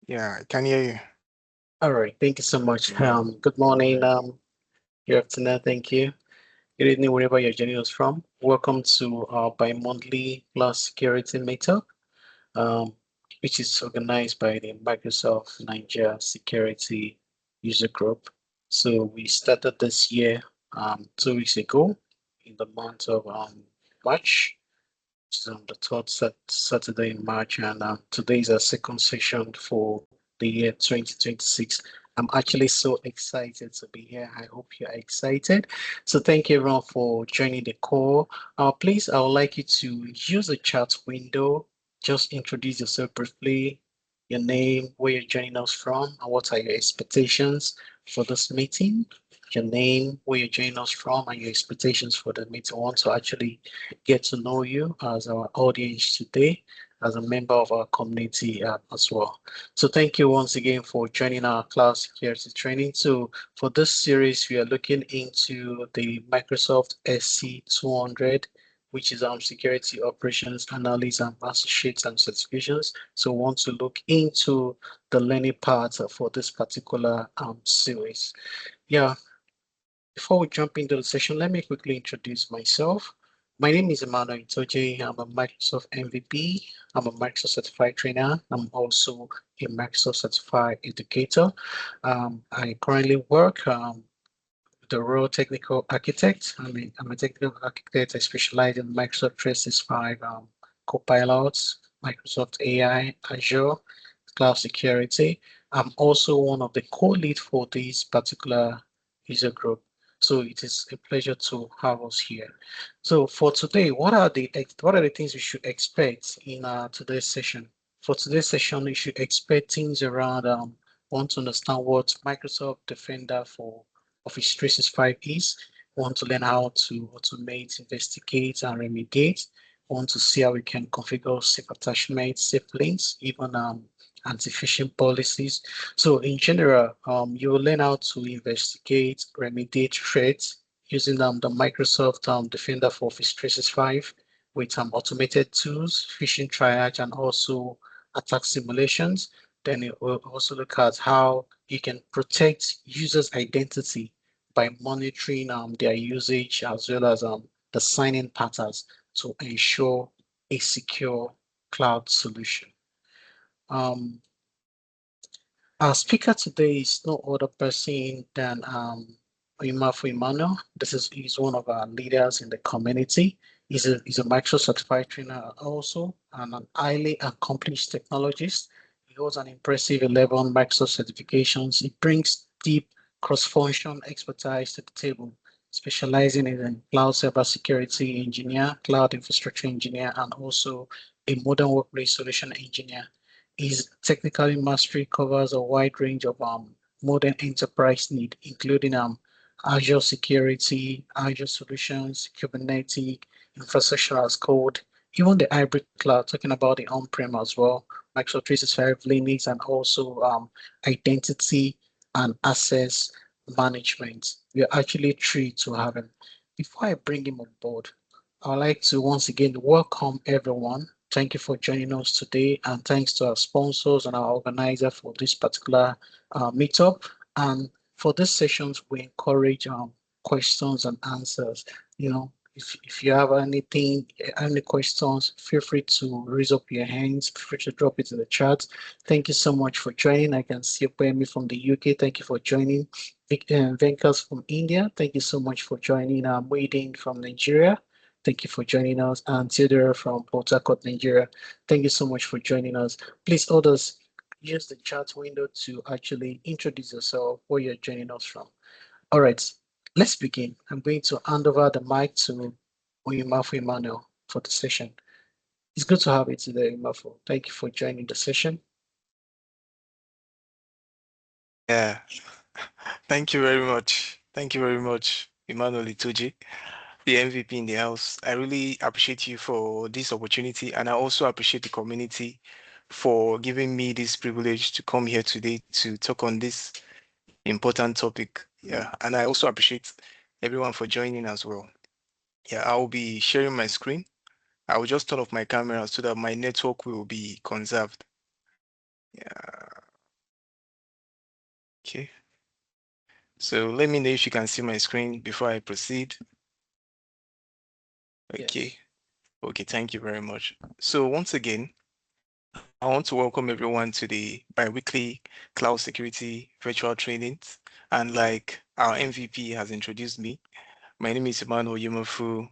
Yeah, I can hear you. All right, thank you so much. Good morning, good afternoon, thank you. Good evening, wherever you're joining us from. Welcome to our bi-monthly plus security meetup, um, which is organized by the Microsoft Nigeria Security User Group. So we started this year 2 weeks ago in the month of March, which is on the third Saturday in March, and today is our second session for the year 2026. I'm actually so excited to be here. I hope you're excited. So thank you everyone for joining the call. Please, I would like you to use the chat window. Just introduce yourself briefly, your name, where you're joining us from, and what are your expectations for this meeting. Your name, where you're joining us from, and your expectations for the meeting. I want to actually get to know you as our audience today, as a member of our community as well. So thank you once again for joining our cloud security training. So for this series, we are looking into the Microsoft SC200, which is security operations analysis and associates and certifications. So we want to look into the learning part for this particular series. Yeah, before we jump into the session, let me quickly introduce myself. My name is Emmanuel Itoje. I'm a Microsoft MVP. I'm a Microsoft certified trainer. I'm also a Microsoft certified educator. I currently work the role technical architect. I'm a technical architect. I specialize in Microsoft 365 Copilots, Microsoft AI, Azure, cloud security. I'm also one of the co-lead for this particular user group. So it is a pleasure to have us here. So for today, what are the things we should expect in today's session? For today's session, you should expect things around want to understand what Microsoft Defender for Office 365 is. Want to learn how to automate, investigate, and remediate. Want to see how we can configure safe attachments, safe links, even anti-phishing policies. So in general, you will learn how to investigate, remediate threats using the Microsoft Defender for Office 365 with automated tools, phishing triage, and also attack simulations. Then it will also look at how you can protect users' identity by monitoring their usage as well as the sign-in patterns to ensure a secure cloud solution. Um, our speaker today is no other person than Oyimafu Emmanuel. He's one of our leaders in the community. He's a Microsoft certified trainer also and an highly accomplished technologist. He holds an impressive 11 Microsoft certifications. He brings deep cross-function expertise to the table, specializing in cloud cybersecurity engineer, cloud infrastructure engineer, and also a modern workplace solution engineer. His technical mastery covers a wide range of modern enterprise need, including Azure security, Azure solutions, Kubernetes, infrastructure as code, even the hybrid cloud, talking about the on-prem as well, Microsoft 365 Linux, and also identity and access management. We are actually thrilled to have him. Before I bring him on board, I'd like to once again welcome everyone. Thank you for joining us today, and thanks to our sponsors and our organizer for this particular meetup. And for these sessions, we encourage questions and answers. You know, if you have any questions, feel free to raise up your hands, feel free to drop it in the chat. Thank you so much for joining. I can see Pemi from the UK. Thank you for joining. Venkas from India. Thank you so much for joining. Waiting from Nigeria. Thank you for joining us. And Theodore from Port Harcourt, Nigeria. Thank you so much for joining us. Please, others, use the chat window to actually introduce yourself, where you're joining us from. All right, let's begin. I'm going to hand over the mic to Oyimafu Emmanuel for the session. It's good to have you today, Oyimafu. Thank you for joining the session. Yeah, thank you very much. Thank you very much, Emmanuel Itoje, the MVP in the house. I really appreciate you for this opportunity, and I also appreciate the community for giving me this privilege to come here today to talk on this important topic. Yeah, and I also appreciate everyone for joining as well. Yeah, I will be sharing my screen. I will just turn off my camera so that my network will be conserved. Yeah. Okay. So let me know if you can see my screen before I proceed. Okay. Yes. Okay, thank you very much. So once again, I want to welcome everyone to the bi-weekly cloud security virtual trainings. And like our MVP has introduced me, my name is Emmanuel Oyimafu,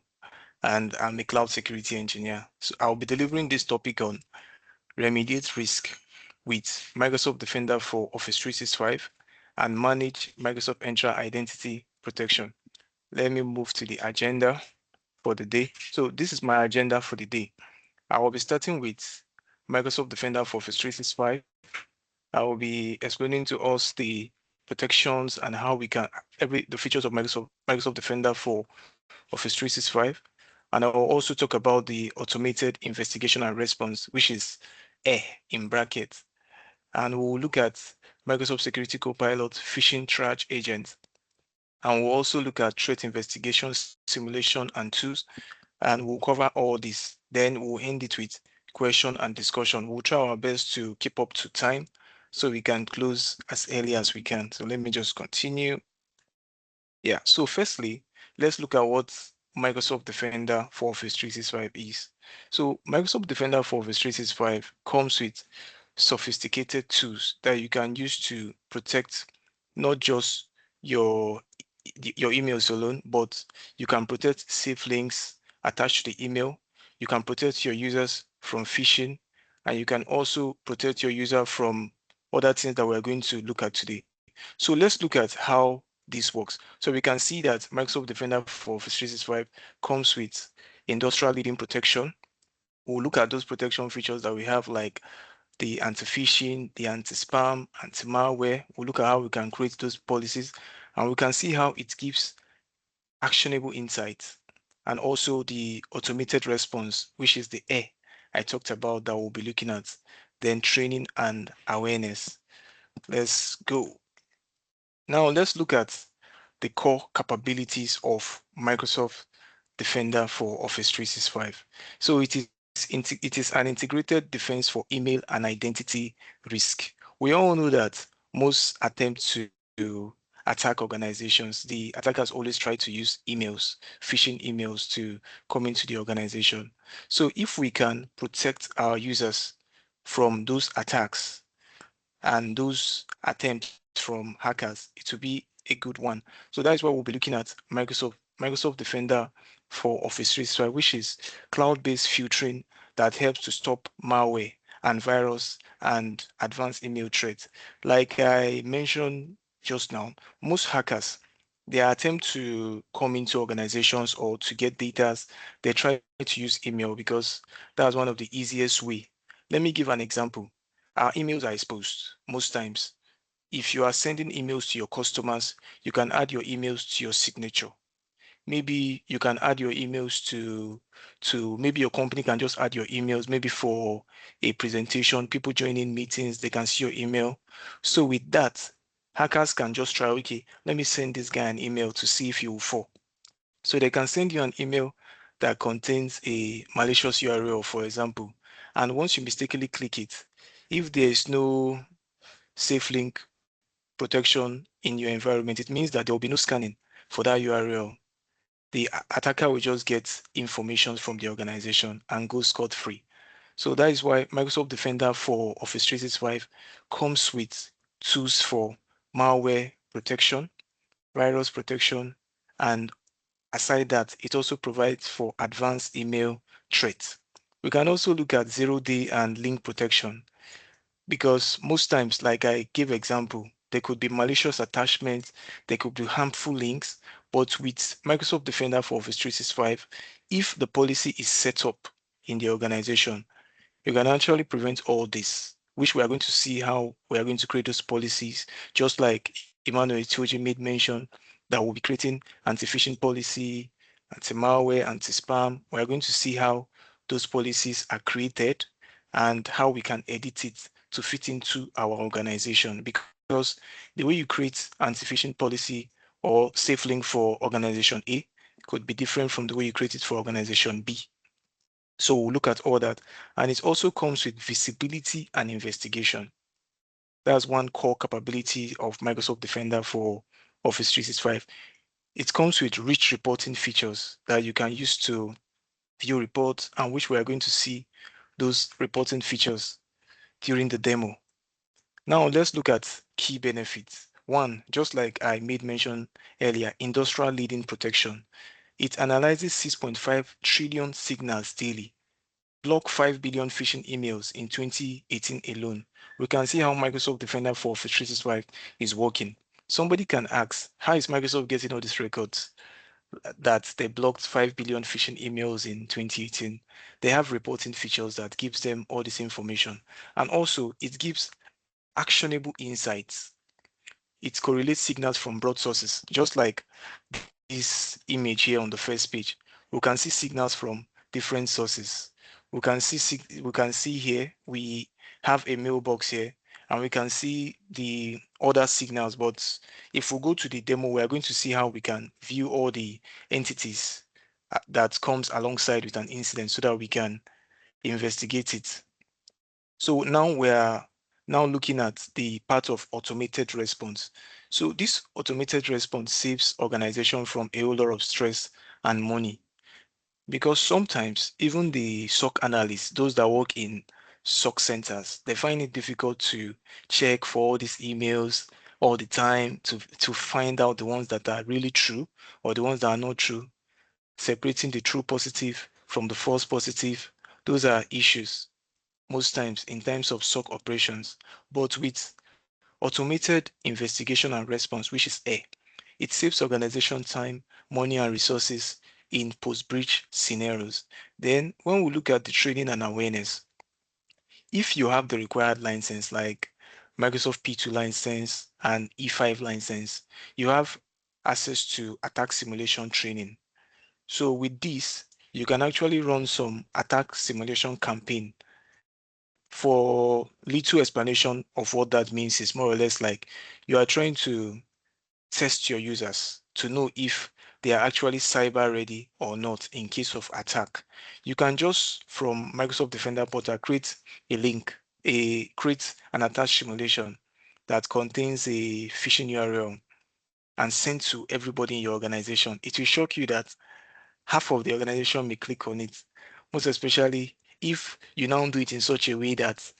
and I'm a cloud security engineer. So I'll be delivering this topic on remediate risk with Microsoft Defender for Office 365 and manage Microsoft Entra Identity Protection. Let me move to the agenda for the day. So this is my agenda for the day. I will be starting with Microsoft Defender for Office 365. I will be explaining to us the protections and how we can the features of Microsoft Defender for Office 365. And I will also talk about the automated investigation and response, which is A in brackets. And we'll look at Microsoft Security Copilot phishing triage agents. And we'll also look at threat investigation, simulation, and tools. And we'll cover all this. Then we'll end it with question and discussion. We'll try our best to keep up to time so we can close as early as we can. So let me just continue. Yeah, so firstly, let's look at what Microsoft Defender for Office 365 is. So Microsoft Defender for Office 365 comes with sophisticated tools that you can use to protect not just your your emails alone, but you can protect safe links attached to the email. You can protect your users from phishing, and you can also protect your user from other things that we're going to look at today. So let's look at how this works. So we can see that Microsoft Defender for Office 365 comes with industrial leading protection. We'll look at those protection features that we have, like the anti-phishing, the anti-spam, anti-malware. We'll look at how we can create those policies, and we can see how it gives actionable insights, and also the automated response, which is the A I talked about that we'll be looking at, then training and awareness. Let's go. Now let's look at the core capabilities of Microsoft Defender for Office 365. So it is an integrated defense for email and identity risk. We all know that most attempts to attack organizations, the attackers always try to use emails, phishing emails to come into the organization. So if we can protect our users from those attacks and those attempts from hackers, it will be a good one. So that is why we'll be looking at Microsoft Defender for Office 365, which is cloud-based filtering that helps to stop malware and virus and advanced email threats. Like I mentioned just now, most hackers, they attempt to come into organizations or to get data, they try to use email because that's one of the easiest way. Let me give an example. Our emails are exposed most times. If you are sending emails to your customers, you can add your emails to your signature. Maybe you can add your emails to maybe your company can just add your emails, maybe for a presentation, people joining meetings, they can see your email. So with that, hackers can just try, okay, let me send this guy an email to see if he will fall. So they can send you an email that contains a malicious URL, for example. And once you mistakenly click it, if there is no safe link protection in your environment, it means that there will be no scanning for that URL. The attacker will just get information from the organization and go scot-free. So that is why Microsoft Defender for Office 365 comes with tools for malware protection, virus protection, and aside that, it also provides for advanced email threats. We can also look at zero-day and link protection because most times, like I gave example, there could be malicious attachments, there could be harmful links, but with Microsoft Defender for Office 365, if the policy is set up in the organization, you can actually prevent all this, which we are going to see how we are going to create those policies, just like Emmanuel Itoje made mention that we'll be creating anti-phishing policy, anti-malware, anti-spam. We are going to see how those policies are created and how we can edit it to fit into our organization. Because the way you create anti-phishing policy or safe link for organization A could be different from the way you create it for organization B. So we'll look at all that. And it also comes with visibility and investigation. That's one core capability of Microsoft Defender for Office 365. It comes with rich reporting features that you can use to view reports, and which we are going to see those reporting features during the demo. Now let's look at key benefits. One, just like I made mention earlier, industrial leading protection. It analyzes 6.5 trillion signals daily, blocked 5 billion phishing emails in 2018 alone. We can see how Microsoft Defender for Office 365 is working. Somebody can ask, how is Microsoft getting all these records that they blocked 5 billion phishing emails in 2018? They have reporting features that gives them all this information. And also it gives actionable insights. It correlates signals from broad sources, just like this image here on the first page. We can see signals from different sources. We can see here we have a mailbox here, and we can see the other signals. But if we go to the demo, we are going to see how we can view all the entities that comes alongside with an incident, so that we can investigate it. So now we are now looking at the part of automated response. So this automated response saves organization from a whole lot of stress and money, because sometimes even the SOC analysts, those that work in SOC centers, they find it difficult to check for all these emails all the time to find out the ones that are really true or the ones that are not true, separating the true positive from the false positive. Those are issues most times in terms of SOC operations. But with automated investigation and response, which is A, it saves organization time, money, and resources in post-breach scenarios. Then when we look at the training and awareness, if you have the required license like Microsoft P2 license and E5 license, you have access to attack simulation training. So with this, you can actually run some attack simulation campaign. For little explanation of what that means, is more or less like you are trying to test your users to know if they are actually cyber ready or not in case of attack. You can just from Microsoft Defender portal create a link, create an attached simulation that contains a phishing URL and send to everybody in your organization. It will shock you that half of the organization may click on it, most especially if you now do it in such a way that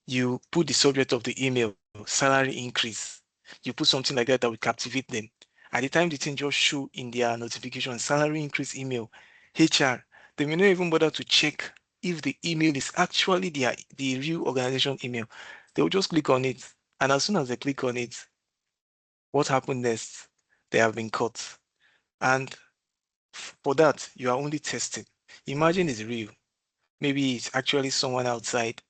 you put the subject of the email, salary increase. You put something like that that will captivate them. At the time the thing just show in their notification, salary increase email, HR, they may not even bother to check if the email is actually the real organization email. They will just click on it. And as soon as they click on it, what happened next? They have been caught. And for that, you are only testing. Imagine it's real. Maybe it's actually someone outside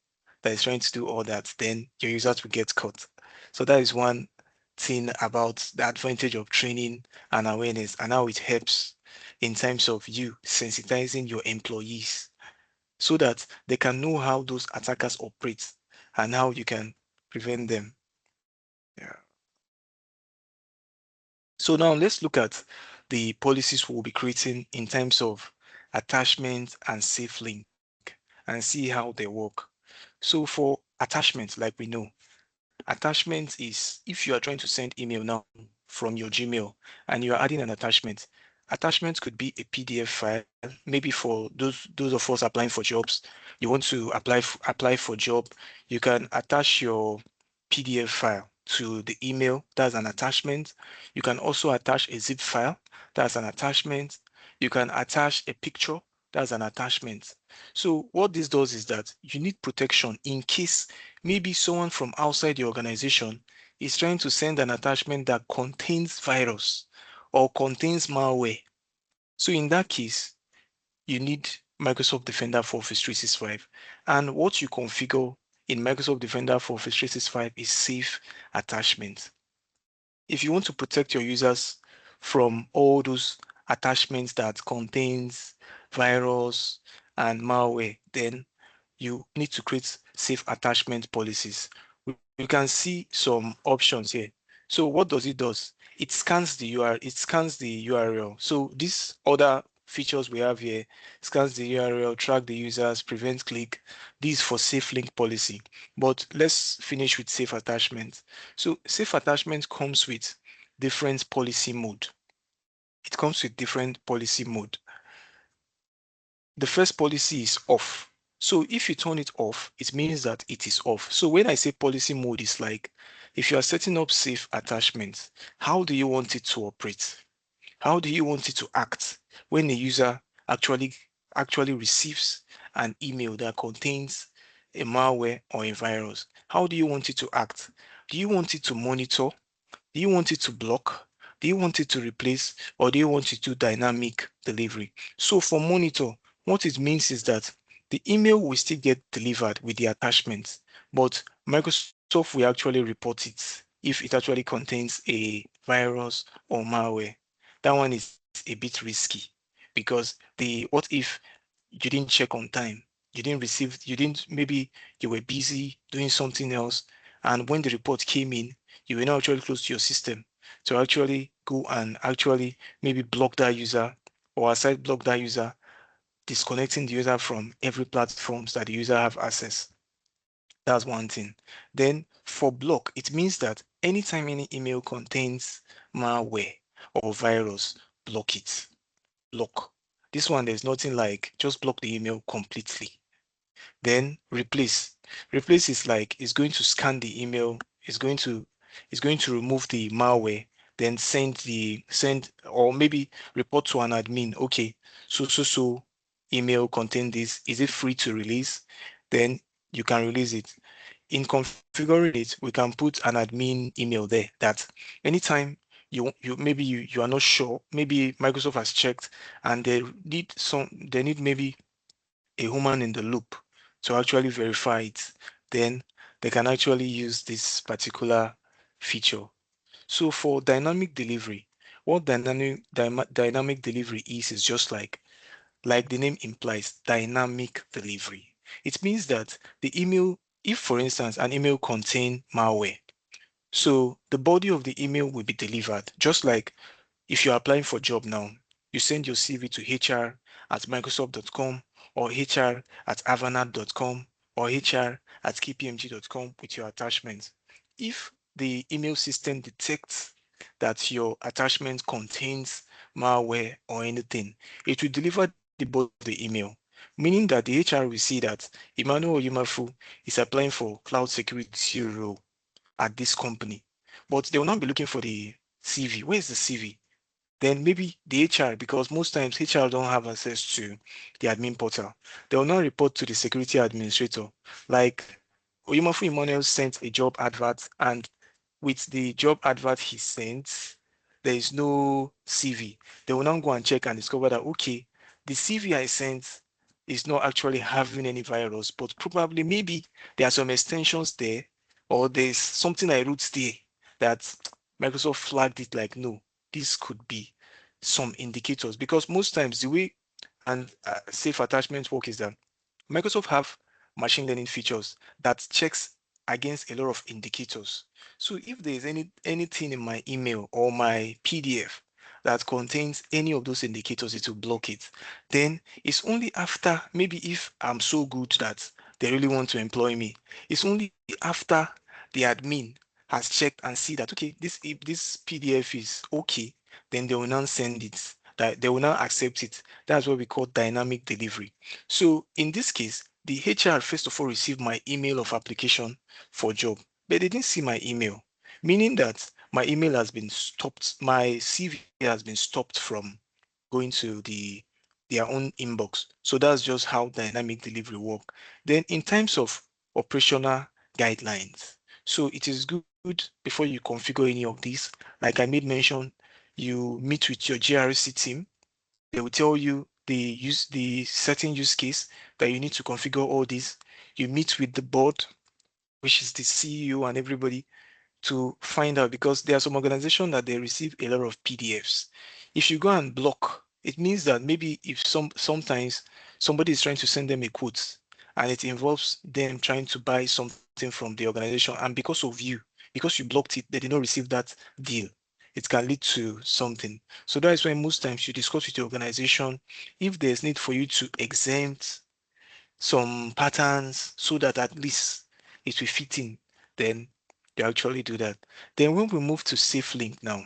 that is trying to do all that, then your users will get caught. So that is one thing about the advantage of training and awareness, and how it helps in terms of you sensitizing your employees so that they can know how those attackers operate and how you can prevent them. Yeah. So now let's look at the policies we'll be creating in terms of attachment and safe link and see how they work. So for attachment, like we know, attachment is if you are trying to send email now from your Gmail and you are adding an attachment. Attachment could be a PDF file, maybe for those of us applying for jobs. You want to apply for job, you can attach your PDF file to the email. That's an attachment. You can also attach a zip file. That's an attachment. You can attach a picture. That's an attachment. So what this does is that you need protection in case maybe someone from outside the organization is trying to send an attachment that contains virus or contains malware. So in that case, you need Microsoft Defender for Office 365. And what you configure in Microsoft Defender for Office 365 is safe attachment. If you want to protect your users from all those attachments that contains virus and malware, then you need to create safe attachment policies. We can see some options here. So what does it does? It scans the URL, it scans the URL. So this other features we have here: scans the URL, track the users, prevent click. This for safe link policy. But let's finish with safe attachment. So safe attachment comes with different policy mode. It comes with different policy mode. The first policy is off. So if you turn it off, it means that it is off. So when I say policy mode, it's like if you are setting up safe attachments, how do you want it to operate? How do you want it to act when the user actually receives an email that contains a malware or a virus? How do you want it to act? Do you want it to monitor? Do you want it to block? Do you want it to replace? Or do you want it to dynamic delivery? So for monitor, what it means is that the email will still get delivered with the attachments, but Microsoft will actually report it if it actually contains a virus or malware. That one is a bit risky because what if you didn't check on time? You didn't, maybe you were busy doing something else, and when the report came in, you were not actually close to your system to actually go and actually maybe block that user, or aside block that user, disconnecting the user from every platforms that the user have access. That's one thing. Then for block, it means that anytime any email contains malware or virus, block it. Block. This one, there's nothing like just block the email completely. Then replace. Replace is like it's going to scan the email, it's going to remove the malware, then send or maybe report to an admin. Okay, so email contain this. Is it free to release? Then you can release it. In configuring it, we can put an admin email there that anytime you are not sure, maybe Microsoft has checked and they need maybe a human in the loop to actually verify it, then they can actually use this particular feature. So for dynamic delivery, what dynamic delivery is just like the name implies, dynamic delivery. It means that the email, if for instance an email contain malware, so the body of the email will be delivered, just like if you're applying for a job now, you send your CV to hr@microsoft.com or hr@avanade.com or hr@kpmg.com with your attachment. If the email system detects that your attachment contains malware or anything, it will deliver the body of the email, meaning that the HR will see that Emmanuel Oyimafu is applying for cloud security role at this company, but they will not be looking for the CV. Where's the CV? Then maybe the HR, because most times HR don't have access to the admin portal. They will not report to the security administrator. Like Oyimafu Emmanuel sent a job advert, and with the job advert he sent, there is no CV. They will now go and check and discover that, okay, the CV I sent is not actually having any virus, but probably maybe there are some extensions there, or there's something I wrote there that Microsoft flagged it like, no, this could be some indicators. Because most times the way and safe attachment work is that Microsoft have machine learning features that checks against a lot of indicators. So if there is anything in my email or my PDF that contains any of those indicators, it will block it. Then it's only after, maybe if I'm so good that they really want to employ me, it's only after the admin has checked and see that, okay, if this PDF is okay, then they will now send it, that they will now accept it. That's what we call dynamic delivery. So in this case, the HR first of all received my email of application for job, but they didn't see my email, meaning that my email has been stopped, my CV has been stopped from going to their own inbox. So that's just how dynamic delivery work. Then in terms of operational guidelines, so it is good before you configure any of these, like I made mention, you meet with your GRC team. They will tell you the certain use case that you need to configure all this. You meet with the board, which is the CEO and everybody, to find out, because there are some organizations that they receive a lot of PDFs. If you go and block, it means that maybe if sometimes somebody is trying to send them a quote and it involves them trying to buy something from the organization, and because of you, because you blocked it, they did not receive that deal. it can lead to something. So that is why most times you discuss with your organization if there's need for you to exempt some patterns so that at least it will fit in, then you actually do that. Then when we move to safe link now,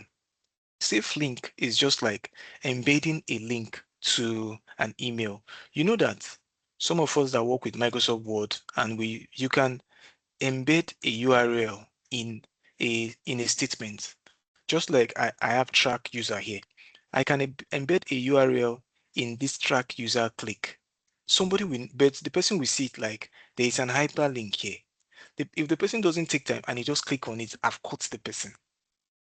safe link is just like embedding a link to an email. You know that some of us that work with Microsoft Word and you can embed a URL in a statement. Just like I have track user here. I can embed a URL in this track user click. Somebody will, but the person will see it like there is an hyperlink here. If the person doesn't take time and he just click on it, I've caught the person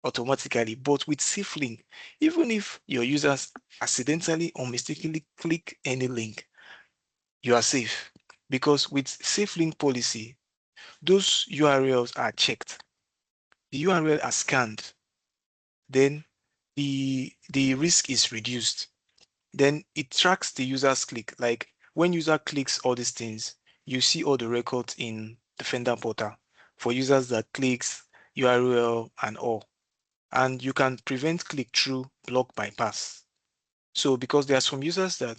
automatically. But with safe link, even if your users accidentally or mistakenly click any link, you are safe. Because with safe link policy, those URLs are checked. The URL are scanned. Then the risk is reduced. Then it tracks the user's click. Like when user clicks all these things, you see all the records in Defender Portal for users that clicks, URL and all. And you can prevent click-through block bypass. So because there are some users that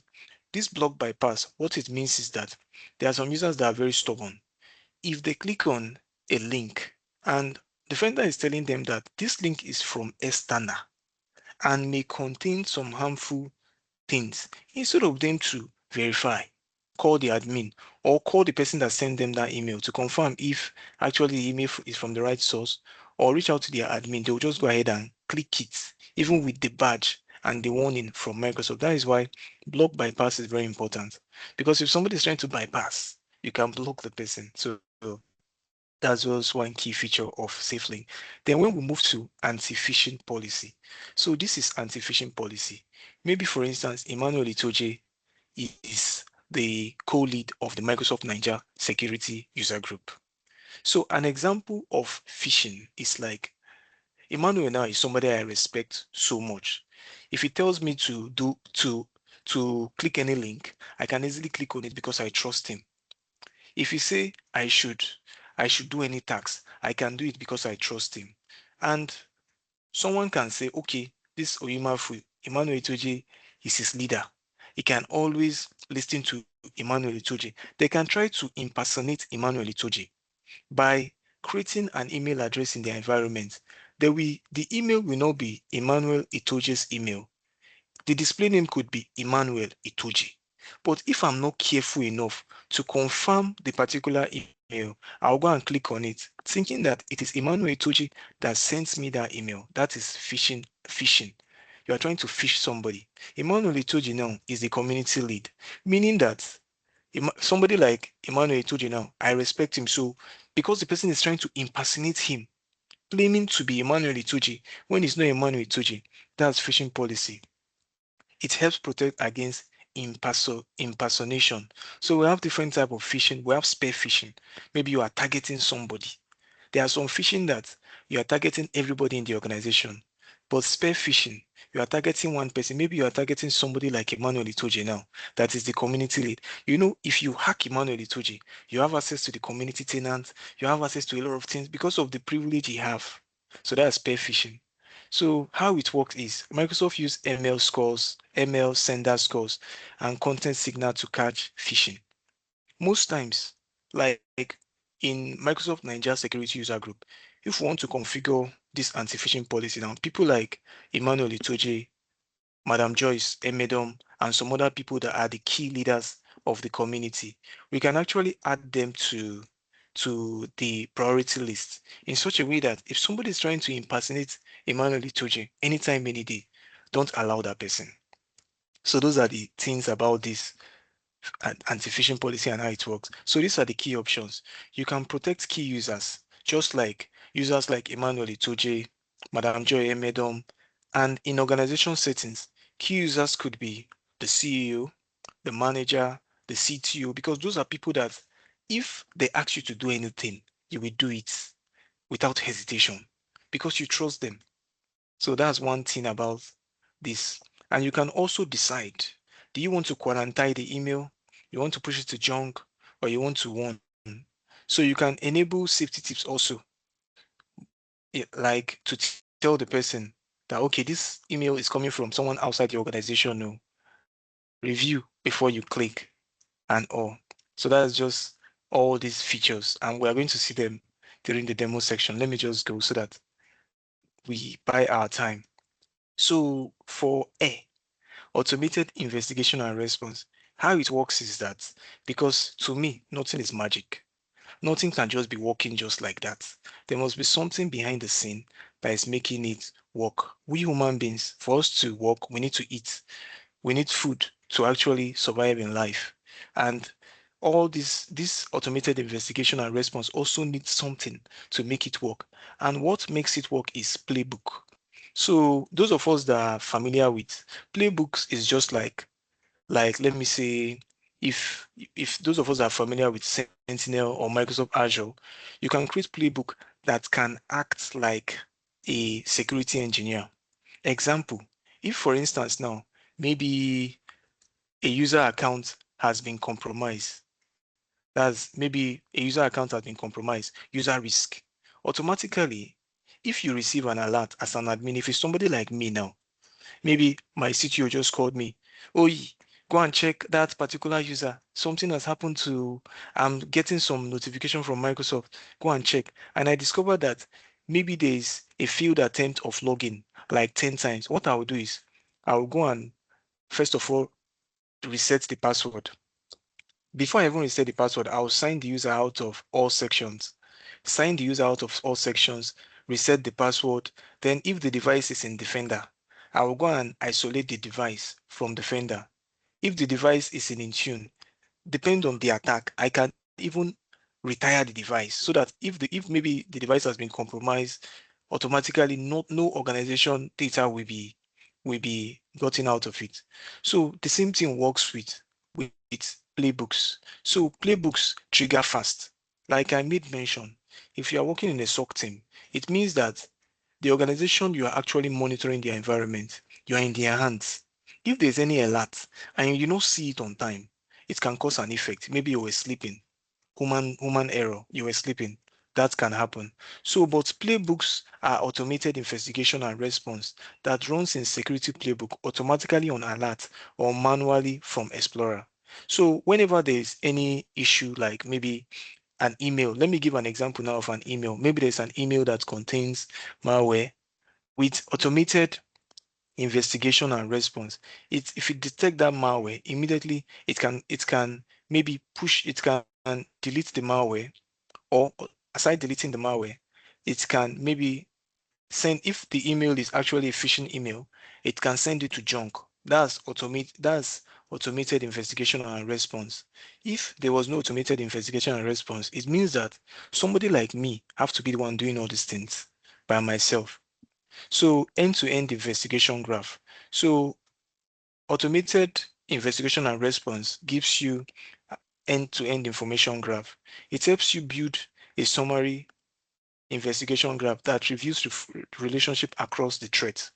this block bypass, what it means is that there are some users that are very stubborn. If they click on a link and Defender is telling them that this link is from external and may contain some harmful things, instead of them to verify, call the admin or call the person that sent them that email to confirm if actually the email is from the right source, or reach out to their admin, they'll just go ahead and click it, even with the badge and the warning from Microsoft. That is why block bypass is very important, because if somebody is trying to bypass, you can block the person. So that was one key feature of SafeLink. Then when we move to anti-phishing policy, so this is anti-phishing policy. Maybe for instance, Emmanuel Itoje is the co-lead of the Microsoft Niger security user group. So an example of phishing is like Emmanuel now is somebody I respect so much. If he tells me to click any link, I can easily click on it because I trust him. If you say I should do any tax, I can do it because I trust him. And someone can say, okay, this Oyimafu, Emmanuel Itoje is his leader. He can always listen to Emmanuel Itoje. They can try to impersonate Emmanuel Itoje by creating an email address in their environment. The email will not be Emmanuel Itoje's email. The display name could be Emmanuel Itoje. But if I'm not careful enough to confirm the particular email, I'll go and click on it, thinking that it is Emmanuel Itoje that sends me that email. That is phishing. Phishing. You are trying to fish somebody. Emmanuel Itoje now is the community lead, meaning that somebody like Emmanuel Itoje now, I respect him. So because the person is trying to impersonate him, claiming to be Emmanuel Itoje when it's not Emmanuel Itoje, that's phishing policy. It helps protect against impersonation. So we have different type of phishing. We have spear phishing. Maybe you are targeting somebody. There are some phishing that you are targeting everybody in the organization. But spear phishing, you are targeting one person. Maybe you are targeting somebody like Emmanuel Itoje now, that is the community lead. You know, if you hack Emmanuel Itoje, you have access to the community tenant, you have access to a lot of things because of the privilege you have. So that's spear phishing. So how it works is Microsoft use ML scores, ML sender scores, and content signal to catch phishing. Most times, like in Microsoft Niger Security User Group, if we want to configure this anti-phishing policy now, people like Emmanuel Itoje, Madam Joyce, Emedom, and some other people that are the key leaders of the community, we can actually add them to the priority list in such a way that if somebody is trying to impersonate Emmanuel Itoje anytime, any day, don't allow that person. So those are the things about this anti-phishing policy and how it works. So these are the key options. You can protect key users, just like users like Emmanuel Itoje, Madam Joy Emedom, and in organization settings, key users could be the CEO, the manager, the CTO, because those are people that if they ask you to do anything, you will do it without hesitation because you trust them. So that's one thing about this. And you can also decide, do you want to quarantine the email? You want to push it to junk or you want to warn? So you can enable safety tips also, like to tell the person that, okay, this email is coming from someone outside the organization. No, review before you click and all. So that's just all these features, and we are going to see them during the demo section. Let me just go so that we buy our time. So for automated investigation and response, how it works is that, because to me, nothing is magic. Nothing can just be working just like that. There must be something behind the scene that is making it work. We human beings, for us to work, we need to eat. We need food to actually survive in life. And all this automated investigation and response also needs something to make it work. And what makes it work is playbook. So those of us that are familiar with playbooks is just like let me say, if those of us are familiar with Sentinel or Microsoft Azure, you can create playbook that can act like a security engineer. Example, if for instance now, maybe a user account has been compromised. That's maybe a user account has been compromised, user risk. Automatically, if you receive an alert as an admin, if it's somebody like me now, maybe my CTO just called me. Oh, go and check that particular user. Something has happened to, I'm getting some notification from Microsoft. Go and check. And I discovered that maybe there's a failed attempt of login like 10 times. What I will do is I will go and first of all reset the password. Before I even reset the password, I'll sign the user out of all sections. Sign the user out of all sections, reset the password. Then if the device is in Defender, I will go and isolate the device from Defender. If the device is in Intune, depend on the attack, I can even retire the device so that if maybe the device has been compromised, automatically no organization data will be gotten out of it. So the same thing works with playbooks. So playbooks trigger fast. Like I made mention, if you are working in a SOC team, it means that the organization you are actually monitoring their environment, you are in their hands. If there's any alert and you don't see it on time, it can cause an effect. Maybe you were sleeping, human error, you were sleeping. That can happen. So, but playbooks are automated investigation and response that runs in security playbook automatically on alert or manually from Explorer. So whenever there's any issue, like maybe an email, let me give an example now of an email. Maybe there's an email that contains malware. With automated investigation and response, if it detect that malware immediately, it can maybe push, it can delete the malware, or aside deleting the malware, it can maybe send, if the email is actually a phishing email, it can send it to junk. That's automated investigation and response. If there was no automated investigation and response, it means that somebody like me have to be the one doing all these things by myself. So end-to-end investigation graph. So automated investigation and response gives you end-to-end information graph. It helps you build a summary investigation graph that reviews relationship across the threat.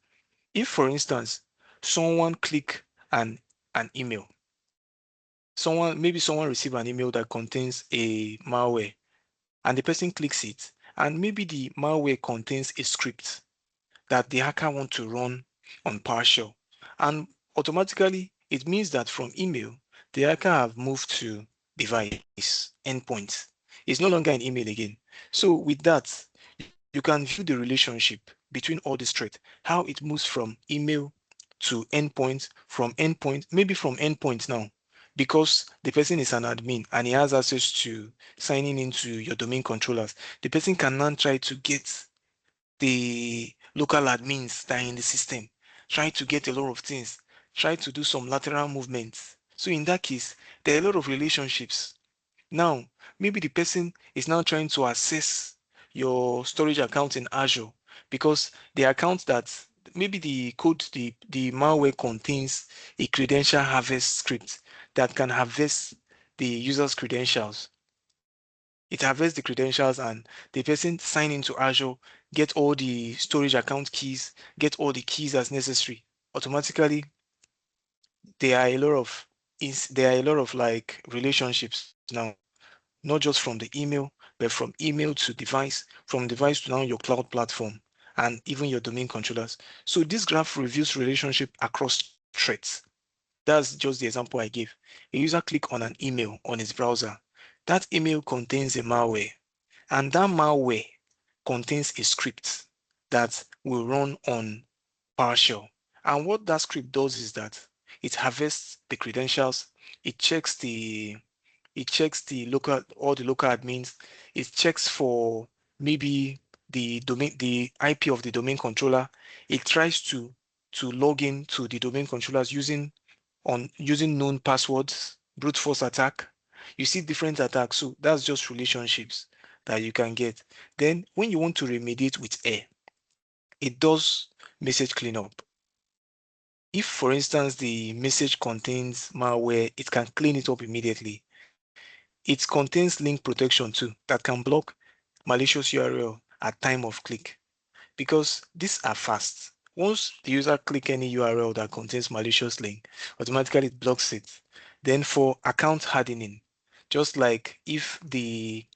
If, for instance, someone click an email, someone receive an email that contains a malware, and the person clicks it, and maybe the malware contains a script that the hacker want to run on PowerShell. And automatically, it means that from email, the hacker have moved to device, endpoint. It's no longer an email again. So with that, you can view the relationship between all these threats, how it moves from email to endpoint, from endpoint, maybe from endpoint now, because the person is an admin and he has access to signing into your domain controllers. The person can now try to get the local admins that are in the system, try to get a lot of things, try to do some lateral movements. So in that case, there are a lot of relationships. Now, maybe the person is now trying to access your storage account in Azure because the account that maybe the code, the malware contains a credential harvest script that can harvest the user's credentials. It harvests the credentials and the person sign into Azure, get all the storage account keys, get all the keys as necessary. Automatically, there are a lot of there are a lot of like relationships now, not just from the email, but from email to device, from device to now your cloud platform. and even your domain controllers. So this graph reviews relationship across threats. That's just the example I gave. A user click on an email on his browser. That email contains a malware, and that malware contains a script that will run on PowerShell. And what that script does is that it harvests the credentials, it checks the local all the local admins, it checks for maybe the IP of the domain controller. It tries to log in to the domain controllers using known passwords, brute force attack. You see different attacks. So that's just relationships that you can get. Then when you want to remediate with air, it does message cleanup. If, for instance, the message contains malware, it can clean it up immediately. It contains link protection too that can block malicious URL at time of click because these are fast. Once the user click any URL that contains malicious link, automatically it blocks it. Then for account hardening, just like if the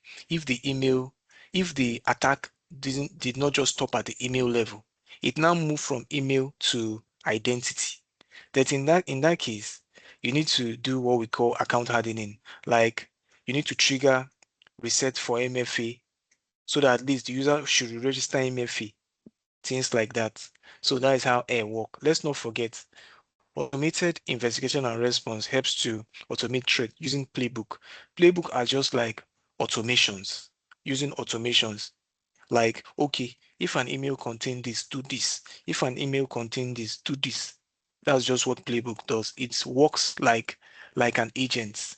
email if the attack did not just stop at the email level, it now moved from email to identity. That in that case, you need to do what we call account hardening. Like you need to trigger reset for MFA so that at least the user should register MFA, things like that. So that is how air work. Let's not forget, automated investigation and response helps to automate threat using playbook. Playbook are just like automations, using automations. Like, okay, if an email contain this, do this. If an email contain this, do this. That's just what playbook does. It works like an agent,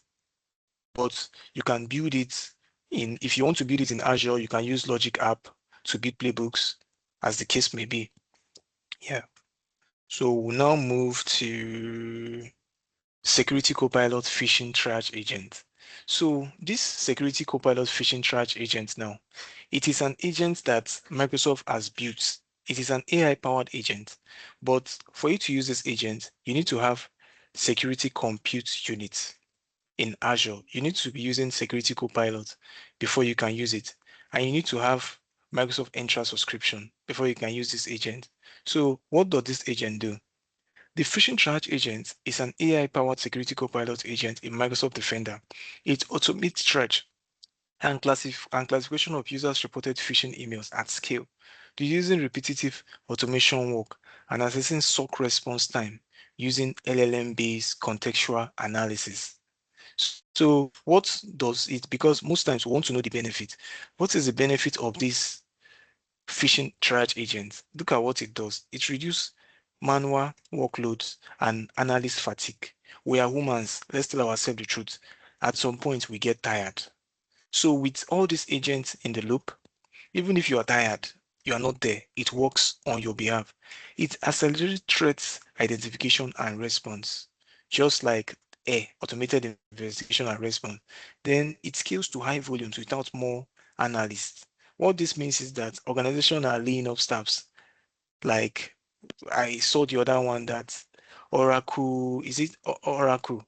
but you can build it in, if you want to build it in Azure, you can use Logic app to build playbooks, as the case may be. Yeah. So we'll now move to Security Copilot Phishing Triage Agent. So this Security Copilot Phishing Triage Agent now, it is an agent that Microsoft has built. It is an AI-powered agent, but for you to use this agent, you need to have security compute units in Azure. You need to be using Security Copilot before you can use it. And you need to have Microsoft Entra subscription before you can use this agent. So what does this agent do? The phishing triage agent is an AI-powered security copilot agent in Microsoft Defender. It automates triage and classification of users' reported phishing emails at scale, reducing repetitive automation work and assessing SOC response time using LLM-based contextual analysis. So what does it, because most times we want to know the benefit. What is the benefit of this phishing triage agent? Look at what it does. It reduces manual workloads and analyst fatigue. We are humans. Let's tell ourselves the truth. At some point, we get tired. So with all these agents in the loop, even if you are tired, you are not there. It works on your behalf. It accelerates threats identification and response, just like automated investigation and response. Then it scales to high volumes without more analysts. What this means is that organizations are laying off staffs. Like I saw the other one that Oracle, is it Oracle?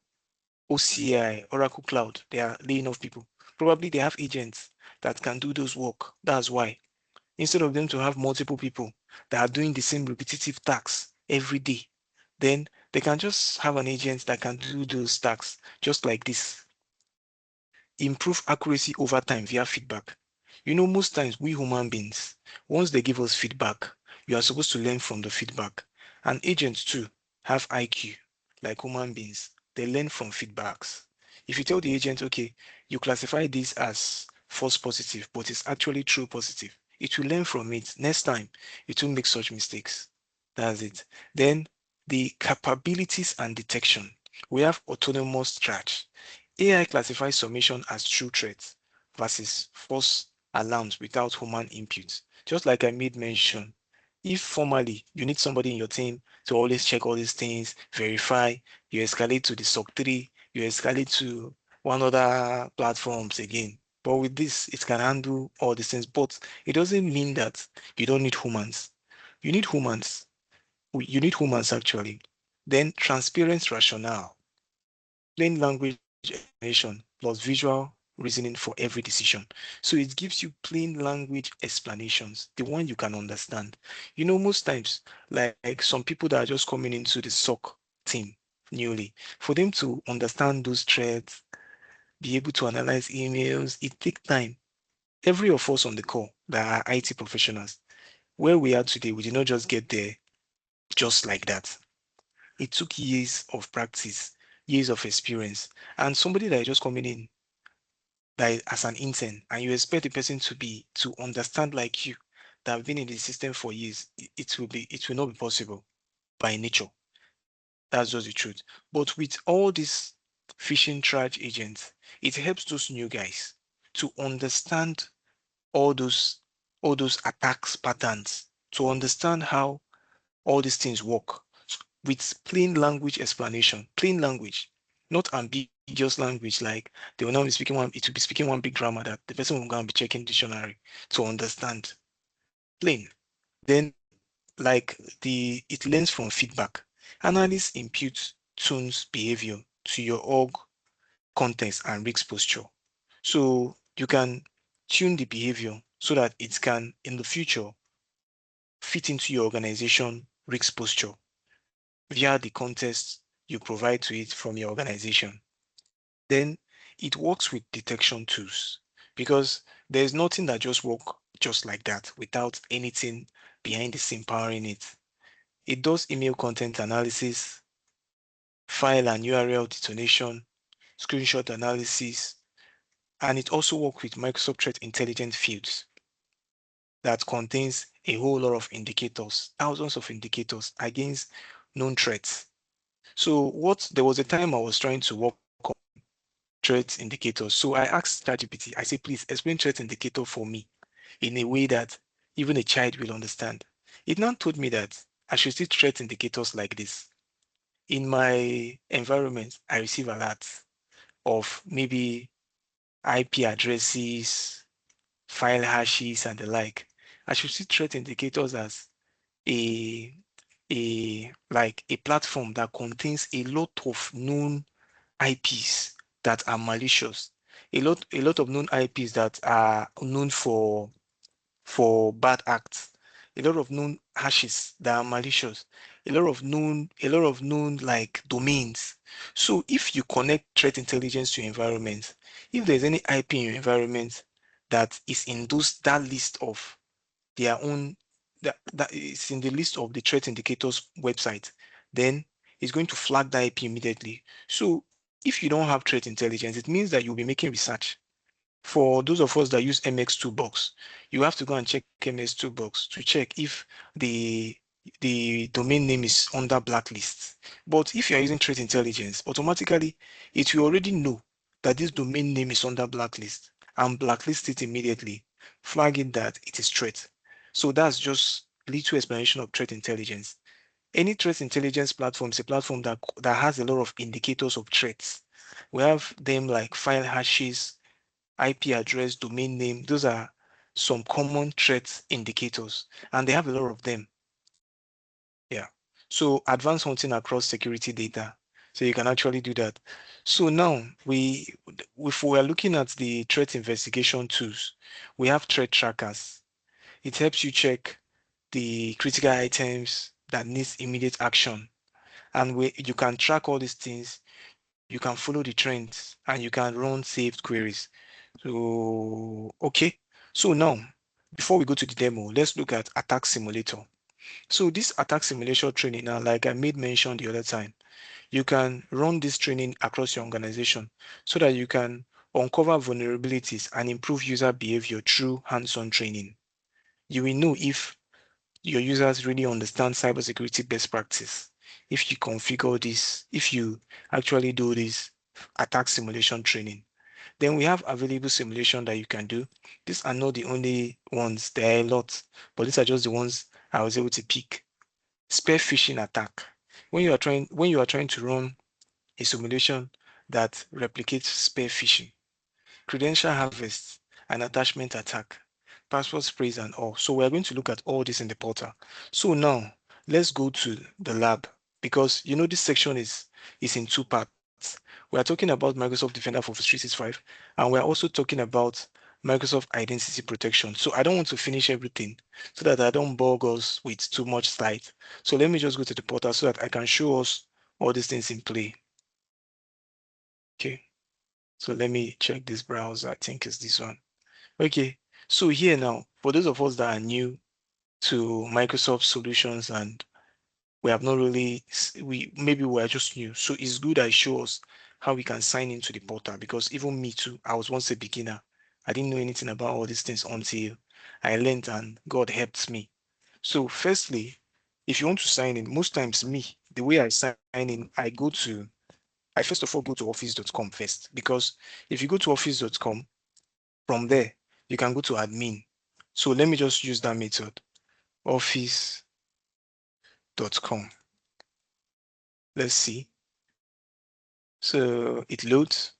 OCI, Oracle Cloud, they are laying off people. Probably they have agents that can do those work. That's why. Instead of them to have multiple people that are doing the same repetitive tasks every day, then they can just have an agent that can do those tasks just like this. Improve accuracy over time via feedback. You know, most times we human beings, once they give us feedback, we are supposed to learn from the feedback. And agents too have IQ, like human beings. They learn from feedbacks. If you tell the agent, okay, you classify this as false positive, but it's actually true positive, it will learn from it. Next time, it will make such mistakes. That's it. Then the capabilities and detection. We have autonomous triage. AI classifies submission as true threats versus false alarms without human input. Just like I made mention, if formally you need somebody in your team to always check all these things, verify, you escalate to the SOC 3, you escalate to one other platforms again. But with this, it can handle all these things. But it doesn't mean that you don't need humans. You need humans. You need humans actually. Then transparent rationale, plain language explanation plus visual reasoning for every decision. So it gives you plain language explanations, the one you can understand. Most times, like some people that are just coming into the SOC team newly, for them to understand those threads, be able to analyze emails, it takes time. Every of us on the call that are IT professionals, where we are today, we did not just get there just like that. It took years of practice, years of experience, and somebody that is just coming in that as an intern, and you expect the person to understand like you, that have been in the system for years, it will not be possible by nature. That's just the truth. But with all these phishing triage agents, it helps those new guys to understand all those all those attacks patterns, to understand how all these things work with plain language explanation, plain language, not ambiguous language like they will now be speaking one, it will be speaking one big grammar that the person will go and be checking dictionary to understand. Plain. Then, like it learns from feedback. Analysts impute tunes behavior to your org context and risk posture. So you can tune the behavior so that it can in the future fit into your organization risk posture via the context you provide to it from your organization. Then it works with detection tools because there's nothing that just work just like that without anything behind the scene powering it. It does email content analysis, file and URL detonation, screenshot analysis, and it also works with Microsoft Threat Intelligence fields that contains a whole lot of indicators, thousands of indicators against known threats. So there was a time I was trying to work on threat indicators. So I asked ChatGPT, I say, please explain threat indicator for me in a way that even a child will understand. It now told me that I should see threat indicators like this. In my environment, I receive alerts of maybe IP addresses, file hashes, and the like. I should see threat indicators as a a platform that contains a lot of known IPs that are malicious, a lot of known IPs that are known for bad acts, a lot of known hashes that are malicious, a lot of known like domains. So if you connect threat intelligence to your environment, if there's any IP in your environment that is in that list of their own that is in the list of the threat indicators website, then it's going to flag that IP immediately. So if you don't have threat intelligence, it means that you'll be making research. For those of us that use MX Toolbox, you have to go and check MX Toolbox to check if the the domain name is under blacklist. But if you're using threat intelligence, automatically it will already know that this domain name is under blacklist and blacklist it immediately, flagging that it is threat. So that's just little explanation of threat intelligence. Any threat intelligence platform is a platform that has a lot of indicators of threats. We have them like file hashes, IP address, domain name. Those are some common threat indicators, and they have a lot of them. Yeah. So advanced hunting across security data. So you can actually do that. So now if we are looking at the threat investigation tools, we have threat trackers. It helps you check the critical items that needs immediate action. And you can track all these things. You can follow the trends and you can run saved queries. So, okay. So now, before we go to the demo, let's look at attack simulator. So this attack simulation training now, like I made mention the other time, you can run this training across your organization so that you can uncover vulnerabilities and improve user behavior through hands-on training. You will know if your users really understand cybersecurity best practice. If you configure this, if you actually do this attack simulation training. Then we have available simulation that you can do. These are not the only ones, there are a lot, but these are just the ones I was able to pick. Spear phishing attack. When you are trying to run a simulation that replicates spear phishing, credential harvest, and attachment attack, password sprays and all. So we're going to look at all this in the portal. So now let's go to the lab because this section is in two parts. we are talking about Microsoft Defender for Office 365, and we're also talking about Microsoft Identity Protection. So I don't want to finish everything so that I don't bog us with too much slides. So let me just go to the portal so that I can show us all these things in play. Okay. So let me check this browser. I think it's this one. Okay. So here now, for those of us that are new to Microsoft solutions and we have not really, maybe we're just new. So it's good I show us how we can sign into the portal, because even me too, I was once a beginner. I didn't know anything about all these things until I learned and God helped me. So firstly, if you want to sign in, most times me, the way I sign in, I first of all go to office.com first, because if you go to office.com, from there, you can go to admin. So let me just use that method, office.com. Let's see. So it loads.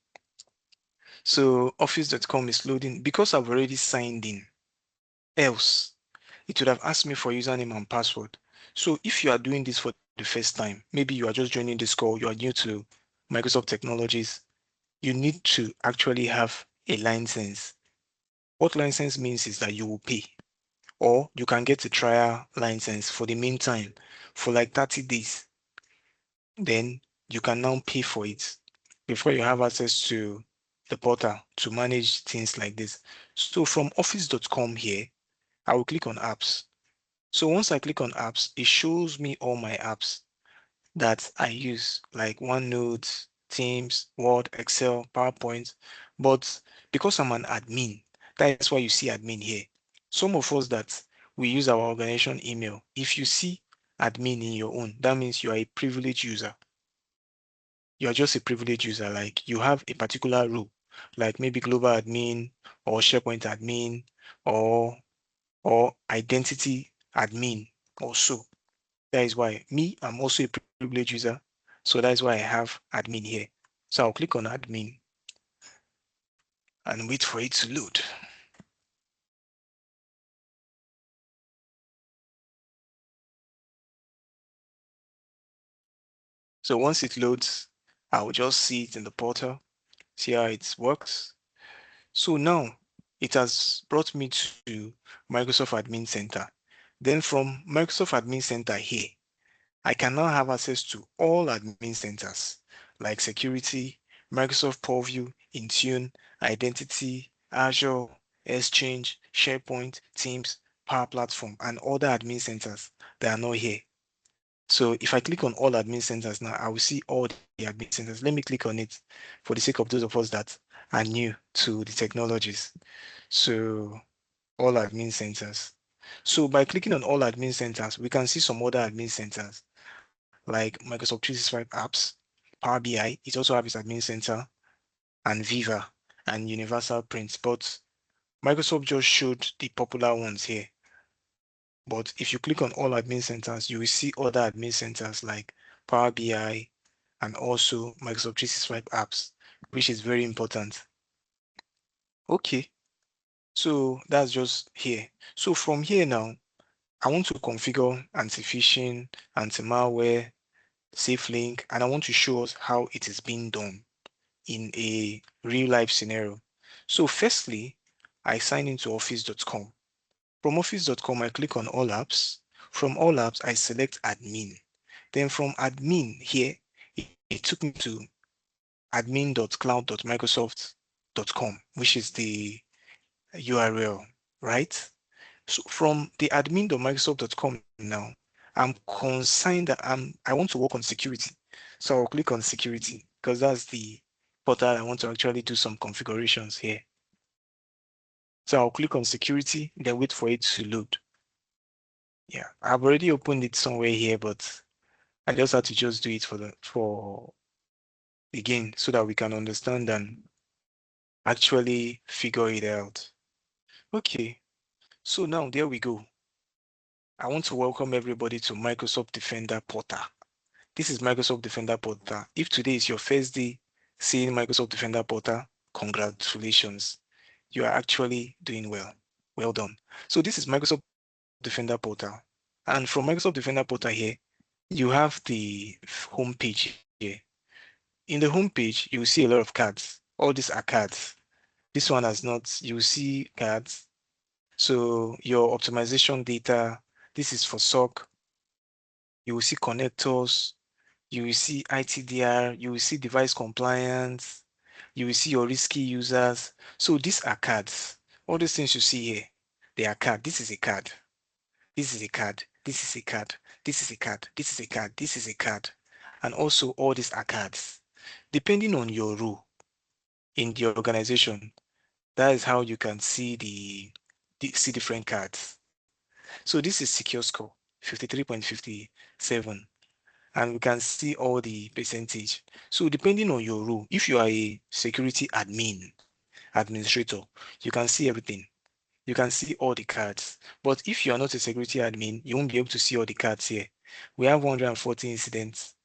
So office.com is loading because I've already signed in. Else, it would have asked me for username and password. So if you are doing this for the first time, maybe you are just joining this call, you are new to Microsoft technologies, you need to actually have a license. What license means is that you will pay, or you can get a trial license for the meantime for like 30 days. Then you can now pay for it before you have access to the portal to manage things like this. So from office.com here, I will click on apps. So once I click on apps, it shows me all my apps that I use, like OneNote, Teams, Word, Excel, PowerPoint. But because I'm an admin, that is why you see admin here. Some of us that we use our organization email, if you see admin in your own, that means you are a privileged user. You are just a privileged user, like you have a particular role, like maybe global admin or SharePoint admin or identity admin also. That is why me, I'm also a privileged user. So that is why I have admin here. So I'll click on admin and wait for it to load. So once it loads, I'll just see it in the portal, see how it works. So now it has brought me to Microsoft Admin Center. Then from Microsoft Admin Center here, I can now have access to all admin centers like security, Microsoft Purview, Intune, Identity, Azure, Exchange, SharePoint, Teams, Power Platform, and other admin centers that are not here. So if I click on all admin centers now, I will see all the admin centers. Let me click on it for the sake of those of us that are new to the technologies. So all admin centers. So by clicking on all admin centers, we can see some other admin centers like Microsoft 365 apps, Power BI. It also has its admin center, and Viva and Universal Print. But Microsoft just showed the popular ones here. But if you click on all admin centers, you will see other admin centers like Power BI and also Microsoft 365 apps, which is very important. Okay, so that's just here. So from here now, I want to configure anti-phishing, anti-malware, safe link, and I want to show us how it is being done in a real life scenario. So firstly, I sign into office.com. From office.com, I click on all apps. From all apps, I select admin. Then from admin here, it took me to admin.cloud.microsoft.com, which is the URL, right? So from the admin.microsoft.com now, I'm concerned that I want to work on security. So I'll click on security because that's the portal I want to actually do some configurations here. So I'll click on security, then wait for it to load. Yeah, I've already opened it somewhere here, but I just had to just do it for again so that we can understand and actually figure it out. Okay, so now there we go. I want to welcome everybody to Microsoft Defender Portal. This is Microsoft Defender Portal. If today is your first day seeing Microsoft Defender Portal, congratulations. You are actually doing well. Well done. So this is Microsoft Defender Portal. And from Microsoft Defender Portal here, you have the home page here. in the home page, you will see a lot of cards. All these are cards. This one has not, you will see cards. So your optimization data, this is for SOC. You will see connectors. You will see ITDR. You will see device compliance. You will see your risky users. So these are cards. All these things you see here, they are cards. This is a card. This is a card. This is a card. This is a card. This is a card. This is a card. And also all these are cards. Depending on your role in the organization, that is how you can see see different cards. So this is secure score, 53.57. And we can see all the percentage. So depending on your role, if you are a security administrator, you can see everything. You can see all the cards. But if you are not a security admin, you won't be able to see all the cards here. We have 140 incidents,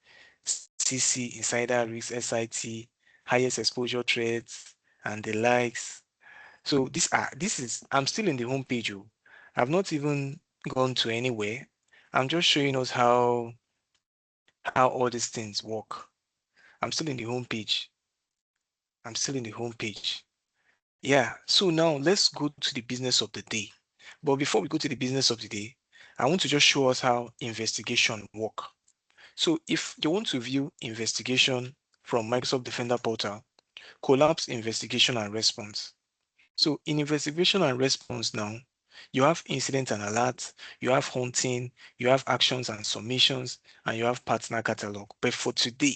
CC, insider risk, SIT, highest exposure threats, and the likes. So I'm still in the home page. I've not even gone to anywhere. I'm just showing us how all these things work. I'm still in the home page. I'm still in the home page. Yeah, so now let's go to the business of the day. But before we go to the business of the day, I want to just show us how investigation work. So if you want to view investigation from Microsoft Defender Portal, collapse investigation and response. So in investigation and response now, you have incident and alert, you have hunting, you have actions and submissions, and you have partner catalog. But for today,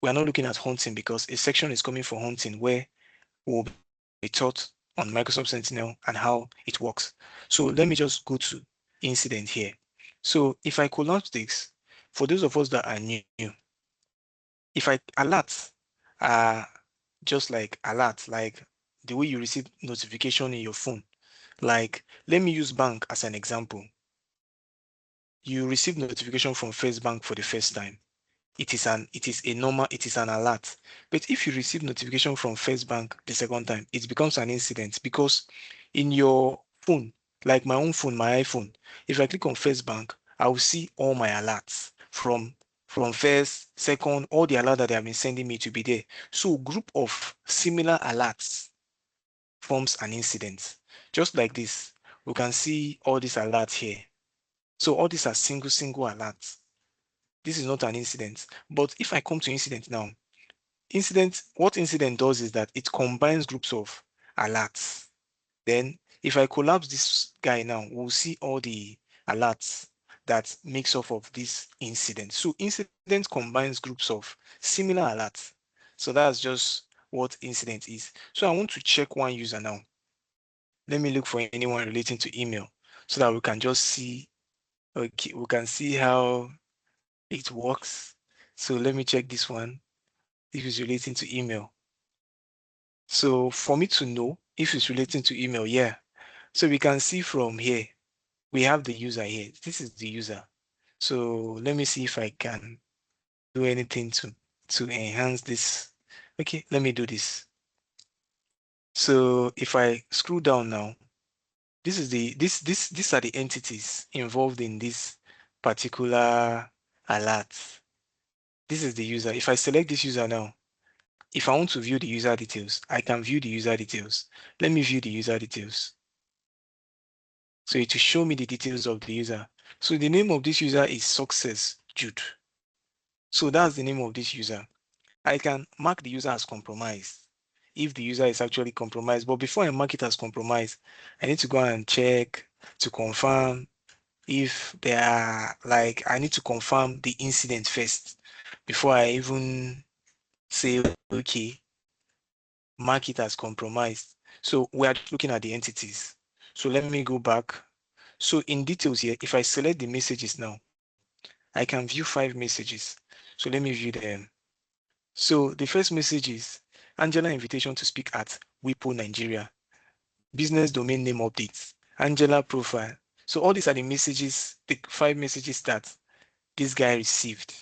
we are not looking at hunting because a section is coming for hunting where we will be taught on Microsoft Sentinel and how it works. So let me just go to incident here. So if I collapse this, for those of us that are new, if I alert are just like alert, like the way you receive notification in your phone. Like, let me use bank as an example. You receive notification from First Bank for the first time. It is an alert. But if you receive notification from First Bank the second time, it becomes an incident because in your phone, like my own phone, my iPhone, if I click on First Bank, I will see all my alerts from first, second, all the alerts that they have been sending me to be there. So group of similar alerts forms an incident. Just like this, we can see all these alerts here. So all these are single alerts. This is not an incident. But if I come to incident now, what incident does is that it combines groups of alerts. Then if I collapse this guy now, we'll see all the alerts that makes up of this incident. So incident combines groups of similar alerts. So that's just what incident is. So I want to check one user now. Let me look for anyone relating to email so that we can just see, okay, we can see how it works. So let me check this one if it's relating to email. So for me to know if it's relating to email, yeah. So we can see from here, we have the user here. This is the user. So let me see if I can do anything to enhance this. Okay, let me do this. So if I scroll down now, this is these are the entities involved in this particular alert. This is the user. If I select this user now, if I want to view the user details, I can view the user details. Let me view the user details. So it will show me the details of the user. So the name of this user is Success Jude. So that's the name of this user. I can mark the user as compromised if the user is actually compromised. But before I mark it as compromised, I need to go and check to confirm if they are like, I need to confirm the incident first before I even say, okay, mark it as compromised. So we are just looking at the entities. So let me go back. So in details here, if I select the messages now, I can view 5 messages. So let me view them. So the first message is Angela invitation to speak at WIPO Nigeria. Business domain name updates. Angela profile. So all these are the messages, the 5 messages that this guy received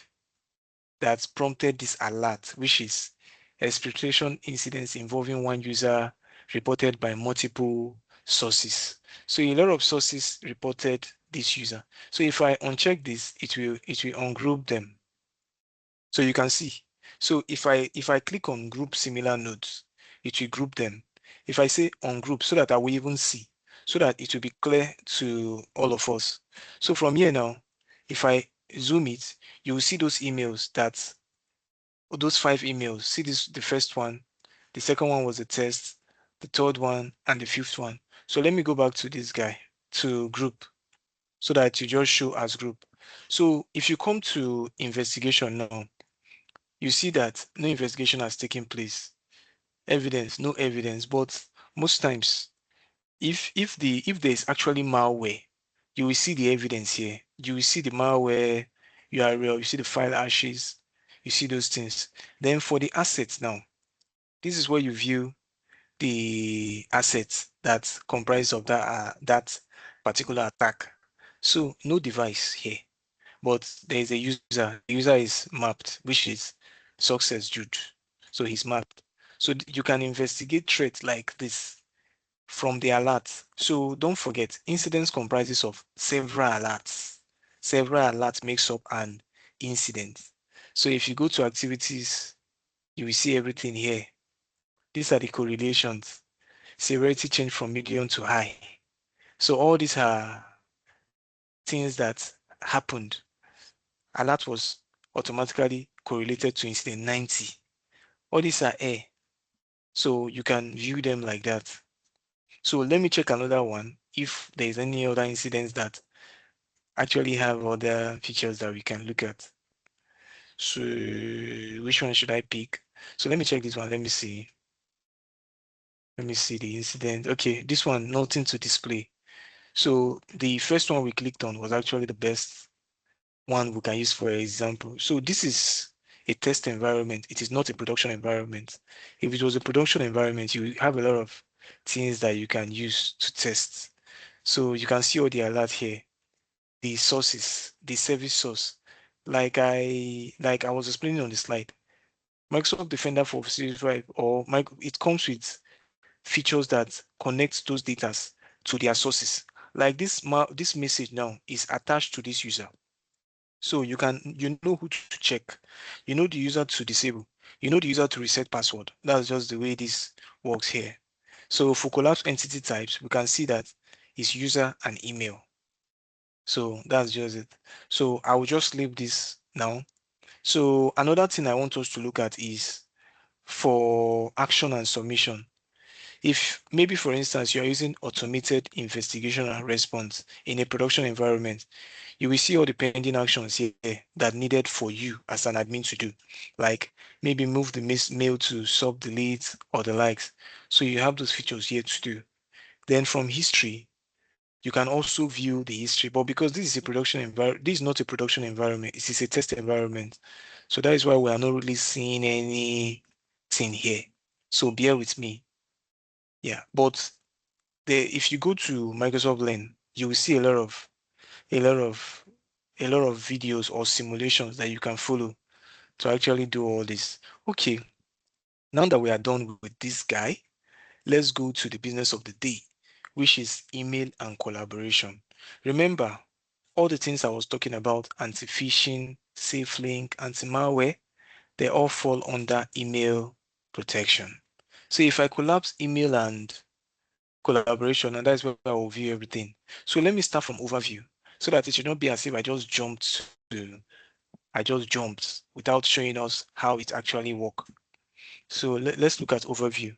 that prompted this alert, which is exploitation incidents involving one user reported by multiple sources. So a lot of sources reported this user. So if I uncheck this, it will ungroup them. So you can see. So if I click on group similar nodes, it will group them. If I say on group, so that I will even see, so that it will be clear to all of us. So from here now, if I zoom it, you will see those emails that, those 5 emails. See this, the first one, the second one was a test, the third one, and the fifth one. So let me go back to this guy, to group, so that you just show as group. So if you come to investigation now, you see that no investigation has taken place. Evidence, no evidence. But most times, if there is actually malware, you will see the evidence here. You will see the malware URL, you see the file hashes, you see those things. Then for the assets now, this is where you view the assets that comprise of that particular attack. So no device here, but there is a user. The user is mapped, which is success Jude. So he's mapped. So you can investigate threats like this from the alert. So don't forget, incidents comprises of several alerts. Several alerts makes up an incident. So if you go to activities, you will see everything here. These are the correlations. Severity change from medium to high. So all these are things that happened. Alert was automatically correlated to incident 90. All these are air. So you can view them like that. So let me check another one if there's any other incidents that actually have other features that we can look at. So which one should I pick? So let me check this one. Let me see. Let me see the incident. Okay, this one, nothing to display. So the first one we clicked on was actually the best one we can use for example. So this is a test environment. It is not a production environment. If it was a production environment, you have a lot of things that you can use to test. So you can see all the alert here, the sources, the service source. Like I was explaining on the slide, Microsoft Defender for Series 5 or it comes with features that connect those data to their sources. Like this message now is attached to this user. So you know who to check, you know the user to disable, you know the user to reset password. That's just the way this works here. So for collapse entity types, we can see that it's user and email. So that's just it. So I will just leave this now. So another thing I want us to look at is for action and submission. If maybe, for instance, you're using automated investigation and response in a production environment, you will see all the pending actions here that needed for you as an admin to do, like maybe move the mail to sub delete or the likes. So you have those features here to do. Then from history, you can also view the history, but because this is a production environment, this is not a production environment, it is a test environment. So that is why we are not really seeing anything here. So bear with me. Yeah, but if you go to Microsoft Learn, you will see a lot of a lot of videos or simulations that you can follow to actually do all this. Okay, now that we are done with this guy, let's go to the business of the day, which is email and collaboration. Remember, all the things I was talking about, anti-phishing, safe link, anti-malware, they all fall under email protection. So if I collapse email and collaboration, and that's where I will view everything. So let me start from overview so that it should not be as if I just jumped without showing us how it actually works. So let's look at overview.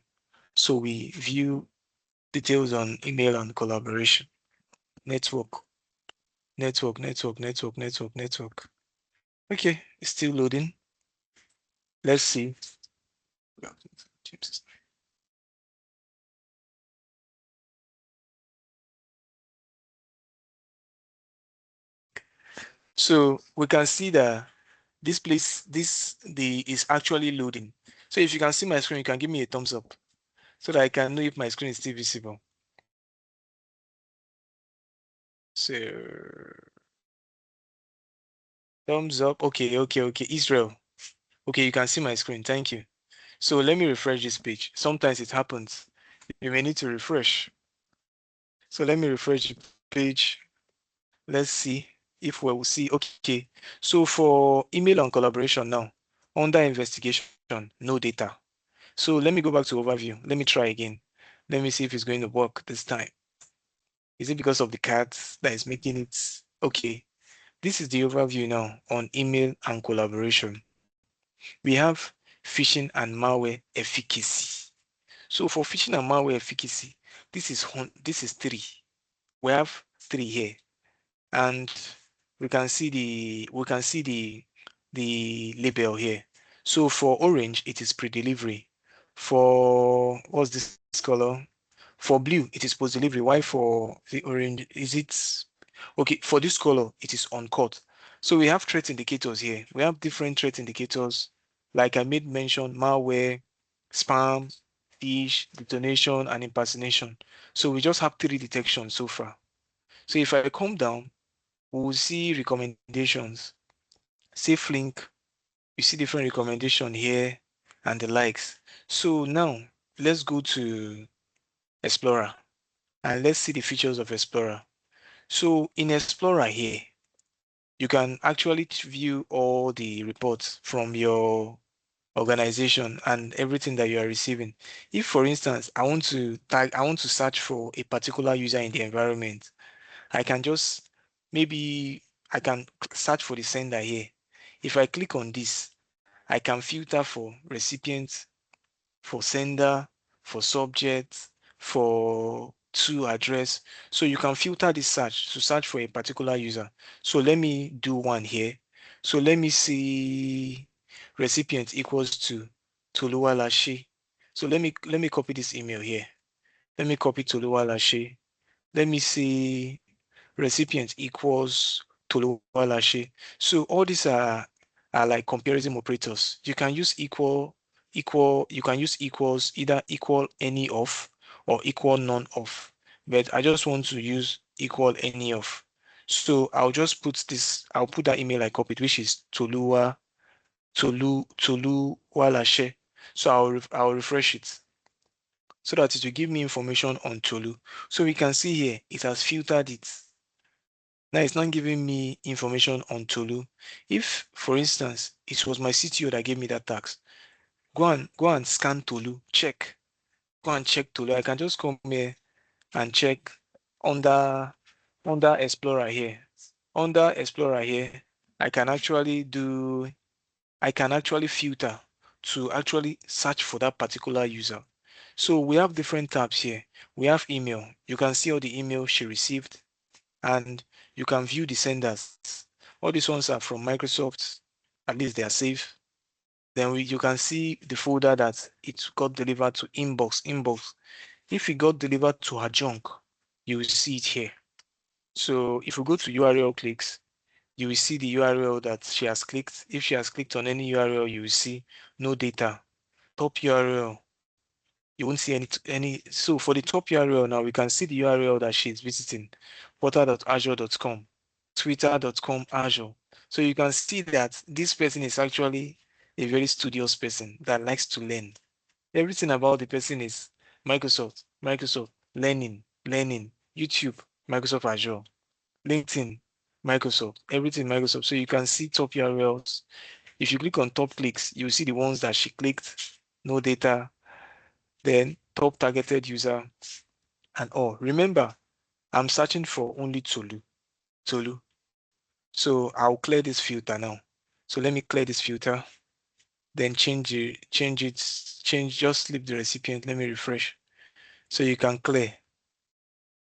So we view details on email and collaboration, network, network. Okay, it's still loading. Let's see. So we can see that this place, the is actually loading. So if you can see my screen, you can give me a thumbs up so that I can know if my screen is still visible. So thumbs up. Okay. Israel. Okay, you can see my screen. Thank you. So let me refresh this page. Sometimes it happens. You may need to refresh. So let me refresh the page. Let's see if we will see. Okay. So for email and collaboration now, Under investigation, no data. So let me go back to overview. Let me try again. Let me see if it's going to work this time. Is it because of the cards that is making it? Okay. This is the overview now on email and collaboration. We have phishing and malware efficacy. So for phishing and malware efficacy, this is three. We have three here, and we can see the label here. So for orange, it is pre-delivery. For what's this color? For blue, it is post-delivery. Why for the orange? Is it okay? For this color, it is uncut. So we have threat indicators here. We have different threat indicators. Like I made mention, malware, spam, phish, detonation, and impersonation. So we just have three detections so far. So if I come down, we'll see recommendations, safe link, you see different recommendation here and the likes. So now let's go to Explorer and let's see the features of Explorer. So in Explorer here, you can actually view all the reports from your organization and everything that you are receiving. If, for instance, I want to search for a particular user in the environment, I can just maybe I can search for the sender here. If I click on this, I can filter for recipients, for sender, for subject, for to address. So you can filter this search to search for a particular user. So let me do one here. So let me see recipient equals to Toluwalashi. So let me copy this email here. Let me copy Toluwalashi. Let me see recipient equals Toluwalashi. So all these are like comparison operators. You can use you can use equals, either equal any of or equal none of. But I just want to use equal any of. So I'll put that email I copied, which is Toluwalashe. So I'll refresh it so that it will give me information on Tolu. So we can see here, it has filtered it. Now it's not giving me information on Tolu. If, for instance, it was my CTO that gave me that tax, go and scan Tolu, check. Go and check Tolu. I can just come here and check under under Explorer here. Under Explorer here, I can actually do I can actually filter to actually search for that particular user. So we have different tabs here. We have email. You can see all the email she received, and you can view the senders. All these ones are from Microsoft. At least they are safe. Then you can see the folder that it got delivered to inbox. If it got delivered to her junk, you will see it here. So if we go to URL clicks, you will see the URL that she has clicked. If she has clicked on any URL, you will see no data. Top URL, you won't see any. So for the top URL now, we can see the URL that she's visiting, portal.azure.com, twitter.com Azure. So you can see that this person is actually a very studious person that likes to learn. Everything about the person is Microsoft, learning, YouTube, Microsoft Azure, LinkedIn, Microsoft, everything Microsoft. So you can see top URLs. If you click on top clicks, you'll see the ones that she clicked, no data, then top targeted user and all. Remember, I'm searching for only Tolu. So I'll clear this filter now. So let me clear this filter, then just leave the recipient. Let me refresh. So you can clear.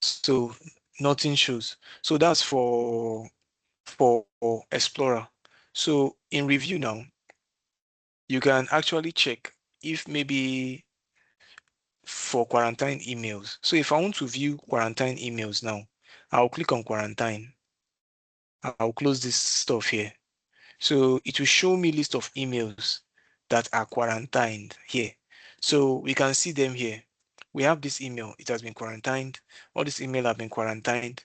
So nothing shows. So that's for Explorer. So in review now, you can actually check if maybe for quarantine emails. So if I want to view quarantine emails now, I'll click on quarantine. I'll close this stuff here. So it will show me list of emails that are quarantined here. So we can see them here. We have this email, it has been quarantined. All these email have been quarantined.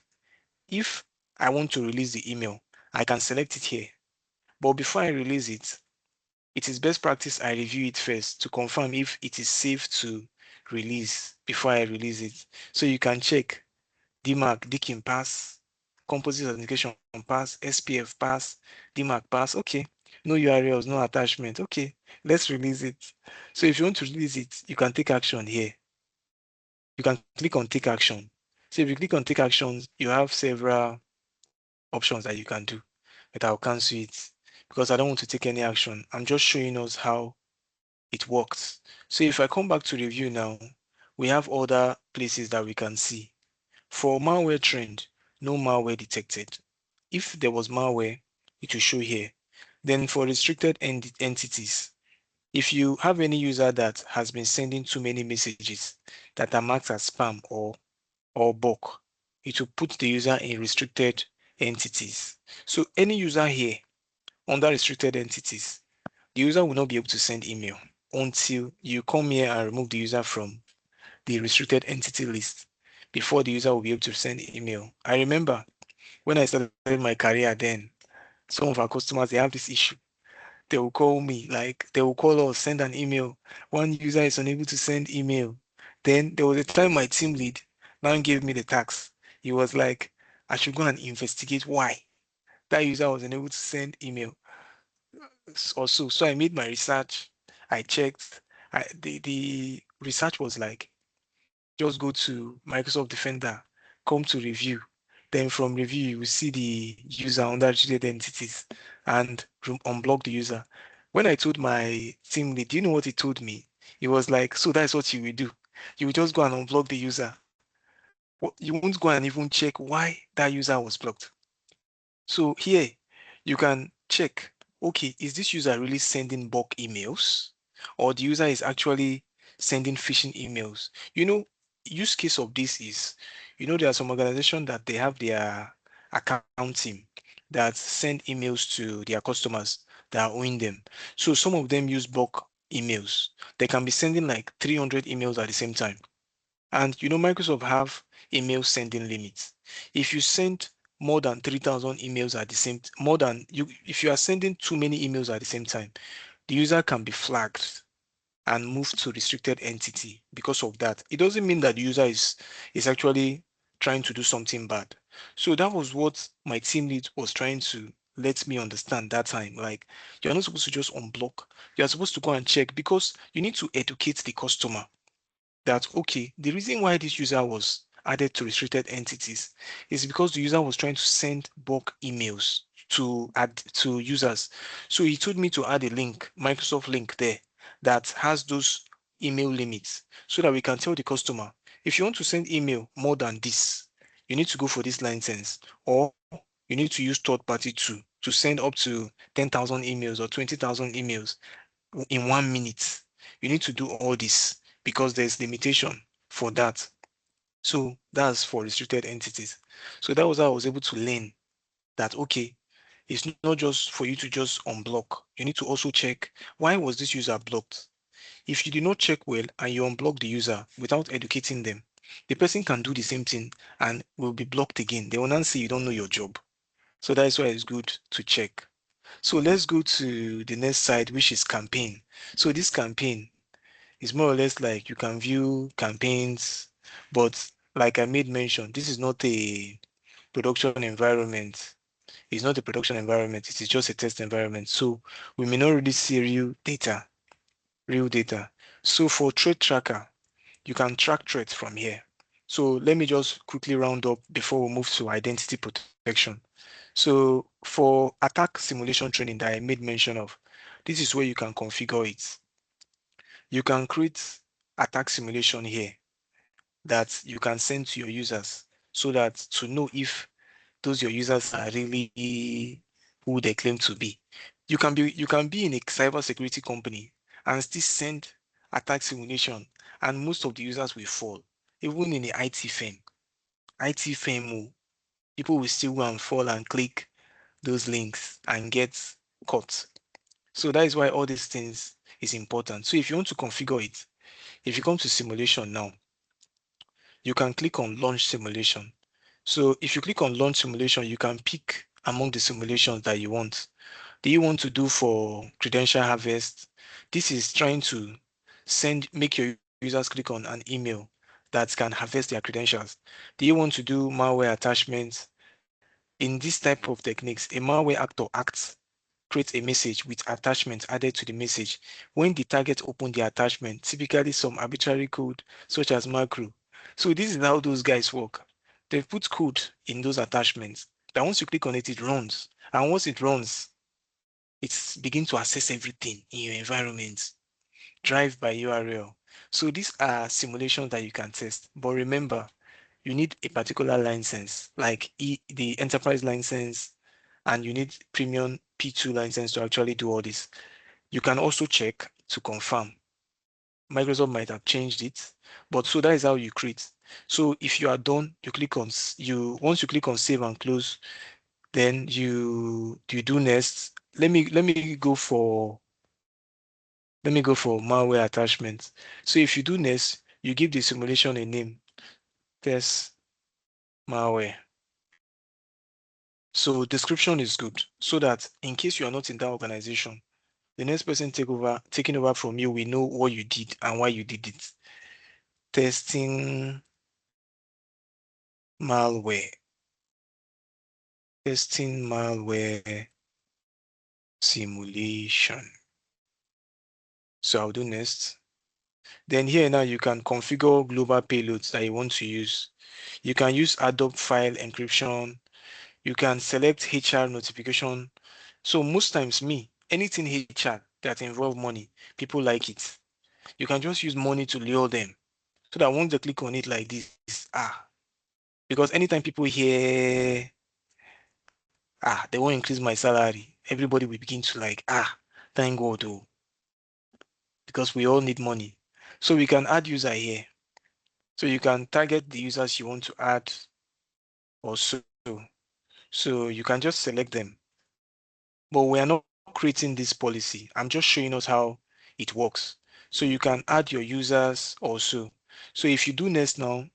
If I want to release the email, I can select it here. But before I release it, it is best practice I review it first to confirm if it is safe to release before I release it. So you can check DMARC, DKIM pass, composite authentication pass, SPF pass, DMARC pass. Okay. No URLs, no attachment. Okay, let's release it. So if you want to release it, you can take action here. You can click on take action. So if you click on take actions, you have several options that you can do, but I'll cancel it because I don't want to take any action. I'm just showing us how it works. So if I come back to review now, we have other places that we can see. For malware trend, no malware detected. If there was malware, it will show here. Then for restricted entities, if you have any user that has been sending too many messages that are marked as spam or bulk, it will put the user in restricted entities. So any user here under restricted entities, the user will not be able to send email until you come here and remove the user from the restricted entity list before the user will be able to send email. I remember when I started my career then, some of our customers, they have this issue. They will call me, like they will call us, send an email. One user is unable to send email. Then there was a time my team lead now gave me the task. He was like, I should go and investigate why that user was unable to send email or so. So I made my research. I checked. The research was like, just go to Microsoft Defender, come to review. Then from review, you will see the user under restricted entities and unblock the user. When I told my team lead, do you know what he told me? He was like, so that's what you will do. You will just go and unblock the user. You won't go and even check why that user was blocked. So here you can check, okay, is this user really sending bulk emails or the user is actually sending phishing emails? Use case of this is, there are some organizations that they have their account team that send emails to their customers that are owing them. So some of them use bulk emails. They can be sending like 300 emails at the same time. And Microsoft have email sending limits. If you send more than 3,000 emails at the same more than you if you are sending too many emails at the same time, the user can be flagged and moved to restricted entity because of that. It doesn't mean that the user is actually trying to do something bad. So that was what my team lead was trying to let me understand that time. Like, you're not supposed to just unblock. You're supposed to go and check because you need to educate the customer that, okay, the reason why this user was added to restricted entities is because the user was trying to send bulk emails to add to users. So he told me to add a link, Microsoft link there that has those email limits so that we can tell the customer, if you want to send email more than this, you need to go for this license, or you need to use third party to send up to 10,000 emails or 20,000 emails in 1 minute. You need to do all this because there's limitation for that. So that's for restricted entities. So that was how I was able to learn that, okay, it's not just for you to just unblock. You need to also check, why was this user blocked? If you do not check well and you unblock the user without educating them, the person can do the same thing and will be blocked again. They will not say you don't know your job. So that is why it's good to check. So let's go to the next side, which is campaign. So this campaign is more or less like you can view campaigns, but like I made mention, this is not a production environment. It's not a production environment. It is just a test environment. So we may not really see real data. So for threat tracker, you can track threats from here. So let me just quickly round up before we move to identity protection. So for attack simulation training that I made mention of, this is where you can configure it. You can create attack simulation here that you can send to your users so that to know if those your users are really who they claim to be. You can be in a cybersecurity company and still send attack simulation, and most of the users will fall. Even in the IT firm, people will still go and fall and click those links and get caught. So that is why all these things is important. So if you want to configure it, if you come to simulation now, you can click on launch simulation. So if you click on launch simulation, you can pick among the simulations that you want. Do you want to do for credential harvest? This is trying to make your users click on an email that can harvest their credentials. Do you want to do malware attachments? In this type of techniques, a malware actor acts create a message with attachment added to the message. When the target open the attachment, typically some arbitrary code such as macro. So this is how those guys work. They put code in those attachments that once you click on it, it runs. And once it runs, it's begin to access everything in your environment. Drive by URL. So these are simulations that you can test. But remember, you need a particular license, like the enterprise license, and you need premium P2 license to actually do all this. You can also check to confirm. Microsoft might have changed it, but so that is how you create. So if you are done, you click on once you click on save and close, then you do next. Let me go for malware attachments. So if you do next, you give the simulation a name, test malware. So description is good so that in case you are not in that organization, the next person taking over from you, we know what you did and why you did it. Testing malware. Testing malware simulation. So I'll do next. Then here now you can configure global payloads that you want to use. You can use adopt file encryption. You can select HR notification. So most times anything HR that involve money, people like it. You can just use money to lure them so that once they click on it like this, because anytime people hear, they won't increase my salary, everybody will begin to like, thank God, oh, because we all need money. So we can add user here. So you can target the users you want to add also. So you can just select them. But we are not creating this policy. I'm just showing us how it works. So you can add your users also. So if you do next now,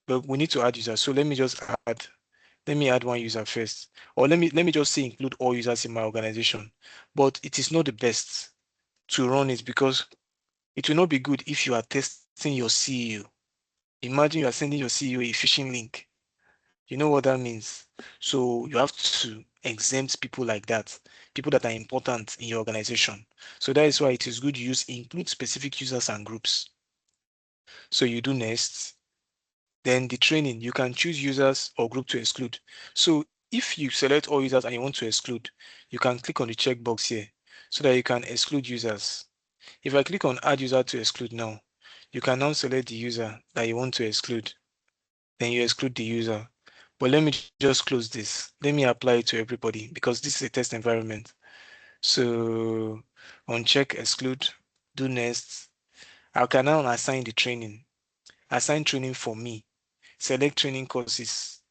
but we need to add users. So let me add one user first. Or let me just say include all users in my organization. But it is not the best to run it because it will not be good if you are testing your CEO. Imagine you are sending your CEO a phishing link. You know what that means. So you have to exempt people like that, people that are important in your organization. So that is why it is good to use include specific users and groups. So you do next. Then the training, you can choose users or group to exclude. So if you select all users and you want to exclude, you can click on the checkbox here so that you can exclude users. If I click on add user to exclude now, you can now select the user that you want to exclude. Then you exclude the user. But let me just close this. Let me apply it to everybody because this is a test environment. So uncheck exclude, do next. I can now assign the training. Assign training for me. Select training courses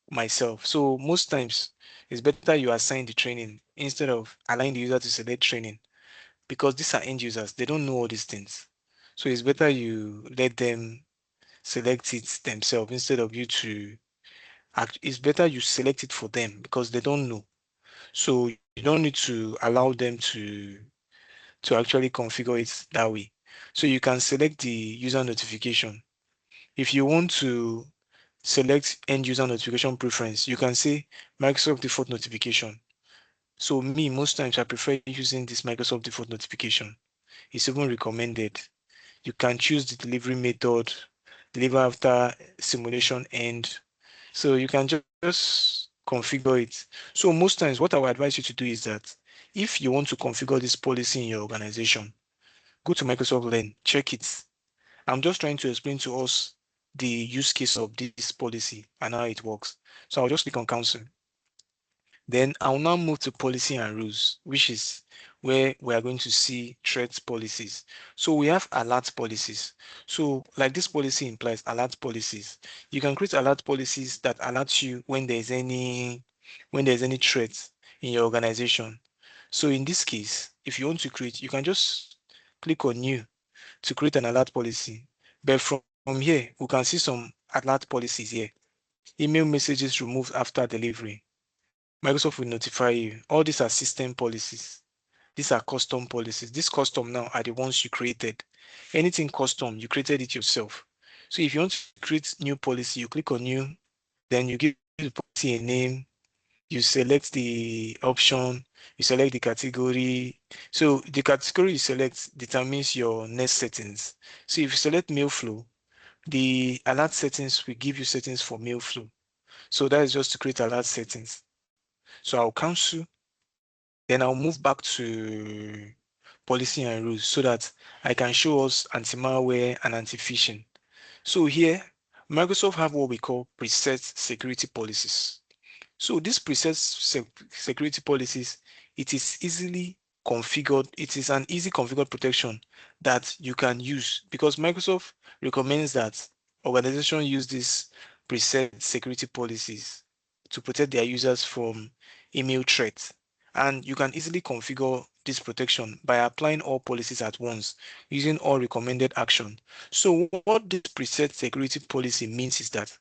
myself. So most times it's better you assign the training instead of allowing the user to select training because these are end users. They don't know all these things. So it's better you let them select it themselves instead of you to it's better you select it for them because they don't know. So you don't need to allow them to actually configure it that way. So you can select the user notification. If you want to select end user notification preference, you can say Microsoft default notification. So most times I prefer using this Microsoft default notification. It's even recommended. You can choose the delivery method, deliver after simulation end. So you can just configure it. So most times what I would advise you to do is that if you want to configure this policy in your organization, go to Microsoft Learn, check it. I'm just trying to explain to us the use case of this policy and how it works. So I'll just click on cancel. Then I'll now move to policy and rules, which is where we are going to see threat policies. So we have alert policies. So like this policy implies alert policies. You can create alert policies that alert you when there's any threat in your organization. So in this case, if you want to create, you can just click on new to create an alert policy. But from here, we can see some alert policies here. Email messages removed after delivery. Microsoft will notify you. All these are system policies. These are custom policies. These custom now are the ones you created. Anything custom, you created it yourself. So if you want to create new policy, you click on new, then you give the policy a name, you select the option, you select the category. So the category you select determines your next settings. So if you select mail flow, the alert settings will give you settings for mail flow. So that is just to create alert settings. So I'll cancel, then I'll move back to policy and rules so that I can show us anti-malware and anti-phishing. So here, Microsoft have what we call preset security policies. So this preset security policies, it is easily configured. It is an easy configured protection that you can use because Microsoft recommends that organizations use these preset security policies to protect their users from email threats. And you can easily configure this protection by applying all policies at once using all recommended action. So what this preset security policy means is that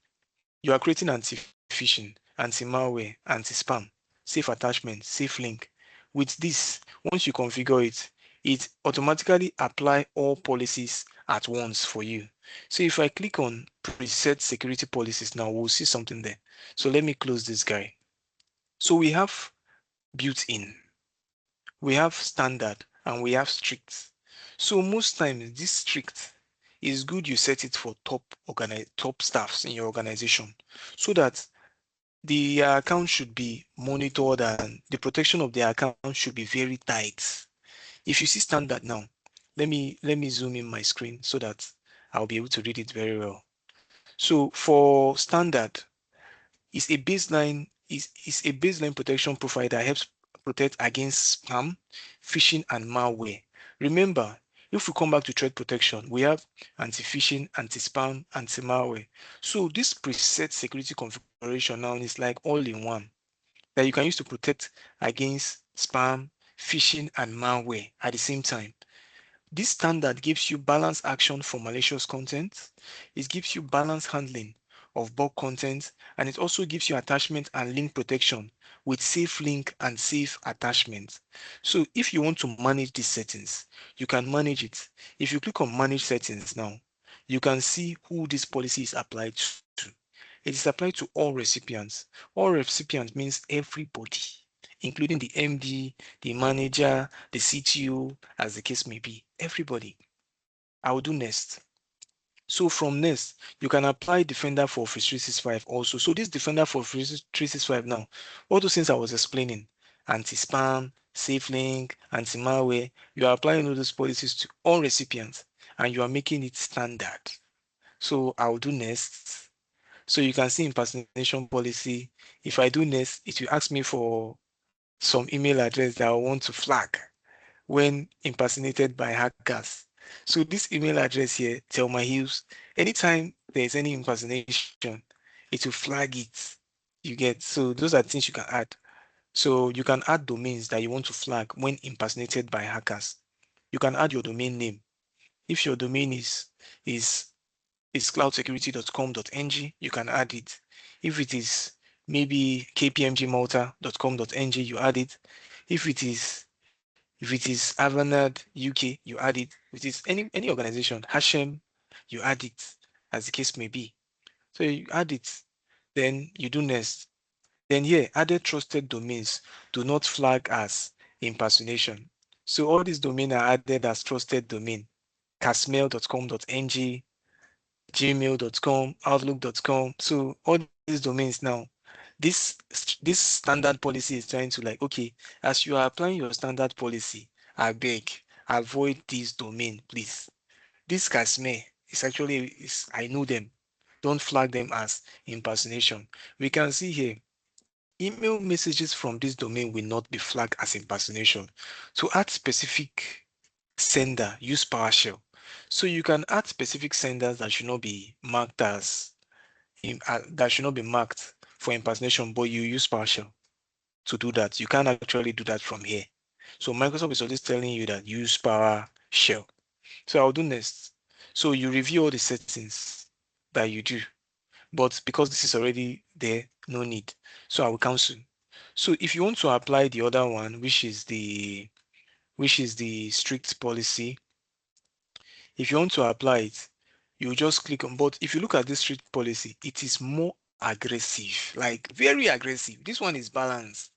you are creating anti-phishing, anti-malware, anti-spam, safe attachment, safe link. With this, once you configure it, it automatically apply all policies at once for you. So if I click on preset security policies now, we'll see something there. So let me close this guy. So we have built-in, we have standard, and we have strict. So most times this strict is good you set it for top staffs in your organization so that the account should be monitored and the protection of the account should be very tight. If you see standard now, let me zoom in my screen so that I'll be able to read it very well. So for standard, is a baseline protection profile that helps protect against spam, phishing, and malware. Remember, if we come back to threat protection, we have anti-phishing, anti-spam, anti-malware. So this preset security configuration now is like all in one that you can use to protect against spam, phishing, and malware at the same time. This standard gives you balanced action for malicious content. It gives you balanced handling of bulk content, and it also gives you attachment and link protection with safe link and safe attachment. So if you want to manage these settings, you can manage it. If you click on manage settings now, you can see who this policy is applied to. It is applied to all recipients. All recipients means everybody, including the MD, the manager, the CTO, as the case may be, everybody. I will do next. So from next, you can apply Defender for Office 365 also. So this Defender for Office 365 now, all those things I was explaining, anti-spam, safe link, anti-malware, you are applying all those policies to all recipients and you are making it standard. So I'll do next. So you can see impersonation policy. If I do next, it will ask me for some email address that I want to flag when impersonated by hackers. So this email address here, Thelma Hills, anytime there's any impersonation, it will flag it. You get, so those are things you can add. So you can add domains that you want to flag when impersonated by hackers. You can add your domain name. If your domain is is cloudsecurity.com.ng, you can add it. If it is maybe kpmgmalta.com.ng, you add it. If it is Avanade UK, you add it. If it is any organization, Hashem, you add it, as the case may be. So you add it, then you do next. Then here, added trusted domains do not flag as impersonation. So all these domains are added as trusted domain. casmail.com.ng, gmail.com, outlook.com. So all these domains now, this standard policy is trying to like, okay, as you are applying your standard policy, I beg, avoid this domain, please. This Casme is actually, I know them. Don't flag them as impersonation. We can see here, email messages from this domain will not be flagged as impersonation. To add specific sender, use PowerShell. So you can add specific senders that should not be marked as that should not be marked for impersonation, but you use PowerShell to do that. You can't actually do that from here. So Microsoft is always telling you that use PowerShell. So I'll do next. So you review all the settings that you do, but because this is already there, no need. So I will cancel. So if you want to apply the other one, which is the strict policy, if you want to apply it, you just click on, but if you look at this strict policy, it is more aggressive, like very aggressive. This one is balanced,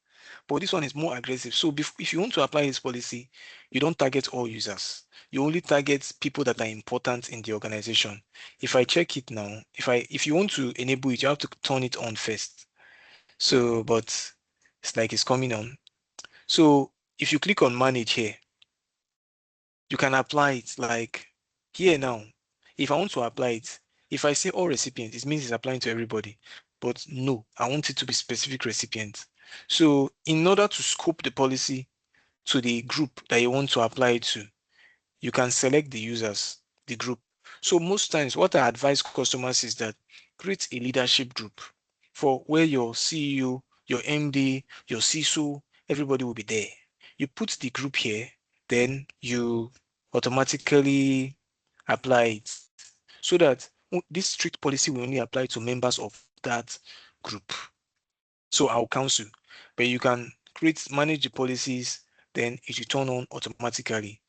but this one is more aggressive. So if you want to apply this policy, you don't target all users. You only target people that are important in the organization. If I check it now, if you want to enable it, you have to turn it on first. So, but it's like it's coming on. So if you click on manage here, you can apply it like here now. If I want to apply it, if I say all recipients, it means it's applying to everybody. But no, I want it to be specific recipients. So in order to scope the policy to the group that you want to apply it to, you can select the users, the group. So most times what I advise customers is that create a leadership group for where your CEO, your MD, your CISO, everybody will be there. You put the group here, then you automatically apply it so that this strict policy will only apply to members of that group. So I'll counsel, but you can manage the policies, then it will turn on automatically.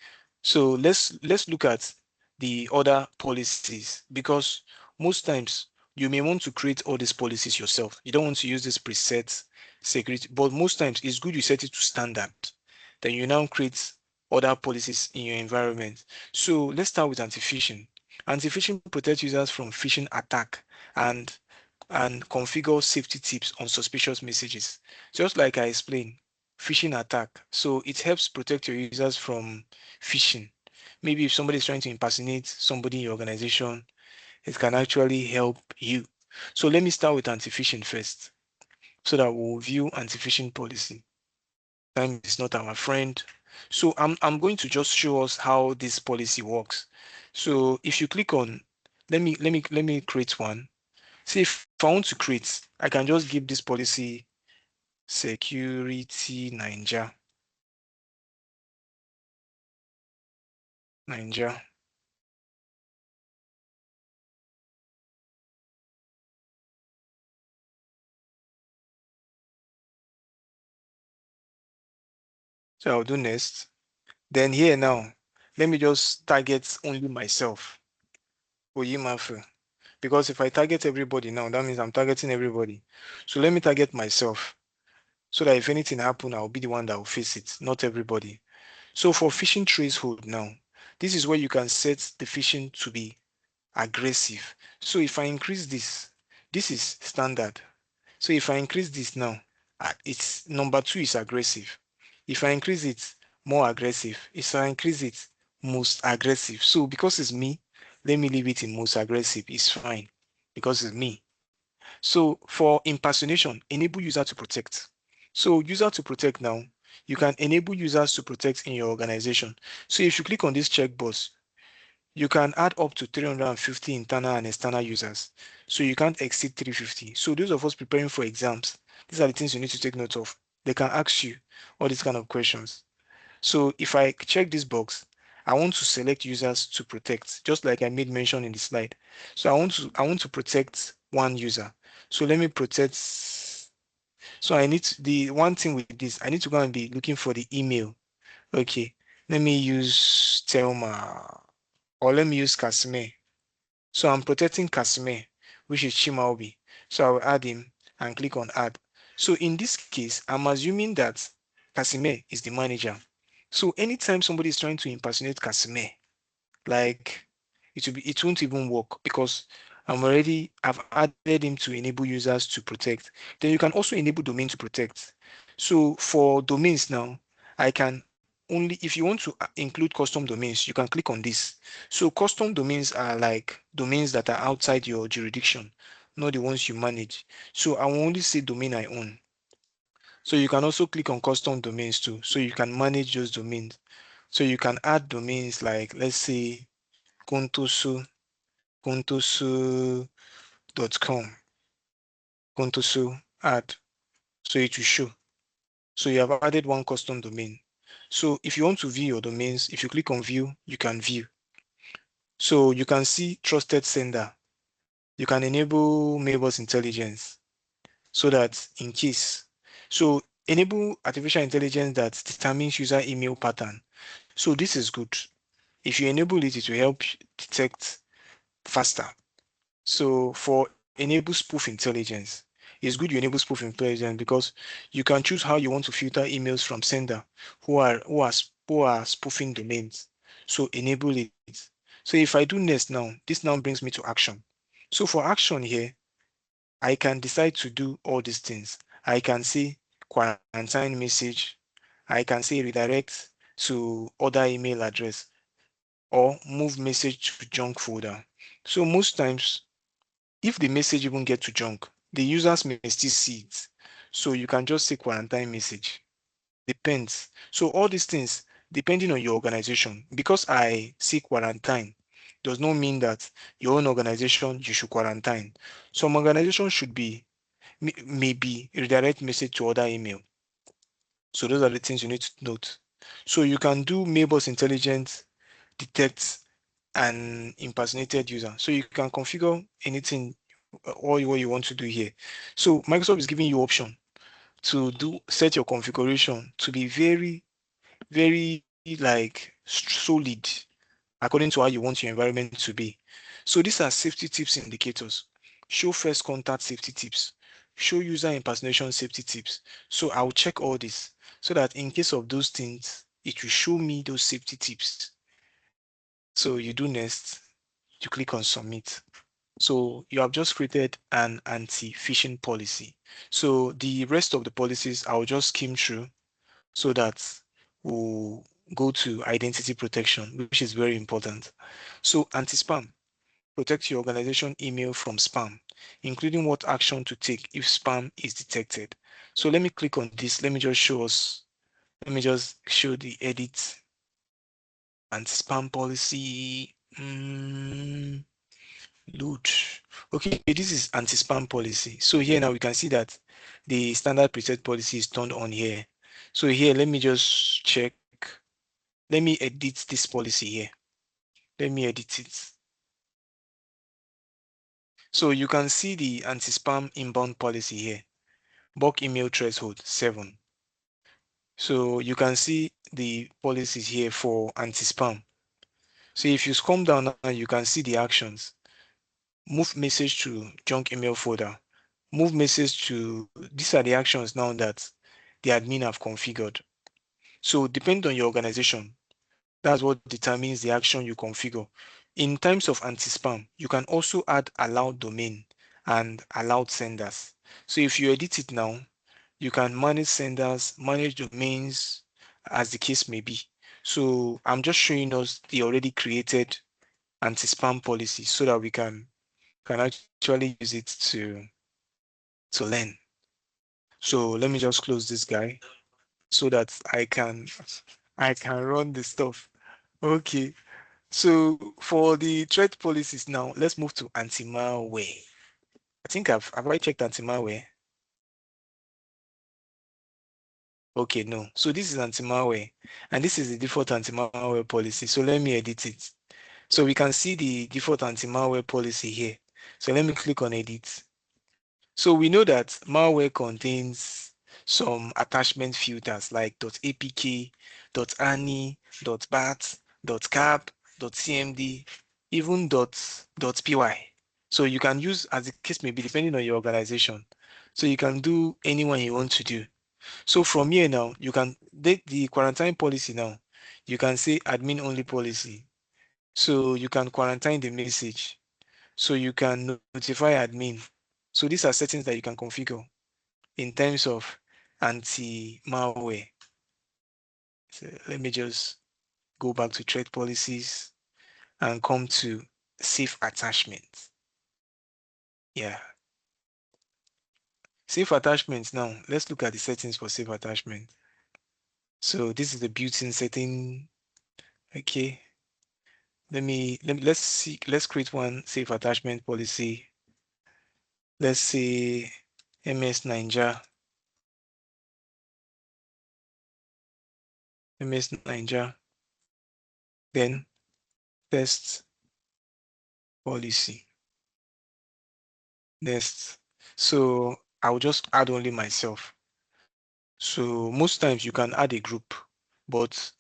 So let's look at the other policies because most times you may want to create all these policies yourself. You don't want to use this preset security, but most times it's good you set it to standard. Then you now create other policies in your environment. So let's start with anti-phishing. Anti-phishing protects users from phishing attack and configure safety tips on suspicious messages. Just like I explained, phishing attack. So it helps protect your users from phishing. Maybe if somebody is trying to impersonate somebody in your organization, it can actually help you. So let me start with anti-phishing first so that we'll view anti-phishing policy. Time is not our friend. So I'm going to just show us how this policy works. So if you click on, let me create one. See, if I want to create, I can just give this policy security Ninja. So I'll do next. Then here now, let me just target only myself, Oyimafu. Because if I target everybody now, that means I'm targeting everybody. So let me target myself so that if anything happen, I'll be the one that will face it, not everybody. So for phishing tracehold now, this is where you can set the phishing to be aggressive. So if I increase this, this is standard. So if I increase this now, it's number 2 is aggressive. If I increase it, more aggressive. If I increase it, most aggressive. So because it's me, let me leave it in most aggressive. It's fine because it's me. So for impersonation, enable user to protect. So user to protect now, you can enable users to protect in your organization. So if you click on this checkbox, you can add up to 350 internal and external users. So you can't exceed 350. So those of us preparing for exams, these are the things you need to take note of. They can ask you all these kind of questions. So if I check this box, I want to select users to protect, just like I made mention in the slide. So I want to protect one user. So let me protect. So I need the one thing with this, I need to go and be looking for the email. Okay, let me use Thelma or let me use Casimir. So I'm protecting Casimir, which is Chimaobi. So I will add him and click on add. So in this case, I'm assuming that Casimir is the manager. So anytime somebody is trying to impersonate Casimir, like it won't even work because I've added him to enable users to protect. Then you can also enable domain to protect. So for domains now, I can only if you want to include custom domains, you can click on this. So custom domains are like domains that are outside your jurisdiction, not the ones you manage. So I will only say domain I own. So you can also click on custom domains too. So you can manage those domains. So you can add domains like let's say Kuntosu, kuntosu.com, kuntosu add. So it will show. So you have added one custom domain. So if you want to view your domains, if you click on view, you can view. So you can see trusted sender. You can enable mailbox intelligence so that in case. So enable artificial intelligence that determines user email pattern. So this is good. If you enable it, it will help detect faster. So for enable spoof intelligence. It's good you enable spoof intelligence because you can choose how you want to filter emails from sender who are spoofing domains. So enable it. So if I do next now, this now brings me to action. So for action here, I can decide to do all these things. I can say quarantine message. I can say redirect to other email address or move message to junk folder. So most times, if the message even get to junk, the users may still see it. So you can just say quarantine message. Depends. So all these things, depending on your organization, because I see quarantine, does not mean that your own organization you should quarantine. Some organizations should be maybe redirect message to other email. So those are the things you need to note. So you can do mailbox intelligence, detect an impersonated user. So you can configure anything, all what you want to do here. So Microsoft is giving you option to do set your configuration to be very, very like solid according to how you want your environment to be. So these are safety tips indicators. Show first contact safety tips. Show user impersonation safety tips. So I'll check all this so that in case of those things, it will show me those safety tips. So you do next, you click on submit. So you have just created an anti-phishing policy. So the rest of the policies I'll just skim through so that we'll go to identity protection, which is very important. So anti-spam, protect your organization email from spam, including what action to take if spam is detected. So let me click on this. Let me just show us. Let me just show the edit anti-spam policy. Load. Okay, this is anti-spam policy. So here now we can see that the standard preset policy is turned on here. So here, let me just check. Let me edit this policy here. Let me edit it. So you can see the anti-spam inbound policy here. Bulk email threshold 7. So you can see the policies here for anti-spam. So if you scroll down now, you can see the actions. Move message to junk email folder. Move message to, these are the actions now that the admin have configured. So depending on your organization, that's what determines the action you configure. In terms of anti-spam, you can also add allowed domain and allowed senders. So if you edit it now, you can manage senders, manage domains, as the case may be. So I'm just showing us the already created anti-spam policy so that we can actually use it to learn. So let me just close this guy so that I can run the stuff. Okay. So for the threat policies now, let's move to anti-malware. I think have I checked anti-malware? Okay, no. So this is anti-malware, and this is the default anti-malware policy. So let me edit it. So we can see the default anti-malware policy here. So let me click on edit. So we know that malware contains some attachment filters like .apk, .ani, .bat, .cap, .cmd, even .py. So you can use, as the case may be, depending on your organization. So you can do anyone you want to do. So from here now, you can the quarantine policy now. You can say admin only policy. So you can quarantine the message. So you can notify admin. So these are settings that you can configure in terms of anti-malware. So let me just go back to threat policies and come to safe attachments. Yeah. Safe attachments now. Let's look at the settings for safe attachment. So this is the built-in setting. Okay. Let's create one safe attachment policy. Let's say MS Ninja, MS Ninja, then test policy. Next. So I'll just add only myself. So most times you can add a group, but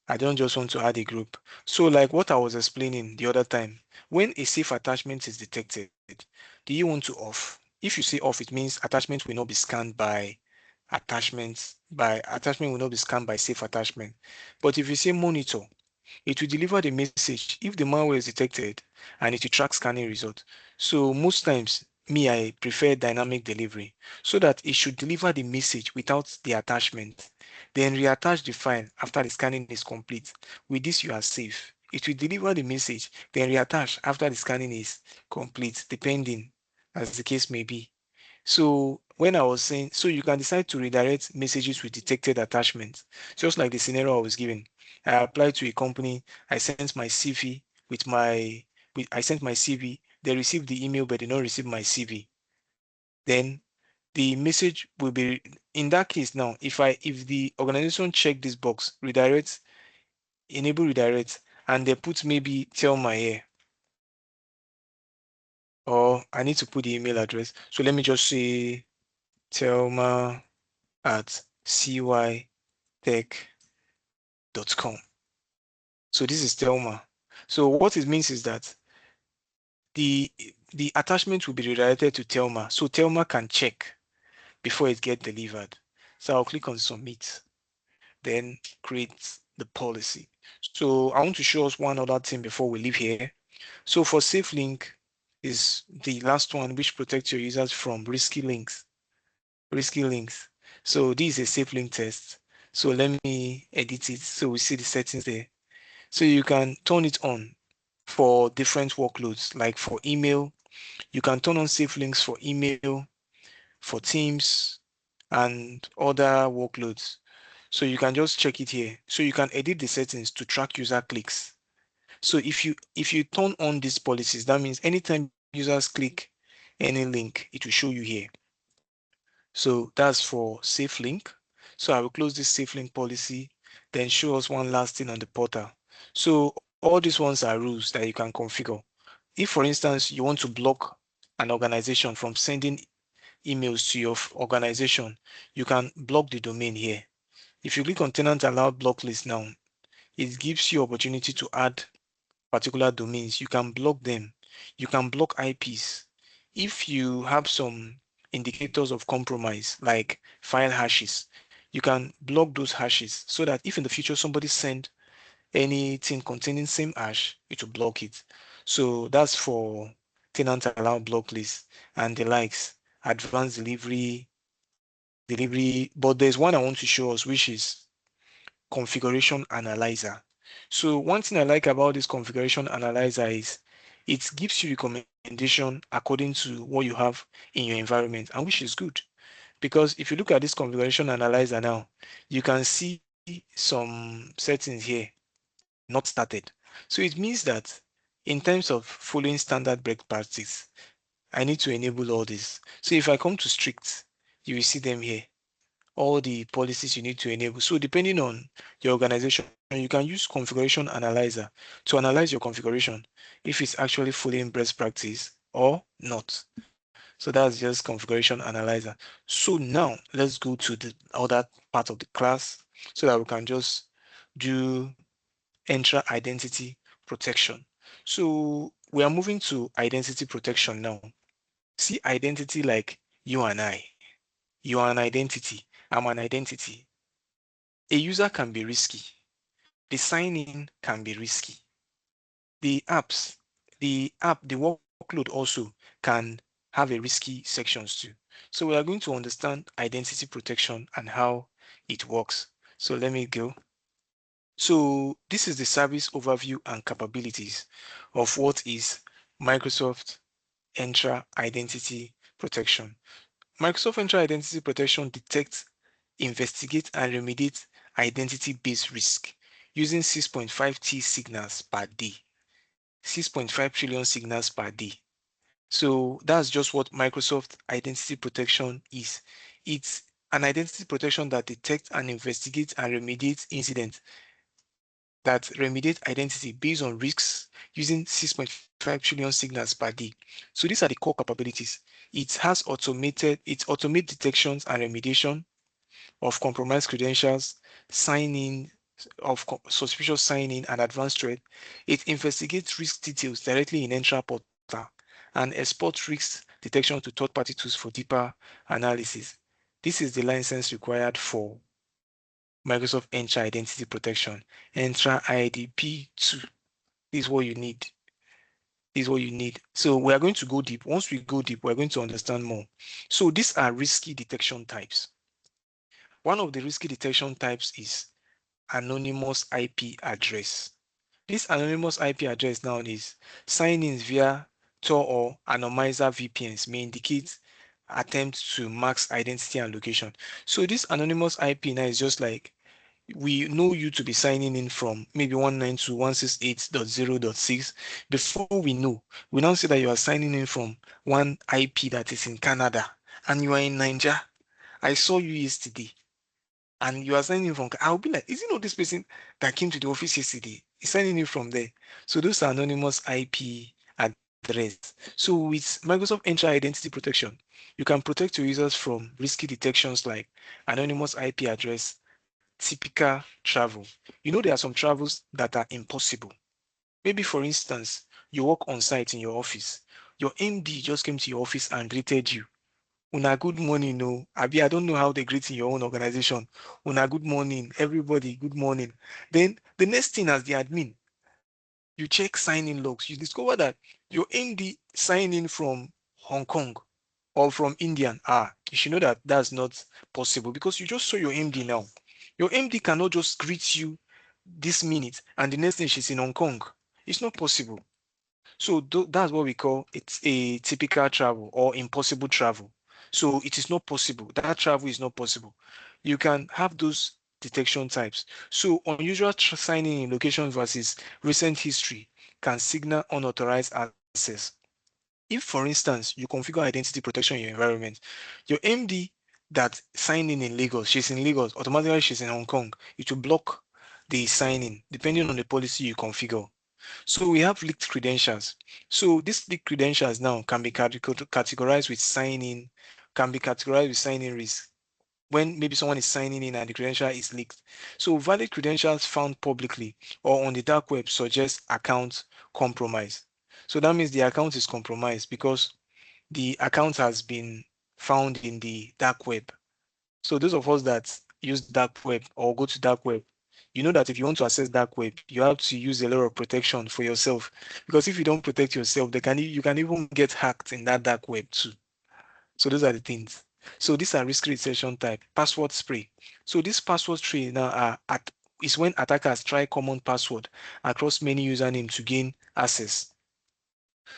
I don't just want to add a group. So like what I was explaining the other time, when a safe attachment is detected, Do you want to off? If you say off, it means attachment will not be scanned by attachment will not be scanned by safe attachment. But if you say monitor, it will deliver the message if the malware is detected and it will track scanning result. So most times, me, I prefer dynamic delivery so that it should deliver the message without the attachment. Then reattach the file after the scanning is complete. With this, you are safe. It will deliver the message, then reattach after the scanning is complete, depending as the case may be. So when I was saying, so you can decide to redirect messages with detected attachments, just like the scenario I was given. I applied to a company, I sent my CV I sent my CV, they received the email, but they don't receive my CV. Then the message will be, in that case now, if the organization check this box, redirect, enable redirect, and they put maybe Thelma here, or I need to put the email address. So let me just say Thelma at cytech.com. So this is Thelma. So what it means is that the the attachment will be redirected to Thelma, so Thelma can check before it gets delivered. So I'll click on submit, then create the policy. So I want to show us one other thing before we leave here. So for safe link is the last one which protects your users from risky links. Risky links. So this is a safe link test. So let me edit it so we see the settings there. So you can turn it on for different workloads, like for email. You can turn on safe links for email, for Teams, and other workloads. So you can just check it here. So you can edit the settings to track user clicks. So if you turn on these policies, that means anytime users click any link, it will show you here. So that's for safe link. So I will close this safe link policy, then show us one last thing on the portal. So all these ones are rules that you can configure. If, for instance, you want to block an organization from sending emails to your organization, you can block the domain here. If you click on tenant allowed block list now, it gives you opportunity to add particular domains. You can block them. You can block IPs. If you have some indicators of compromise, like file hashes, you can block those hashes so that if in the future somebody send anything containing same hash, it will block it. So that's for tenant allowed block list and the likes, advanced delivery. But there's one I want to show us, which is configuration analyzer. So one thing I like about this configuration analyzer is it gives you recommendation according to what you have in your environment, and which is good. Because if you look at this configuration analyzer now, you can see some settings here not started. So it means that in terms of following standard best practice, I need to enable all this. So if I come to strict, you will see them here, all the policies you need to enable. So depending on your organization, you can use configuration analyzer to analyze your configuration if it's actually following best practice or not. So that's just configuration analyzer. So now let's go to the other part of the class so that we can just do Entra Identity Protection. So we are moving to identity protection now. See identity like you and I. You are an identity. I'm an identity. A user can be risky. The sign-in can be risky. The apps, the workload also can have a risky sections too. So we are going to understand identity protection and how it works. So let me go. So this is the service overview and capabilities of what is Microsoft Entra Identity Protection. Microsoft Entra Identity Protection detects, investigates, and remediates identity-based risk using 6.5 T signals per day, 6.5 trillion signals per day. So that's just what Microsoft Identity Protection is. It's an identity protection that detects and investigates and remediates incidents that remediate identity based on risks using 6.5 trillion signals per day. So these are the core capabilities. It automates detections and remediation of compromised credentials, sign-in, suspicious sign-in and advanced threat. It investigates risk details directly in Entra portal and export risk detection to third-party tools for deeper analysis. This is the license required for Microsoft Entra Identity Protection, Entra IDP2. This is what you need. This is what you need. So we are going to go deep. Once we go deep, we're going to understand more. So these are risky detection types. One of the risky detection types is anonymous IP address. This anonymous IP address now is sign-ins via Tor or anonymizer VPNs may indicate attempt to mask identity and location. So this anonymous IP now is just like we know you to be signing in from maybe 192.168.0.6. Before we now see that you are signing in from one IP that is in Canada and you are in Nigeria. I saw you yesterday and you are signing in from, I'll be like, is it not this person that came to the office yesterday? He's signing in from there. So those are anonymous IP address. So with Microsoft Entra Identity Protection, you can protect your users from risky detections like anonymous IP address, typical travel. You know, there are some travels that are impossible. Maybe, for instance, you work on site in your office. Your MD just came to your office and greeted you. Una good morning, no. Abi, I don't know how they greet in your own organization. Una good morning, everybody, good morning. Then the next thing as the admin, you check sign-in logs. You discover that your MD signed in from Hong Kong or from Indian. You should know that that's not possible because you just saw your MD now. Your MD cannot just greet you this minute and the next thing she's in Hong Kong. It's not possible. So that's what we call it's a typical travel or impossible travel. So it is not possible. That travel is not possible. You can have those detection types. So unusual signing in location versus recent history can signal unauthorized access. If, for instance, you configure identity protection in your environment, your MD that signed in Lagos, she's in Lagos, automatically she's in Hong Kong, it will block the signing depending on the policy you configure. So we have leaked credentials. So these leaked credentials now can be categorized with sign-in, can be categorized with sign-in risk when maybe someone is signing in and the credential is leaked. So valid credentials found publicly or on the dark web suggest account compromise. So that means the account is compromised because the account has been found in the dark web. So those of us that use dark web or go to dark web, you know that if you want to access dark web, you have to use a lot of protection for yourself. Because if you don't protect yourself, you can even get hacked in that dark web too. So those are the things. So these are risk retention type. Password spray. So this password spray now is when attackers try common password across many usernames to gain access.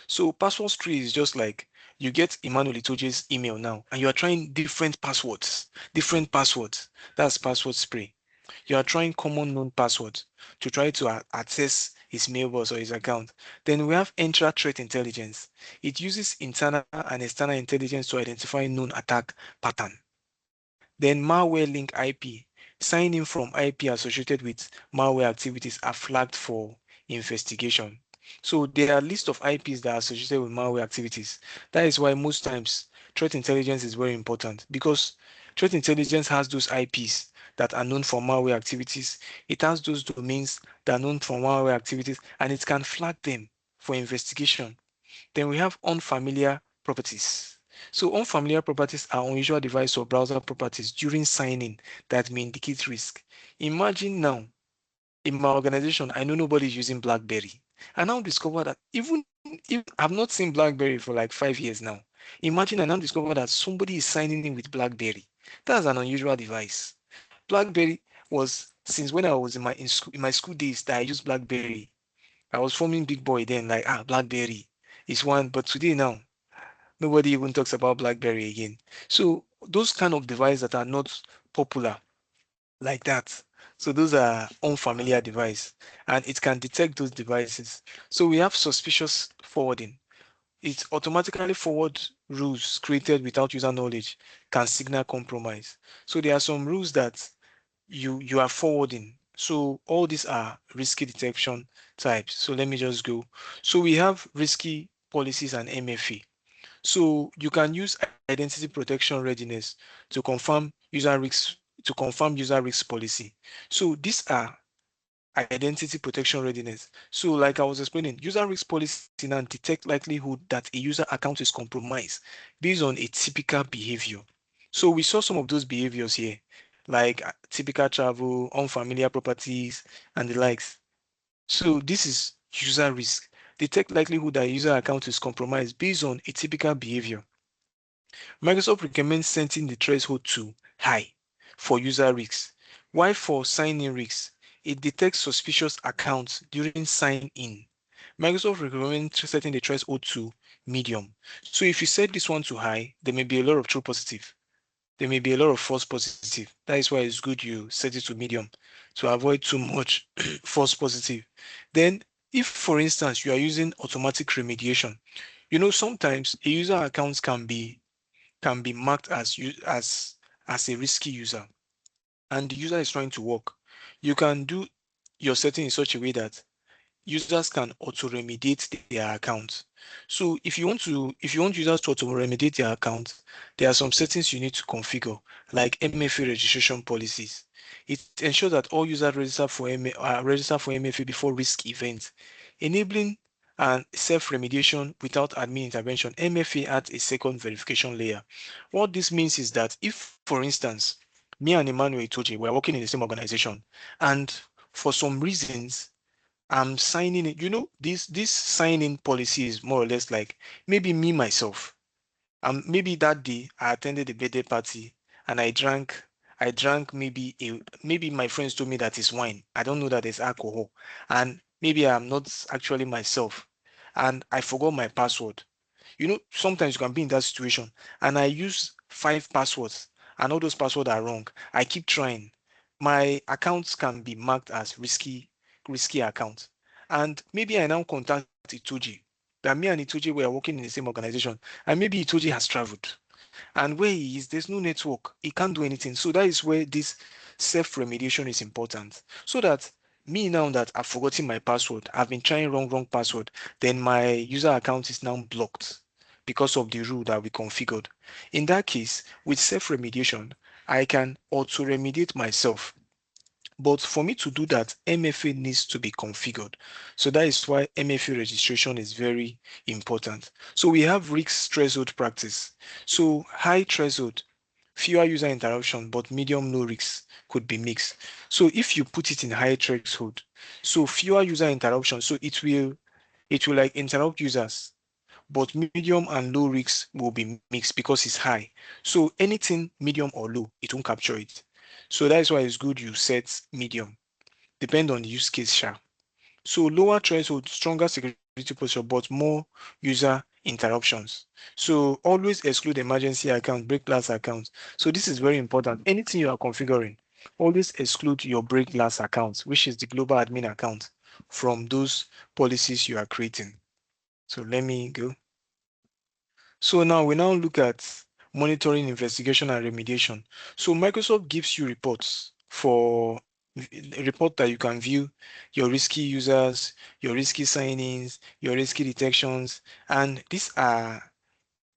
So password spray is just like you get Emmanuel Itoje's email now, and you are trying different passwords. Different passwords. That's password spray. You are trying common known passwords to try to access his mailbox or his account. Then we have Entra Threat Intelligence. It uses internal and external intelligence to identify known attack pattern. Then malware link IP. Signing from IP associated with malware activities are flagged for investigation. So there are lists of IPs that are associated with malware activities. That is why most times threat intelligence is very important because threat intelligence has those IPs that are known for malware activities. It has those domains that are known for malware activities and it can flag them for investigation. Then we have unfamiliar properties. So unfamiliar properties are unusual device or browser properties during signing that may indicate risk. Imagine now, in my organization, I know nobody is using BlackBerry. I now discover that even if I've not seen BlackBerry for like 5 years now, imagine I now discover that somebody is signing in with BlackBerry. That's an unusual device. BlackBerry was since when I was in my school days that I used BlackBerry. I was forming big boy then, like BlackBerry is one, but today now nobody even talks about BlackBerry again. So those kind of devices that are not popular like that. So those are unfamiliar device and it can detect those devices. So we have suspicious forwarding. It automatically forward rules created without user knowledge can signal compromise. So there are some rules that you are forwarding. So all these are risky detection types. So let me just go. So we have risky policies and MFA. So you can use identity protection readiness to confirm user risk policy. So these are identity protection readiness. So like I was explaining, user risk policy now detect likelihood that a user account is compromised based on a typical behavior. So we saw some of those behaviors here, like typical travel, unfamiliar properties, and the likes. So this is user risk. Detect likelihood that a user account is compromised based on a typical behavior. Microsoft recommends setting the threshold to high for user risks. While for sign-in risks, it detects suspicious accounts during sign-in. Microsoft recommends setting the threshold to medium. So if you set this one to high, there may be a lot of true positive. There may be a lot of false positive. That is why it's good you set it to medium to avoid too much false positive. Then, if for instance you are using automatic remediation, sometimes a user account can be marked as a risky user and the user is trying to work. You can do your setting in such a way that users can auto remediate their account. So if you want users to auto remediate their account, there are some settings you need to configure, like MFA registration policies. It ensures that all users register for MFA before risk events, enabling and self-remediation without admin intervention. MFA adds a second verification layer. What this means is that if, for instance, me and Emmanuel Itoje were working in the same organization, and for some reasons I'm signing it. This sign-in policy is more or less like maybe me myself. Maybe that day I attended a birthday party and I drank maybe my friends told me that it's wine. I don't know that it's alcohol. And maybe I'm not actually myself. And I forgot my password. Sometimes you can be in that situation and I use 5 passwords and all those passwords are wrong. I keep trying. My accounts can be marked as risky account. And maybe I now contact Itoji. That me and Itoji were working in the same organization. And maybe Itoji has traveled. And where he is, there's no network. He can't do anything. So that is where this self-remediation is important. So that me now that I've forgotten my password, I've been trying wrong password, then my user account is now blocked because of the rule that we configured. In that case, with self-remediation, I can auto-remediate myself. But for me to do that, MFA needs to be configured. So that is why MFA registration is very important. So we have risk threshold practice. So high threshold, fewer user interruption, but medium no risk could be mixed. So if you put it in high threshold, so fewer user interruption, so it will like interrupt users, but medium and low risks will be mixed because it's high. So anything medium or low, it won't capture it. So that is why it's good you set medium, depend on the use case sha. So lower threshold, stronger security posture, but more user interruptions. So always exclude emergency account, break glass account. So this is very important. Anything you are configuring, always exclude your break glass account, which is the global admin account, from those policies you are creating. So let me go. So now we now look at monitoring, investigation, and remediation. So Microsoft gives you reports for a report that you can view your risky users, your risky signings, your risky detections, and these are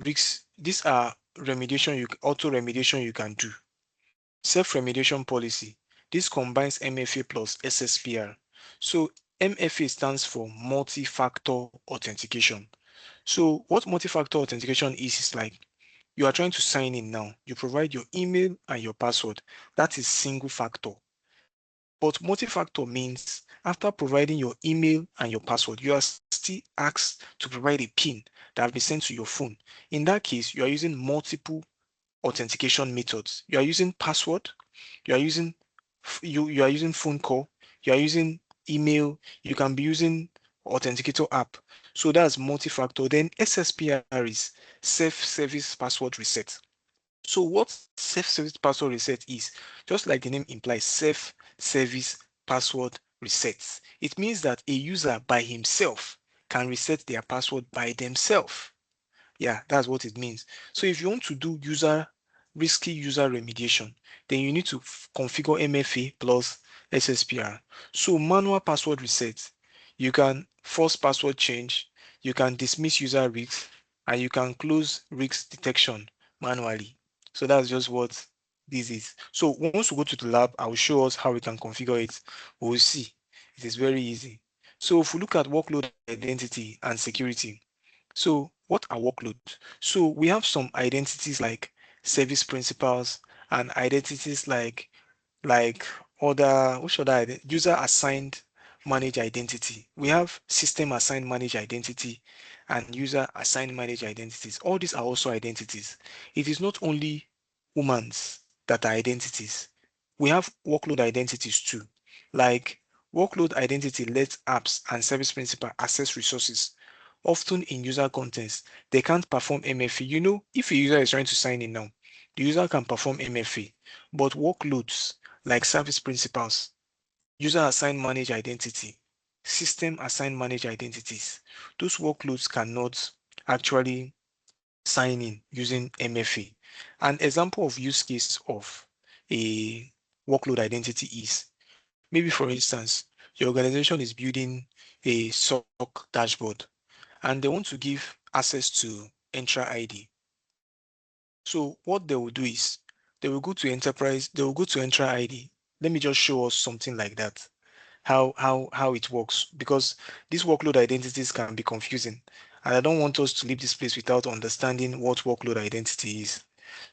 remediation auto remediation you can do. Self-remediation policy. This combines MFA plus SSPR. So MFA stands for multi-factor authentication. So what multi-factor authentication is like you are trying to sign in now. You provide your email and your password. That is single factor. But multi-factor means after providing your email and your password, you are still asked to provide a PIN that have been sent to your phone. In that case, you are using multiple authentication methods. You are using password, you are using you are using phone call, you are using email, you can be using authenticator app. So that's multi-factor. Then SSPR is self-service password reset. So what self-service password reset is, just like the name implies, self-service password resets. It means that a user by himself can reset their password by themselves. Yeah, that's what it means. So if you want to do risky user remediation, then you need to configure MFA plus SSPR. So manual password reset, you can force password change, you can dismiss user risks, and you can close risk detection manually. So that's just what this is. So once we go to the lab, I will show us how we can configure it. We'll see. It is very easy. So if we look at workload identity and security, so what are workloads? So we have some identities like service principals and identities like other which other user assigned managed identity. We have system assigned managed identity and user assigned managed identities. All these are also identities. It is not only humans that are identities. We have workload identities too. Like workload identity lets apps and service principal access resources. Often in user context, they can't perform MFA. You know, if a user is trying to sign in now, the user can perform MFA, but workloads like service principals, user assigned managed identity, system assigned managed identities, those workloads cannot actually sign in using MFA. An example of use case of a workload identity is maybe, for instance, your organization is building a SOC dashboard and they want to give access to Entra ID. So what they will do is they will go to enterprise, they will go to Entra ID. Let me just show us something like that. How it works, because these workload identities can be confusing. And I don't want us to leave this place without understanding what workload identity is.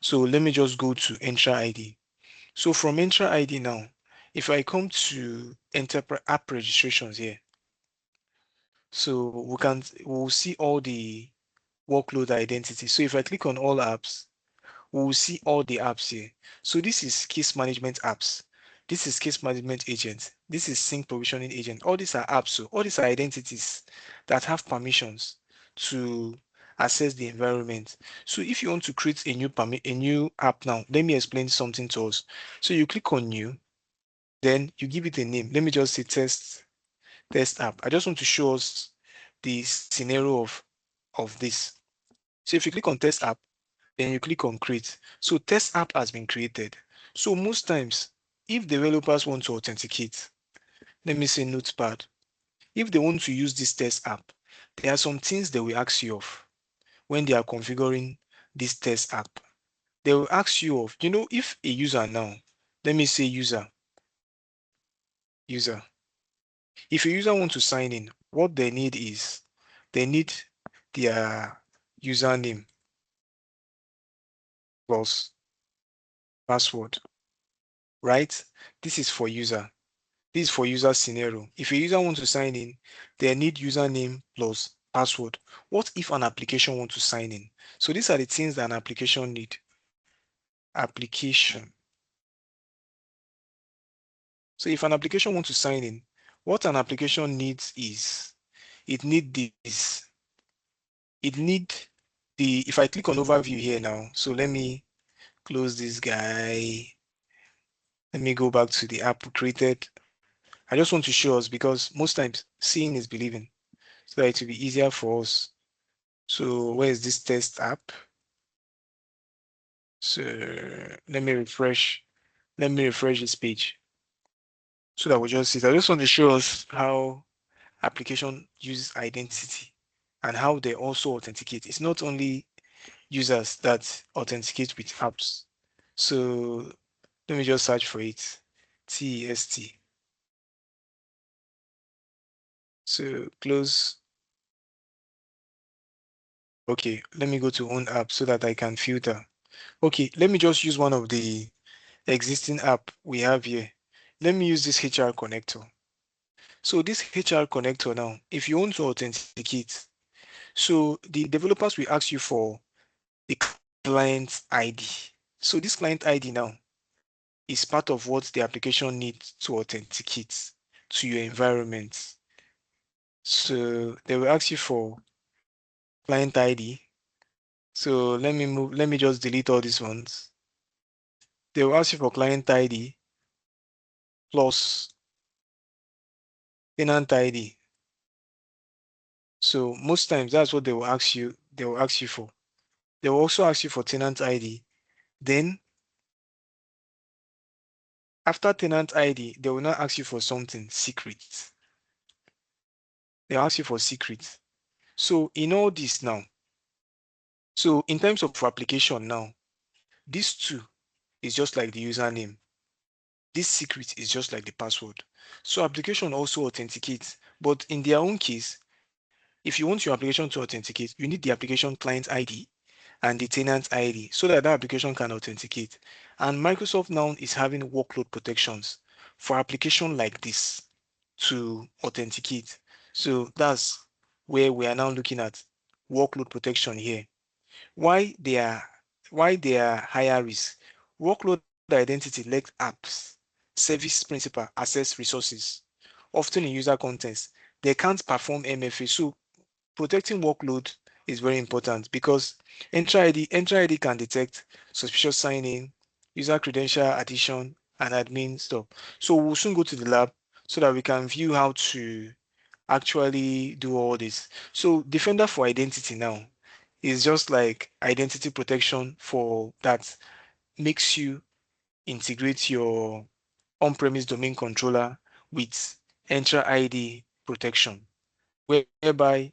So let me just go to Entra ID. So from Entra ID now, if I come to enterprise app registrations here, so we'll see all the workload identity. So if I click on all apps, we will see all the apps here. So this is case management apps. This is case management agent. This is sync provisioning agent. All these are apps. So all these are identities that have permissions to access the environment. So if you want to create a new app now, let me explain something to us. So you click on new, then you give it a name. Let me just say test app. I just want to show us the scenario of this. So if you click on test app, then you click on create. So test app has been created. So most times, if developers want to authenticate, let me say Notepad, if they want to use this test app, there are some things they will ask you of when they are configuring this test app. They will ask you of, if a user now, let me say user. If a user wants to sign in, what they need is they need their username plus password, right? This is for user. This is for user scenario. If a user wants to sign in, they need username plus password. What if an application wants to sign in? So these are the things that an application need. Application. So if an application wants to sign in, what an application needs is it need this. It need if I click on overview here now, so let me close this guy. Let me go back to the app we created. I just want to show us because most times seeing is believing, so that it will be easier for us. So where is this test app? So let me refresh. Let me refresh this page so that we just see. I just want to show us how application uses identity and how they also authenticate. It's not only users that authenticate with apps. So let me just search for it. TEST. So close. Okay, let me go to own app so that I can filter. Okay, let me just use one of the existing app we have here. Let me use this HR connector. So this HR connector now, if you want to authenticate, so the developers will ask you for the client ID. So this client ID now is part of what the application needs to authenticate to your environment. So they will ask you for client ID. So let me just delete all these ones. They will ask you for client ID plus tenant ID. So most times that's what they will ask you. They will ask you for. They will also ask you for tenant ID. Then after tenant ID, they will not ask you for something secret. They'll ask you for secret. So in all this now, so in terms of application now, this two is just like the username. this secret is just like the password. So application also authenticates, but in their own case, if you want your application to authenticate, you need the application client ID and the tenant ID so that that application can authenticate. And Microsoft now is having workload protections for application like this to authenticate. So that's where we are now looking at workload protection here. Why they are why they are higher risk. Workload identity let apps, service principal access resources, often in user context. They can't perform MFA. So protecting workload is very important because Entra ID can detect suspicious sign-in, user credential addition, and admin stuff. So we'll soon go to the lab so that we can view how to actually do all this. So Defender for Identity now is just like identity protection for that makes you integrate your on-premise domain controller with Entra ID protection, whereby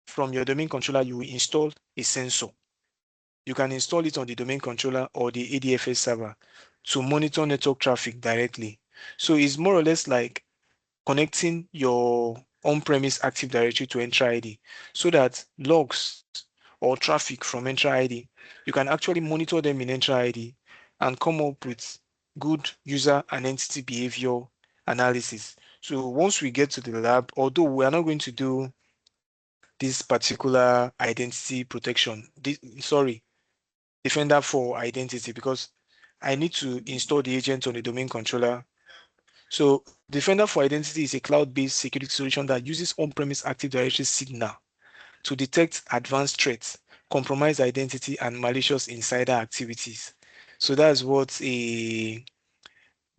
from your domain controller, you will install a sensor. You can install it on the domain controller or the ADFS server to monitor network traffic directly. So it's more or less like connecting your on-premise Active Directory to Entra ID so that logs or traffic from Entra ID, you can actually monitor them in Entra ID and come up with good user and entity behavior analysis. So once we get to the lab, although we are not going to do this particular identity protection, sorry, Defender for Identity, because I need to install the agent on the domain controller. So Defender for Identity is a cloud-based security solution that uses on-premise Active Directory signal to detect advanced threats, compromised identity, and malicious insider activities. So that's what a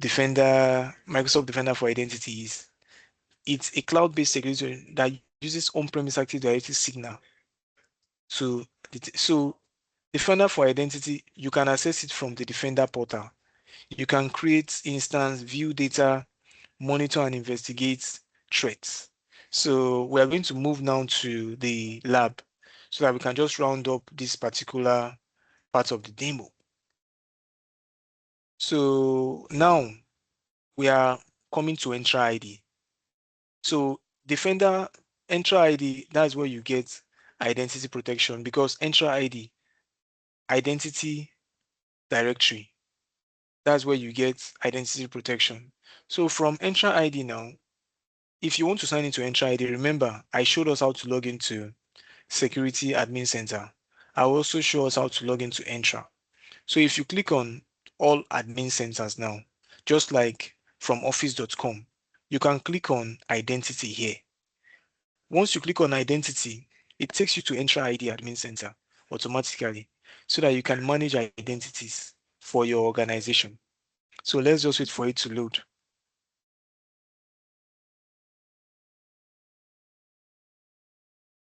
Microsoft Defender for Identity is. It's a cloud-based security solution that uses on-premise Active Directory signal to so Defender for Identity, you can access it from the Defender portal. You can create instance, view data, monitor and investigate threats. So we are going to move now to the lab so that we can just round up this particular part of the demo. So now we are coming to Entra ID. So Defender Entra ID, that's where you get identity protection because Entra ID, identity directory, that's where you get identity protection. So from Entra ID now, if you want to sign into Entra ID, remember I showed us how to log into Security Admin Center. I will also show us how to log into Entra. So if you click on all admin centers now, just like from office.com, you can click on identity here. Once you click on identity, it takes you to Entra ID Admin Center automatically so that you can manage identities for your organization. So let's just wait for it to load.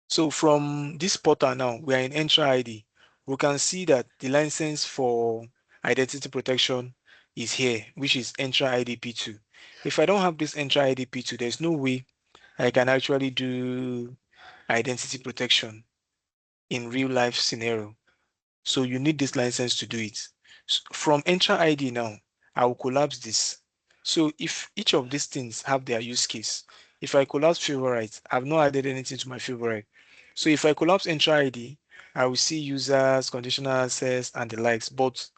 So from this portal now, we are in Entra ID. We can see that the license for identity protection is here, which is Entra ID P2. If I don't have this Entra ID P2, there's no way I can actually do identity protection in real life scenario. So you need this license to do it. From Entra ID now, I will collapse this. So if each of these things have their use case, if I collapse favorite, I've not added anything to my favorite. So if I collapse Entra ID, I will see users, conditional access, and the likes, but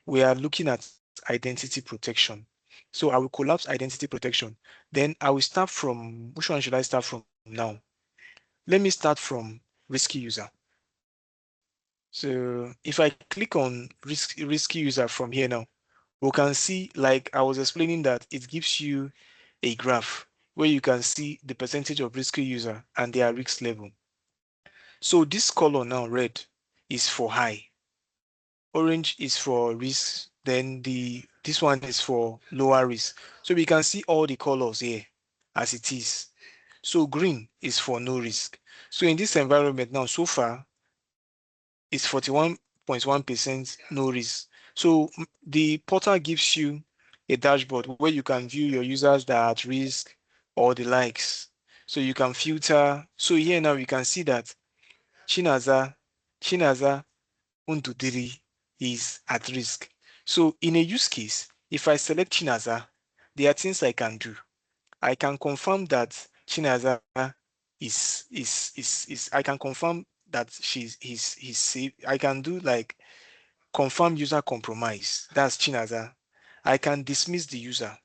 we are looking at identity protection. So I will collapse identity protection. Then I will start from, which one should I start from now? Let me start from risky user. So if I click on risky user from here now, we can see, like I was explaining, that it gives you a graph where you can see the percentage of risky user and their risk level. So this color now, red, is for high. Orange is for risk. Then this one is for lower risk. So we can see all the colors here as it is. So green is for no risk. So in this environment now, so far, it's 41.1% no risk. So the portal gives you a dashboard where you can view your users that are at risk or the likes. So you can filter. So here now you can see that Chinaza Untudiri is at risk. So in a use case, If I select Chinaza, there are things I can do. I can confirm that Chinaza is I can confirm that he's safe. I can do like confirm user compromise. That's Chinaza. I can dismiss the user.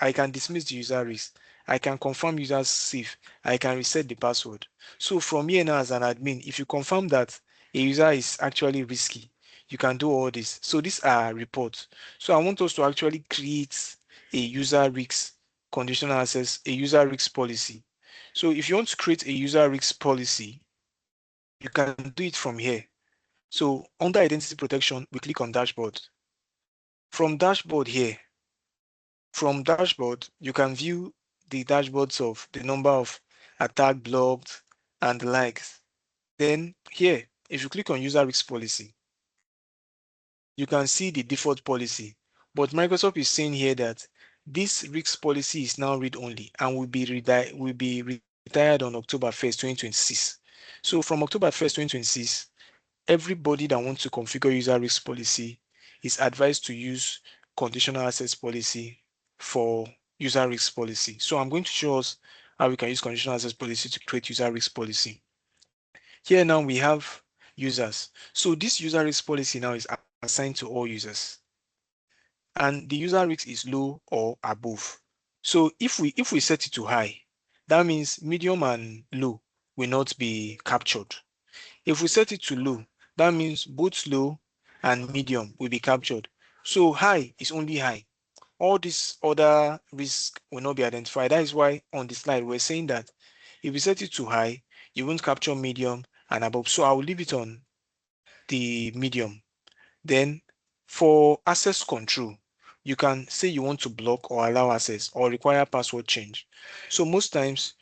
I can dismiss the user risk. I can confirm users safe. I can reset the password. So from here now as an admin, if you confirm that a user is actually risky, you can do all this. So these are reports. So I want us to actually create a user risk conditional access, a user risk policy. So if you want to create a user risk policy, you can do it from here. So under identity protection, we click on dashboard. From dashboard here, from dashboard, you can view the dashboards of the number of attack blocked and the likes. Then here, if you click on user risk policy, you can see the default policy. But Microsoft is saying here that this risk policy is now read only and will be retired on October 1st, 2026. So from October 1st, 2026, everybody that wants to configure user risk policy is advised to use conditional access policy for user risk policy. So I'm going to show us how we can use conditional access policy to create user risk policy. Here now we have users. So this user risk policy now is assigned to all users. And the user risk is low or above. So if we set it to high, that means medium and low will not be captured. If we set it to low, that means both low and medium will be captured. So high is only high. All these other risks will not be identified. That is why on the slide we're saying that if we set it to high, you won't capture medium and above. So I will leave it on the medium. Then for access control, you can say you want to block or allow access or require password change. So most times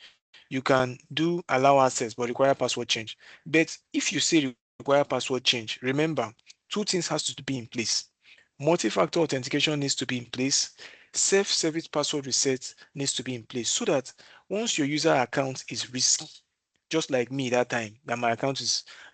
you can do allow access but require password change. But if you say require password change, remember two things has to be in place. Multi-factor authentication needs to be in place. Self-service password reset needs to be in place so that once your user account is risky, just like me that time that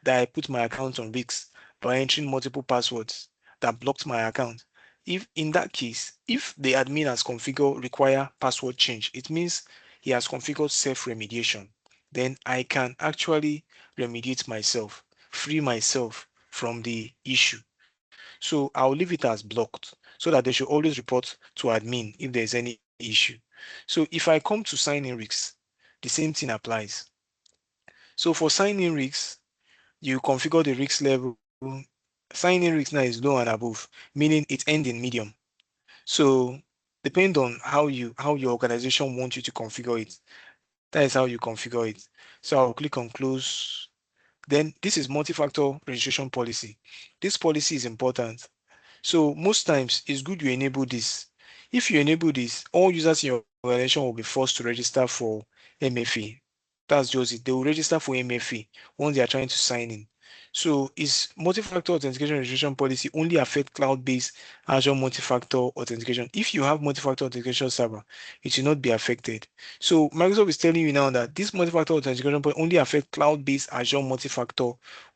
I put my account on risk by entering multiple passwords that blocked my account. If in that case, if the admin has configured require password change, it means he has configured self-remediation. Then I can actually remediate myself, free myself from the issue. So I'll leave it as blocked so that they should always report to admin if there's any issue. So if I come to sign in risks, the same thing applies. So for sign in risks, you configure the risk level. Sign in risk now is low and above, meaning it ends in medium. So depend on how your organization wants you to configure it. That is how you configure it. So I'll click on close. Then this is multi-factor registration policy. This policy is important. So most times it's good you enable this. If you enable this, all users in your organization will be forced to register for MFA. That's just it. They will register for MFA once they are trying to sign in. So is multi-factor authentication registration policy only affect cloud-based Azure multi-factor authentication? If you have multi-factor authentication server, it will not be affected. So Microsoft is telling you now that this multi-factor authentication policy only affect cloud-based Azure multi-factor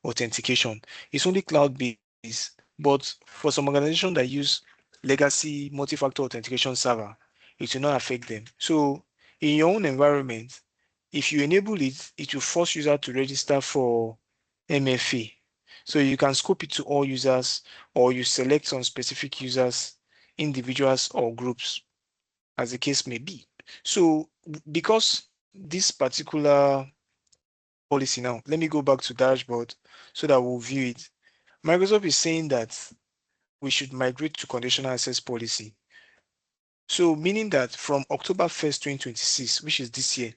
authentication. It's only cloud-based, but for some organizations that use legacy multi-factor authentication server, it will not affect them. So in your own environment, if you enable it, it will force user to register for MFA. So you can scope it to all users or you select on specific users, individuals or groups, as the case may be. So because this particular policy now, let me go back to dashboard so that we'll view it. Microsoft is saying that we should migrate to conditional access policy. So meaning that from October 1st, 2026, which is this year,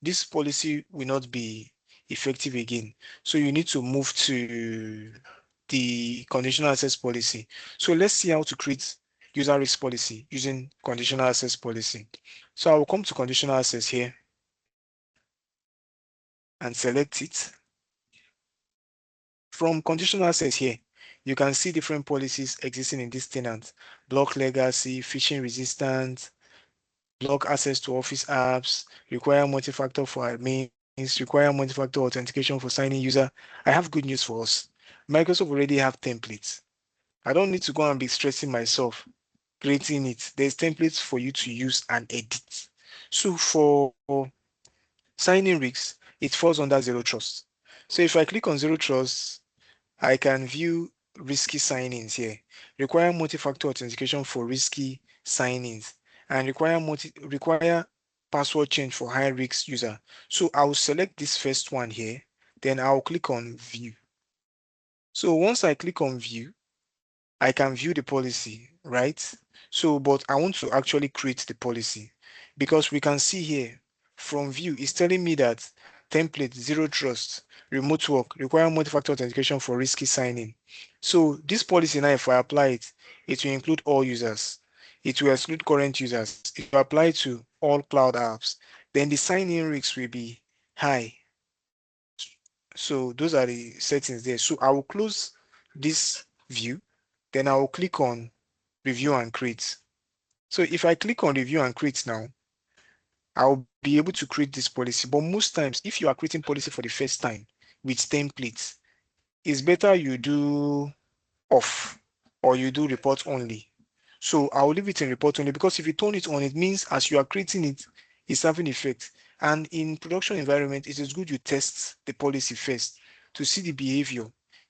this policy will not be effective again. So you need to move to the conditional access policy. So let's see how to create user risk policy using conditional access policy. So I will come to conditional access here and select it. From conditional access here, you can see different policies existing in this tenant: block legacy, phishing resistant, block access to office apps, require multi-factor for admins, require multi-factor authentication for signing user. I have good news for us. Microsoft already have templates. I don't need to go and be stressing myself creating it. There's templates for you to use and edit. So for signing risks, it falls under zero trust. So if I click on zero trust, I can view risky signings here. Require multi-factor authentication for risky signings and require password change for high risk user. So I'll select this first one here, then I'll click on view. So once I click on view, I can view the policy, right? So, but I want to actually create the policy because we can see here from view, it's telling me that template, zero trust, remote work, require multi-factor authentication for risky signing. So this policy now, if I apply it, it will include all users. It will exclude current users. It will apply to all cloud apps. Then the sign-in risks will be high. So those are the settings there. So I will close this view, then I will click on review and create. So if I click on review and create now, I'll be able to create this policy. But most times, if you are creating policy for the first time with templates, it's better you do off or you do report only. So I'll leave it in report only because if you turn it on, it means as you are creating it, it's having effect. And in production environment, it is good you test the policy first to see the behavior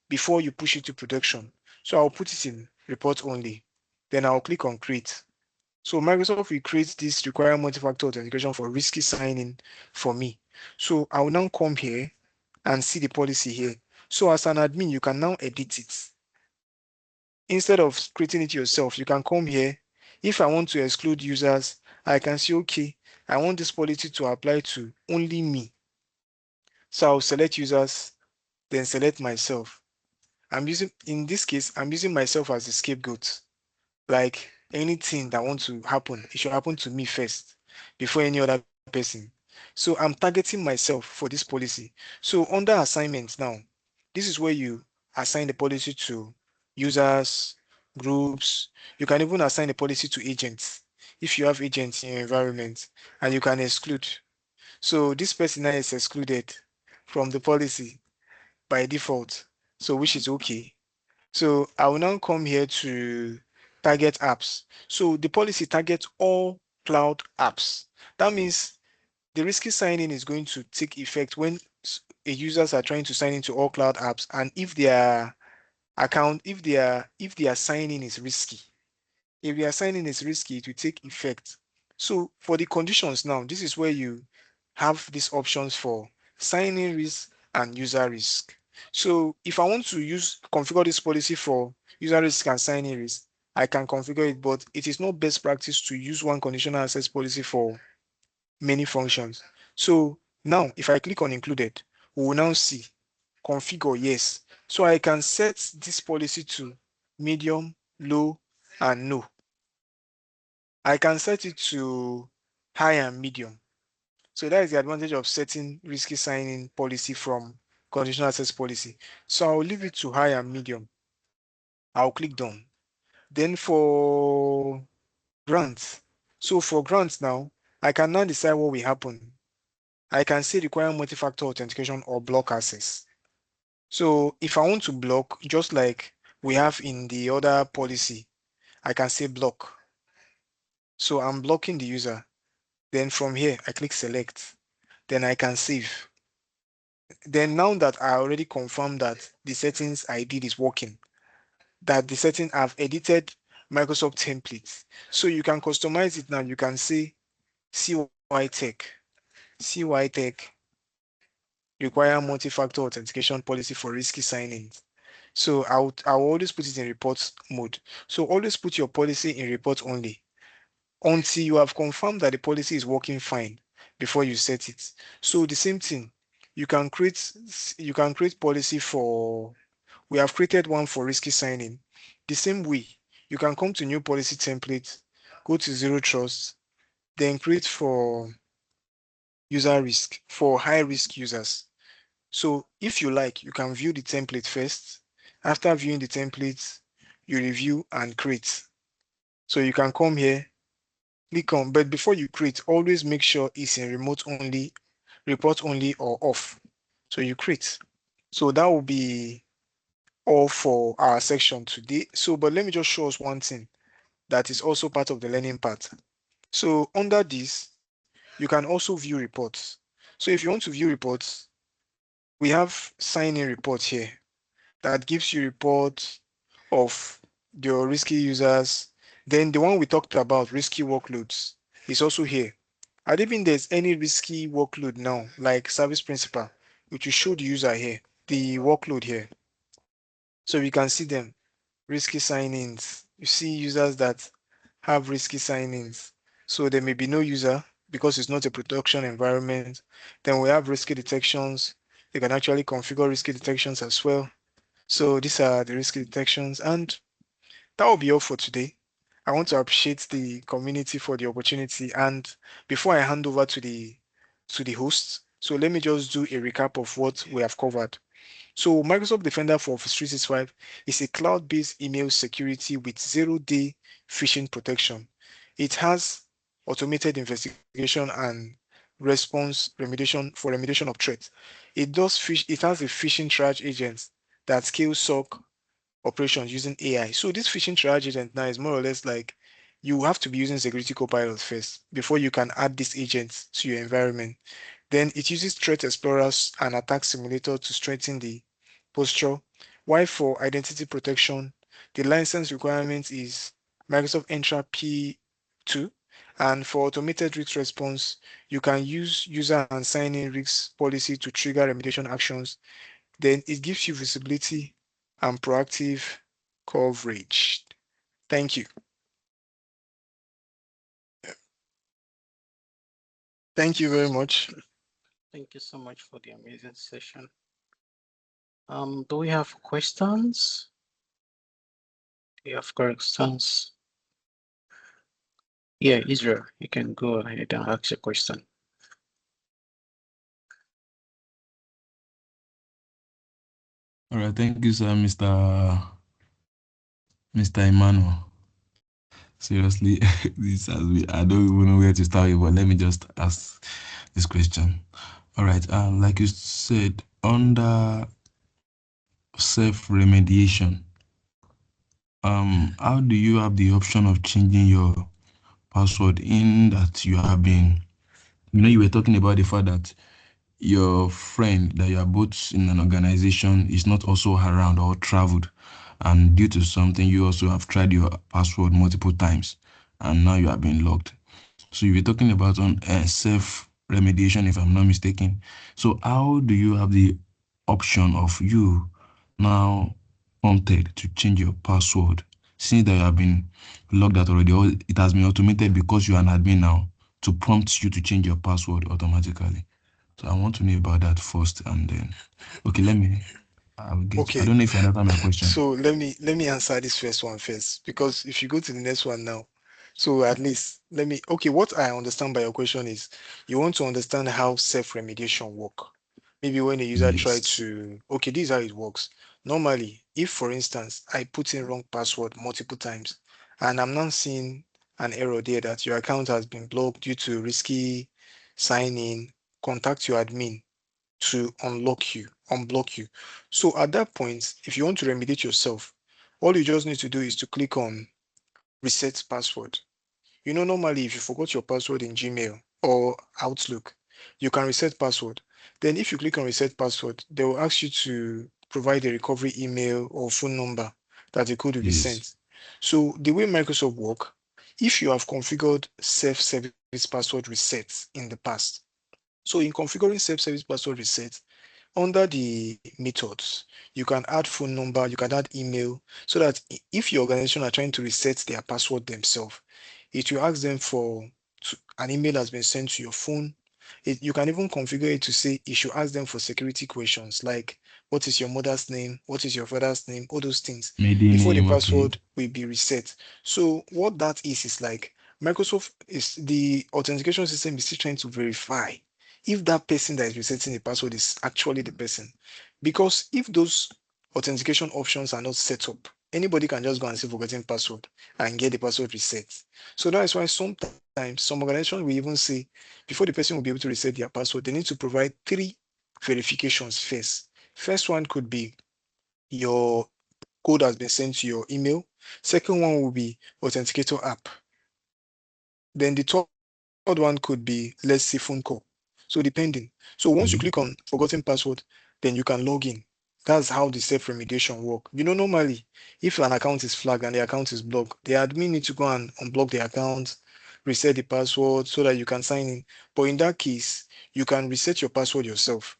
before you push it to production. So I'll put it in report only. Then I'll click on create. So Microsoft will create this require multi-factor authentication for risky signing for me. So I will now come here and see the policy here. So as an admin, you can now edit it. Instead of creating it yourself, you can come here. If I want to exclude users, I can say, okay, I want this policy to apply to only me. So I'll select users, then select myself. In this case, I'm using myself as the scapegoat. Like anything that wants to happen, it should happen to me first before any other person. So I'm targeting myself for this policy. So under assignments now, this is where you assign the policy to users, groups. You can even assign the policy to agents if you have agents in your environment, and you can exclude. So this person now is excluded from the policy by default, so which is okay. So I will now come here to target apps. So the policy targets all cloud apps. That means the risky signing is going to take effect when a users are trying to sign into all cloud apps, and if their account, if their signing is risky, if their signing is risky, it will take effect. So for the conditions now, this is where you have these options for signing risk and user risk. So if I want to use configure this policy for user risk and signing risk, I can configure it, but it is not best practice to use one conditional access policy for many functions. So now if I click on included, we will now see configure yes. So I can set this policy to medium, low, and no. I can set it to high and medium. So that is the advantage of setting risky signing policy from conditional access policy. So I'll leave it to high and medium. I'll click done. Then for grants. So for grants now, I can now decide what will happen. I can say require multi-factor authentication or block access. So if I want to block, just like we have in the other policy, I can say block. So I'm blocking the user. Then from here, I click select. Then I can save. Then now that I already confirmed that the settings I did is working, that the setting I've edited Microsoft templates. So you can customize it now. You can say CY Tech, CY Tech require multi-factor authentication policy for risky signings. So I'll always put it in report mode. So always put your policy in report only until you have confirmed that the policy is working fine before you set it. So the same thing, you can create policy for, we have created one for risky signing. The same way, you can come to new policy template, go to zero trust, then create for user risk, for high risk users. So if you like, you can view the template first. After viewing the templates, you review and create. So you can come here, click on, but before you create, always make sure it's in remote only, report only, or off. So you create. So that will be all for our section today. So, but let me just show us one thing. that is also part of the learning part. So under this, you can also view reports. So if you want to view reports, we have sign-in report here that gives you reports of your risky users. Then the one we talked about, risky workloads, is also here. I don't think there's any risky workload now, like service principal, which will show the user here, the workload here. So we can see them, risky sign-ins. You see users that have risky sign-ins. So there may be no user because it's not a production environment. Then we have risky detections. You can actually configure risky detections as well. So these are the risky detections, and that will be all for today. I want to appreciate the community for the opportunity. And before I hand over to the host, so let me just do a recap of what we have covered. So Microsoft Defender for Office 365 is a cloud-based email security with zero-day phishing protection. It has automated investigation and response remediation of threats. It has a phishing triage agent that scales SOC operations using AI. So this phishing triage agent now is more or less like you have to be using Security Copilot first before you can add this agent to your environment. Then it uses threat explorers and attack simulator to strengthen the posture. While for identity protection, the license requirement is Microsoft Entra P2. And for automated risk response, you can use user and sign-in risk policy to trigger remediation actions. Then it gives you visibility and proactive coverage. Thank you. Thank you very much. Thank you so much for the amazing session. Do we have questions? Do you have questions? Yeah, Israel, you can go ahead and ask your question. All right, thank you, sir, Mr. Emmanuel. Seriously, I don't even know where to start with, but let me just ask this question. All right, like you said, under self-remediation, how do you have the option of changing your password in that you have been, you were talking about the fact that your friend that you are both in an organization is not also around or traveled, and due to something you also have tried your password multiple times and now you have been locked. So you were talking about on self remediation, if I'm not mistaken. So how do you have the option of you now prompted to change your password since that you have been logged out already, or it has been automated because you are an admin now to prompt you to change your password automatically? So I want to know about that first, and then, okay, I will get. I Okay, don't know if you understand my question. so let me answer this first one first, because if you go to the next one now, so at least let me, okay, what I understand by your question is you want to understand how self-remediation work. Maybe when a user try Yes. to, okay, this is how it works. Normally, if for instance I put in wrong password multiple times and I'm not seeing an error there that your account has been blocked due to risky sign in, contact your admin to unblock you. So at that point, if you want to remediate yourself, all you just need to do is to click on reset password. Normally if you forgot your password in Gmail or Outlook, you can reset password. Then if you click on reset password, they will ask you to provide a recovery email or phone number that the code will be Yes. sent. So the way Microsoft work, if you have configured self-service password resets in the past, so in configuring self-service password reset, under the methods, you can add phone number, you can add email, so that if your organization are trying to reset their password themselves, it will ask them for an email has been sent to your phone. You can even configure it to say it should ask them for security questions like what is your mother's name, what is your father's name, all those things Maiden before the name, okay. password will be reset. So what that is like Microsoft is the authentication system is still trying to verify if that person that is resetting the password is actually the person. Because if those authentication options are not set up, anybody can just go and say forgetting password and get the password reset. So that is why sometimes some organizations will even say before the person will be able to reset their password, they need to provide three verifications first. First one could be your code has been sent to your email. Second one will be authenticator app. Then the third one could be, let's say, phone call. So depending. So once you click on forgotten password, then you can log in. That's how the self-remediation work. Normally, if an account is flagged and the account is blocked, the admin need to go and unblock the account, reset the password so that you can sign in. But in that case, you can reset your password yourself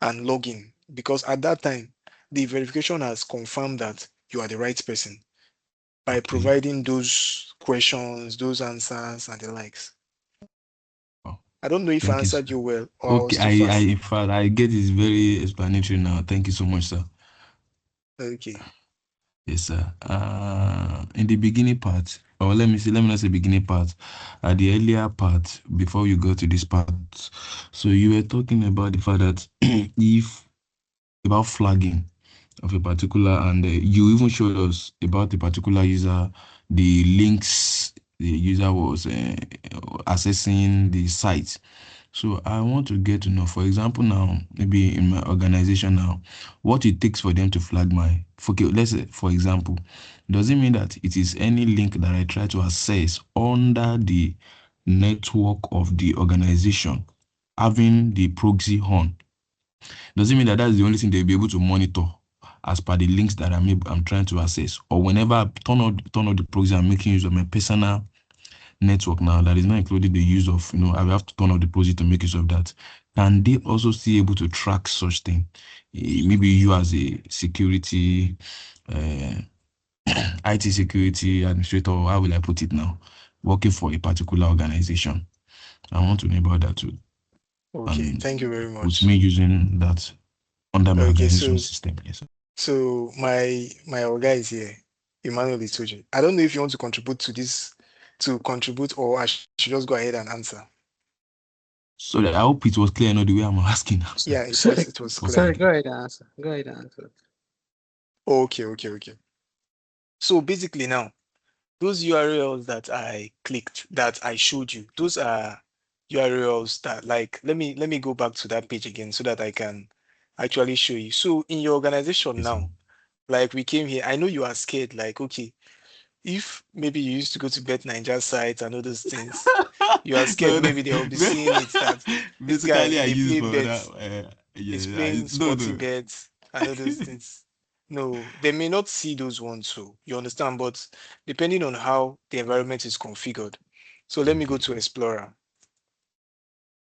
and log in, because at that time, the verification has confirmed that you are the right person by Okay. providing those questions, those answers, and the likes. Wow. I don't know if I Thank you, sir. answered you well or I Okay, was too fast. in fact, I get it's very explanatory now. Thank you so much, sir. Okay. Yes, sir. In the beginning part, or let me not say beginning part, at the earlier part, before you go to this part, so you were talking about the fact that if about flagging of a particular, and you even showed us about a particular user, the links the user was accessing the site. So I want to get to know, for example, now maybe in my organization now, what it takes for them to flag my. Okay, let's say, for example, does it mean that it is any link that I try to access under the network of the organization, having the proxy on? Does it mean that that's the only thing they'll be able to monitor as per the links that I'm trying to access? Or whenever I turn on the proxy, I'm making use of my personal network now, that is not including the use of, I will have to turn off the proxy to make use of that. Can they also still able to track such thing? Maybe you as a security, uh, IT security administrator, how will I put it now, working for a particular organization. I want to know about that too. Okay. And Thank you very with much. me using that under my Okay. organization So, system, yes. so my guy is here, Emmanuel Itoje. I don't know if you want to contribute to this, or I should just go ahead and answer. So that I hope it was clear, not the way I'm asking now, sir. Yeah, it was Sorry, it was clear. sorry, Okay. go ahead and answer. Go ahead and answer. Okay. So basically now, those URLs that I clicked, that I showed you, those are URLs that, like, let me go back to that page again so that I can actually show you. So in your organization Yes, sir. now, like we came here, I know you are scared, like, okay, if maybe you used to go to Bet Ninja sites and all those things, you are scared No, no. maybe they'll be seeing it that this guy, Basically, I they use play for that. bets, he's Yeah, playing no, sporty no. bets and all those things. No, they may not see those ones, so you understand, but depending on how the environment is configured. So let me go Okay. to Explorer.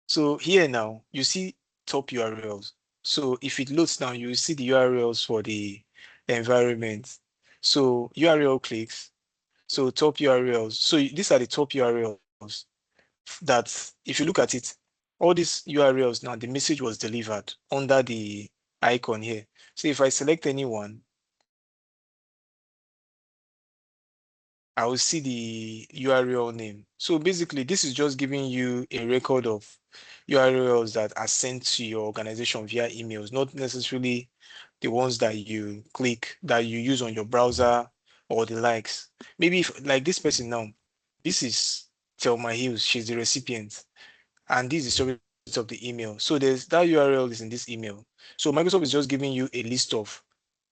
So here now, you see top URLs. So if it loads now, you will see the URLs for the environment. So URL clicks. So top URLs. So these are the top URLs that, if you look at it, all these URLs now, the message was delivered under the icon here. So if I select anyone, I will see the URL name. So basically, this is just giving you a record of URLs that are sent to your organization via emails, not necessarily the ones that you click, that you use on your browser or the likes. Maybe if, like this person now, this is Thelma Hills, she's the recipient, and this is the subject of the email. So there's that URL is in this email. So Microsoft is just giving you a list of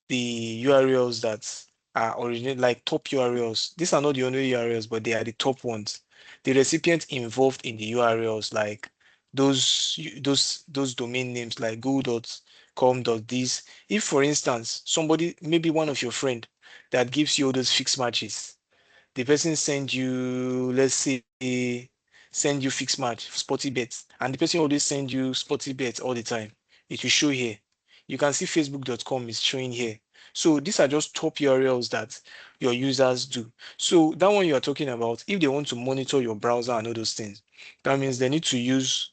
the URLs that are originate, like top URLs. These are not the only URLs, but they are the top ones. The recipient involved in the URLs, like those domain names like google.com.this. If, for instance, somebody, maybe one of your friend that gives you all those fixed matches, the person send you, let's say, send you fixed match, sporty bets, and the person always send you sporty bets all the time. It will show here. You can see facebook.com is showing here. So these are just top URLs that your users do. So that one you are talking about, if they want to monitor your browser and all those things, that means they need to use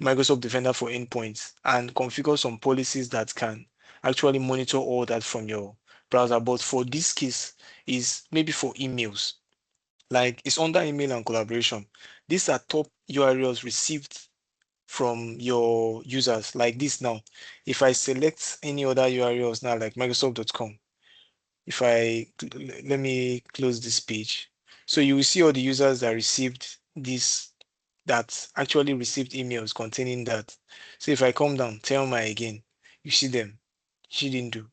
Microsoft Defender for endpoints and configure some policies that can actually monitor all that from your browser. But for this case, is maybe for emails, like it's under email and collaboration. These are top URLs received from your users, like this now. If I select any other URLs now, like Microsoft.com, if I let me close this page. So you will see all the users that received this, that actually received emails containing that. So if I come down, Thelma again, you see them. She didn't do.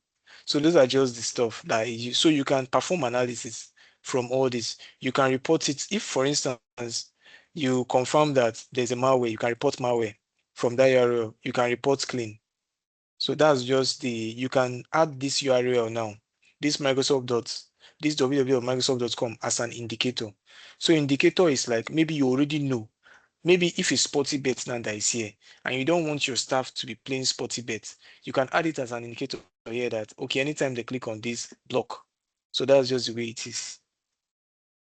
So those are just the stuff that so you can perform analysis from all this. You can report it if, for instance, you confirm that there's a malware, you can report malware from that URL. You can report clean. So that's just you can add this URL now, this this www.microsoft.com as an indicator. So indicator is like maybe you already know. Maybe if it's sporty bet now that is here and you don't want your staff to be playing sporty bets, you can add it as an indicator here that, okay, anytime they click on this, block. So that's just the way it is.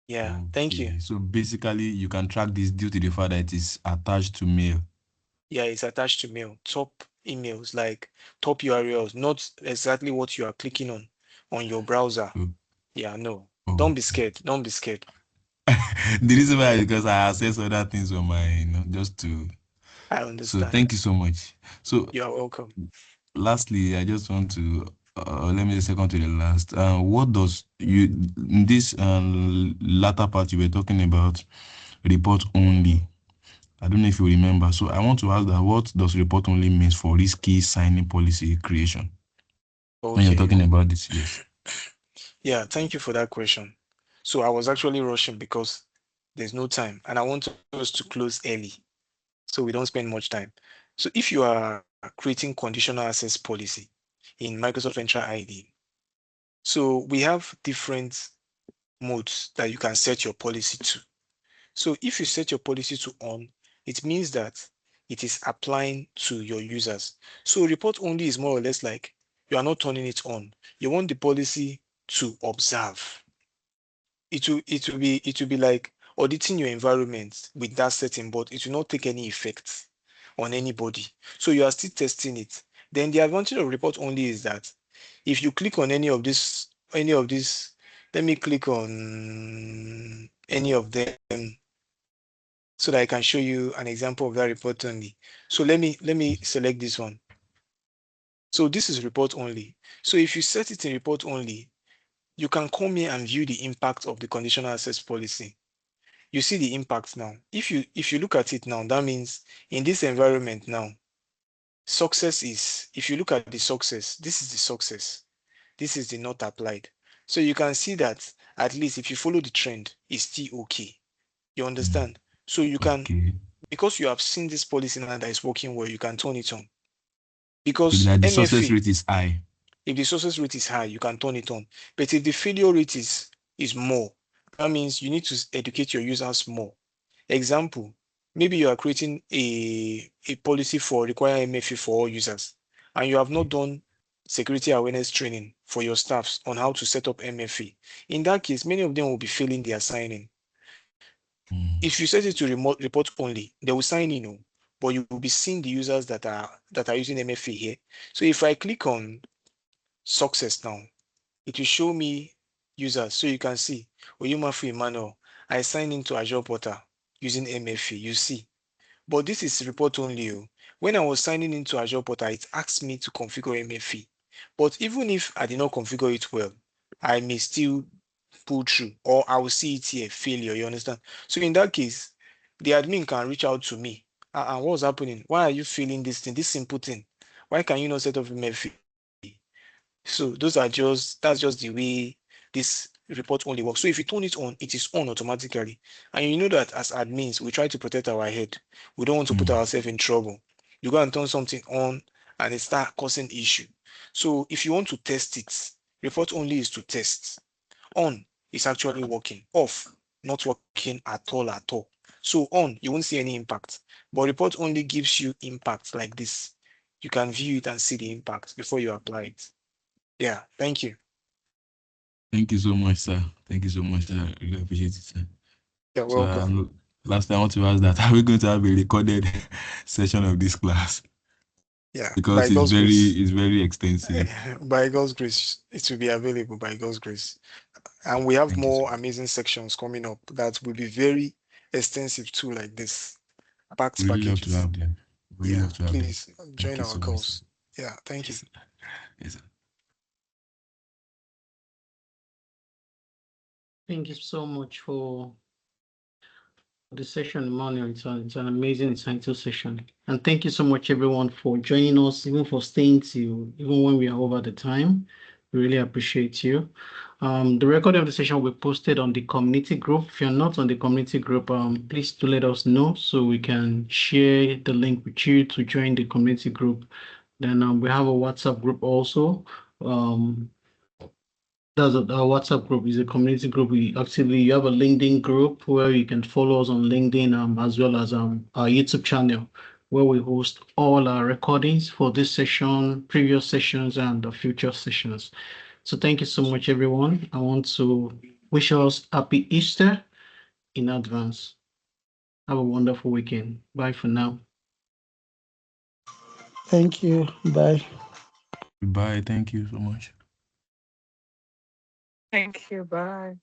Yeah, thank you. Okay. So basically, you can track this due to the fact that it is attached to mail. Yeah, it's attached to mail, top emails, like top URLs, not exactly what you are clicking on your browser. Oh, Yeah, no, don't be okay. scared. Don't be scared. The reason why is because I access other things on my, just to. I So thank understand. you so much. So You are welcome. lastly, I just want to let me second to the last. What does you in this latter part you were talking about report only? I don't know if you remember. So I want to ask that what does report only means for risky signing policy creation when you're Okay. talking about this? Yes. Yeah, thank you for that question. So I was actually rushing because there's no time and I want us to close early so we don't spend much time. So if you are creating conditional access policy in Microsoft Entra ID, so we have different modes that you can set your policy to. So if you set your policy to on, it means that it is applying to your users. So report only is more or less like you are not turning it on. You want the policy to observe. It will be like auditing your environment with that setting, but it will not take any effect on anybody. So you are still testing it. Then the advantage of report only is that if you click on any of this, let me click on any of them so that I can show you an example of that report only. So let me select this one. So this is report only. So if you set it in report only, you can come here and view the impact of the conditional access policy. You see the impact now. If you look at it now, that means in this environment now, success is, if you look at the success, this is the success. This is the not applied. So you can see that at least if you follow the trend, it's still okay. You Mm, understand? So you can, okay. because you have seen this policy now that is working well, you can turn it on. Maybe Because that the success MFA, rate is high. if the success rate is high, you can turn it on. But if the failure rate is more, that means you need to educate your users more. Example, maybe you are creating a policy for requiring MFA for all users, and you have not done security awareness training for your staffs on how to set up MFA. In that case, many of them will be failing their signing. If you Mm, set it to remote report only, they will sign in, but you will be seeing the users that are using MFA here. So if I click on success now, it will show me users. So you can see Oyimafu Emmanuel. I signed into Azure Portal using MFA. You see. But this is report only. When I was signing into Azure Portal, it asked me to configure MFA. But even if I did not configure it well, I may still pull through, or I will see it here, failure. You understand? So in that case, the admin can reach out to me. What's happening? Why are you failing this thing, this simple thing? Why can you not set up MFA? So that's just the way this report only works. So if you turn it on, it is on automatically. And you know that as admins, we try to protect our head. We don't want to put mm. ourselves in trouble. You go and turn something on and it start causing issue. So if you want to test it, report only is to test. On is actually working. Off, not working at all. So on, you won't see any impact. But report only gives you impact like this. You can view it and see the impact before you apply it. Yeah, thank you. Thank you so much, sir. Thank you so much, sir. I really appreciate it, sir. You're So welcome. last time I want to ask that are we going to have a recorded session of this class Yeah, by because God's grace. it's very extensive. By God's grace, it will be available by God's grace. And we have Thank you so more much. amazing sections coming up that will be very extensive too, like this. Packed We really love to packages. have them. We really Yeah, love to have them. please Thank join you our so much, sir. calls. Yeah, thank you. Yes, sir. Yes, sir. Thank you so much for the session, Emmanuel. It's an amazing, insightful session. And thank you so much, everyone, for joining us, even for staying till even when we are over the time. Really appreciate you. The recording of the session will be posted on the community group. If you're not on the community group, please do let us know so we can share the link with you to join the community group. Then we have a WhatsApp group also. That's our WhatsApp group is a community group. You have a LinkedIn group where you can follow us on LinkedIn, as well as our YouTube channel where we host all our recordings for this session, previous sessions, and the future sessions. So thank you so much, everyone. I want to wish us happy Easter in advance. Have a wonderful weekend. Bye for now. Thank you. Bye. Bye. Thank you so much. Thank you. Bye.